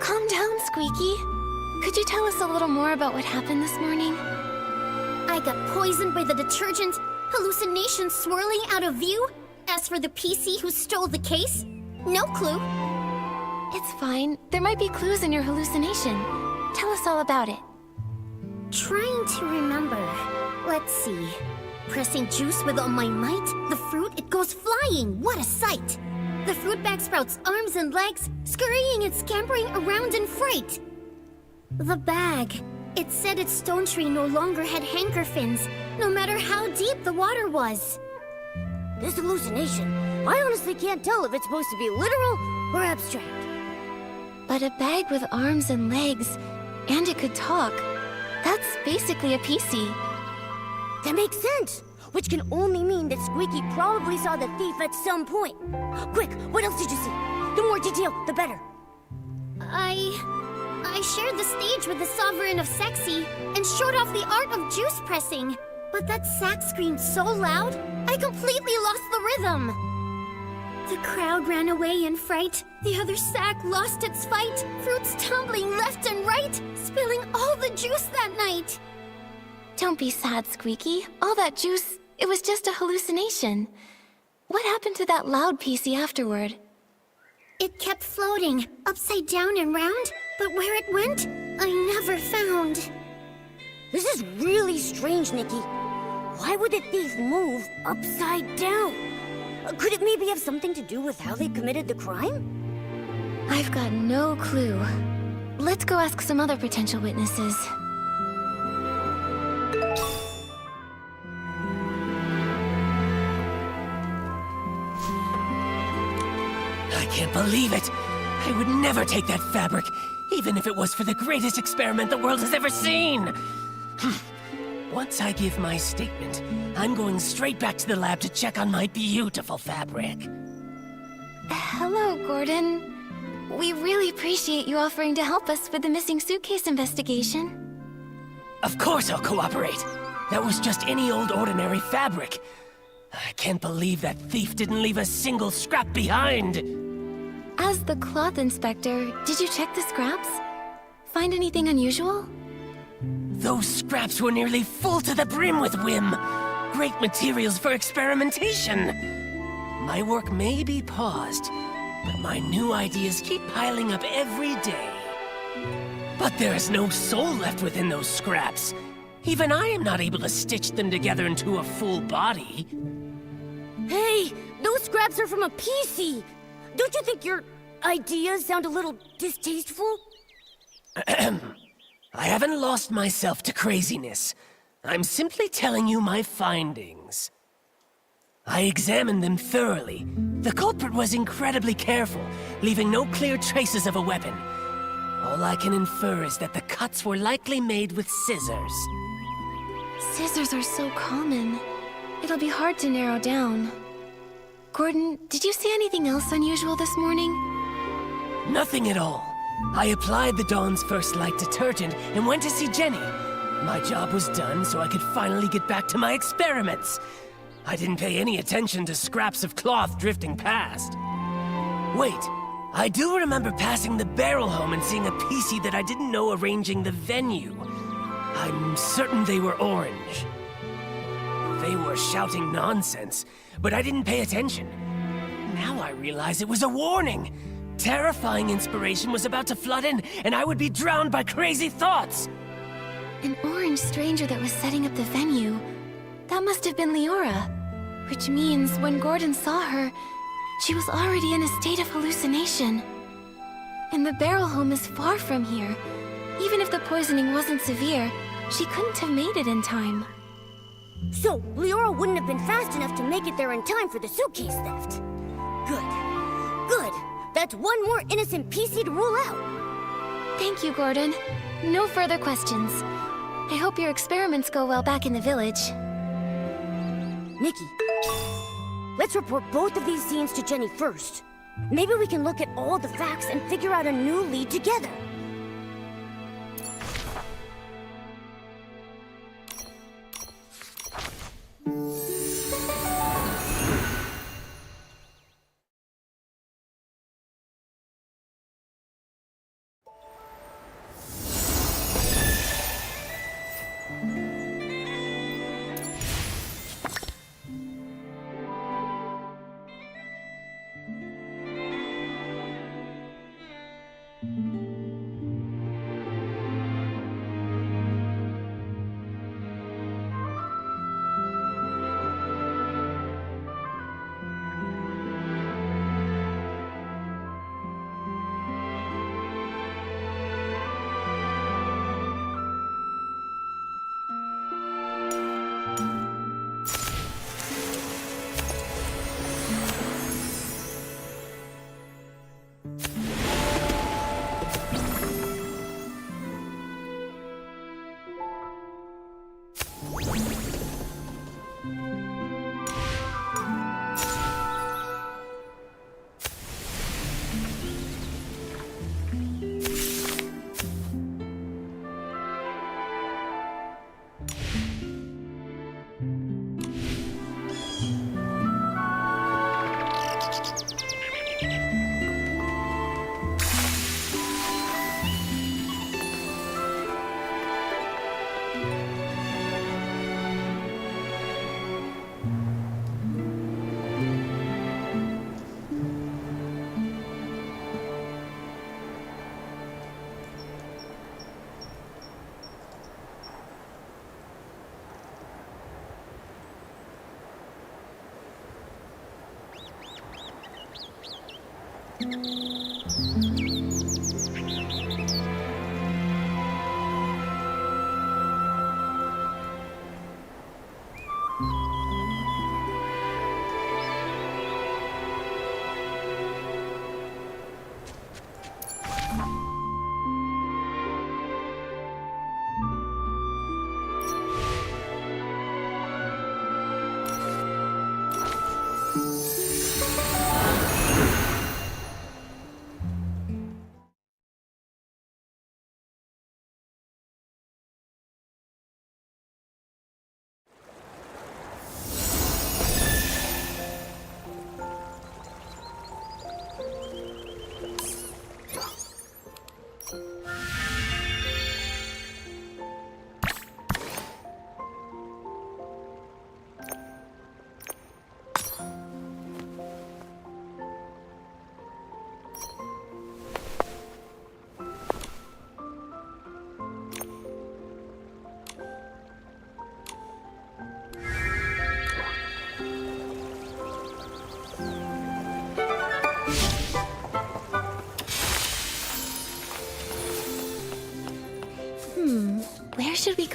Calm down, Squeaky. Could you tell us a little more about what happened this morning? I got poisoned by the detergent, hallucinations swirling out of view. As for the PC who stole the case, no clue. It's fine. There might be clues in your hallucination. Tell us all about it. Trying to remember. Let's see. Pressing juice with all my might, the fruit, it goes flying. What a sight! The fruit bag sprouts arms and legs, scurrying and scampering around in fright. The bag. It said its stone tree no longer had hanker fins, no matter how deep the water was. This hallucination, I honestly can't tell if it's supposed to be literal or abstract. But a bag with arms and legs, and it could talk. That's basically a PC. That makes sense, which can only mean that Squeaky probably saw the thief at some point. Quick, what else did you see? The more detail, the better. I shared the stage with the Sovereign of Sexy and showed off the art of juice pressing. But that sack screamed so loud, I completely lost the rhythm. The crowd ran away in fright. The other sack lost its fight, fruits tumbling left and right, spilling all the juice that night. Don't be sad, Squeaky. All that juice, it was just a hallucination. What happened to that loud PC afterward? It kept floating, upside down and round, but where it went, I never found. This is really strange, Nikki. Why would the thief move upside down? Could it maybe have something to do with how they committed the crime? I've got no clue. Let's go ask some other potential witnesses. I can't believe it! I would never take that fabric, even if it was for the greatest experiment the world has ever seen! Once I give my statement, I'm going straight back to the lab to check on my beautiful fabric. Hello, Gordon. We really appreciate you offering to help us with the missing suitcase investigation. Of course I'll cooperate! That was just any old ordinary fabric. I can't believe that thief didn't leave a single scrap behind! As the cloth inspector, did you check the scraps? Find anything unusual? Those scraps were nearly full to the brim with whim. Great materials for experimentation. My work may be paused, but my new ideas keep piling up every day. But there is no soul left within those scraps. Even I am not able to stitch them together into a full body. Hey, Those scraps are from a PC. Don't you think your ideas sound a little distasteful? I haven't lost myself to craziness. I'm simply telling you my findings. I examined them thoroughly. The culprit was incredibly careful, leaving no clear traces of a weapon. All I can infer is that the cuts were likely made with scissors. Scissors are so common. It'll be hard to narrow down. Gordon, did you see anything else unusual this morning? Nothing at all. I applied the Dawn's First Light detergent and went to see Jenny. My job was done, so I could finally get back to my experiments. I didn't pay any attention to scraps of cloth drifting past. Wait, I do remember passing the barrel home and seeing a PC that I didn't know arranging the venue. I'm certain they were orange. They were shouting nonsense, but I didn't pay attention. Now I realize it was a warning. Terrifying inspiration was about to flood in, and I would be drowned by crazy thoughts. An orange stranger that was setting up the venue. That must have been Leora. Which means when Gordon saw her, she was already in a state of hallucination. And the barrel home is far from here. Even if the poisoning wasn't severe, she couldn't have made it in time. So, Leora wouldn't have been fast enough to make it there in time for the suitcase theft. Good. Good. That's one more innocent PC to rule out. Thank you, Gordon. No further questions. I hope your experiments go well back in the village. Nikki, let's report both of these scenes to Jenny first. Maybe we can look at all the facts and figure out a new lead together.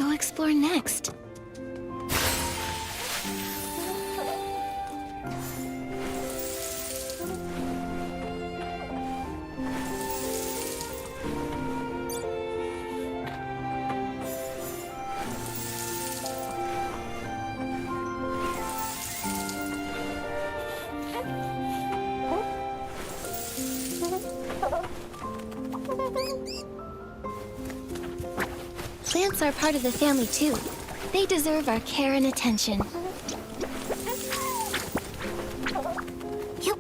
go explore next? Plants are part of the family too. They deserve our care and attention. Yup.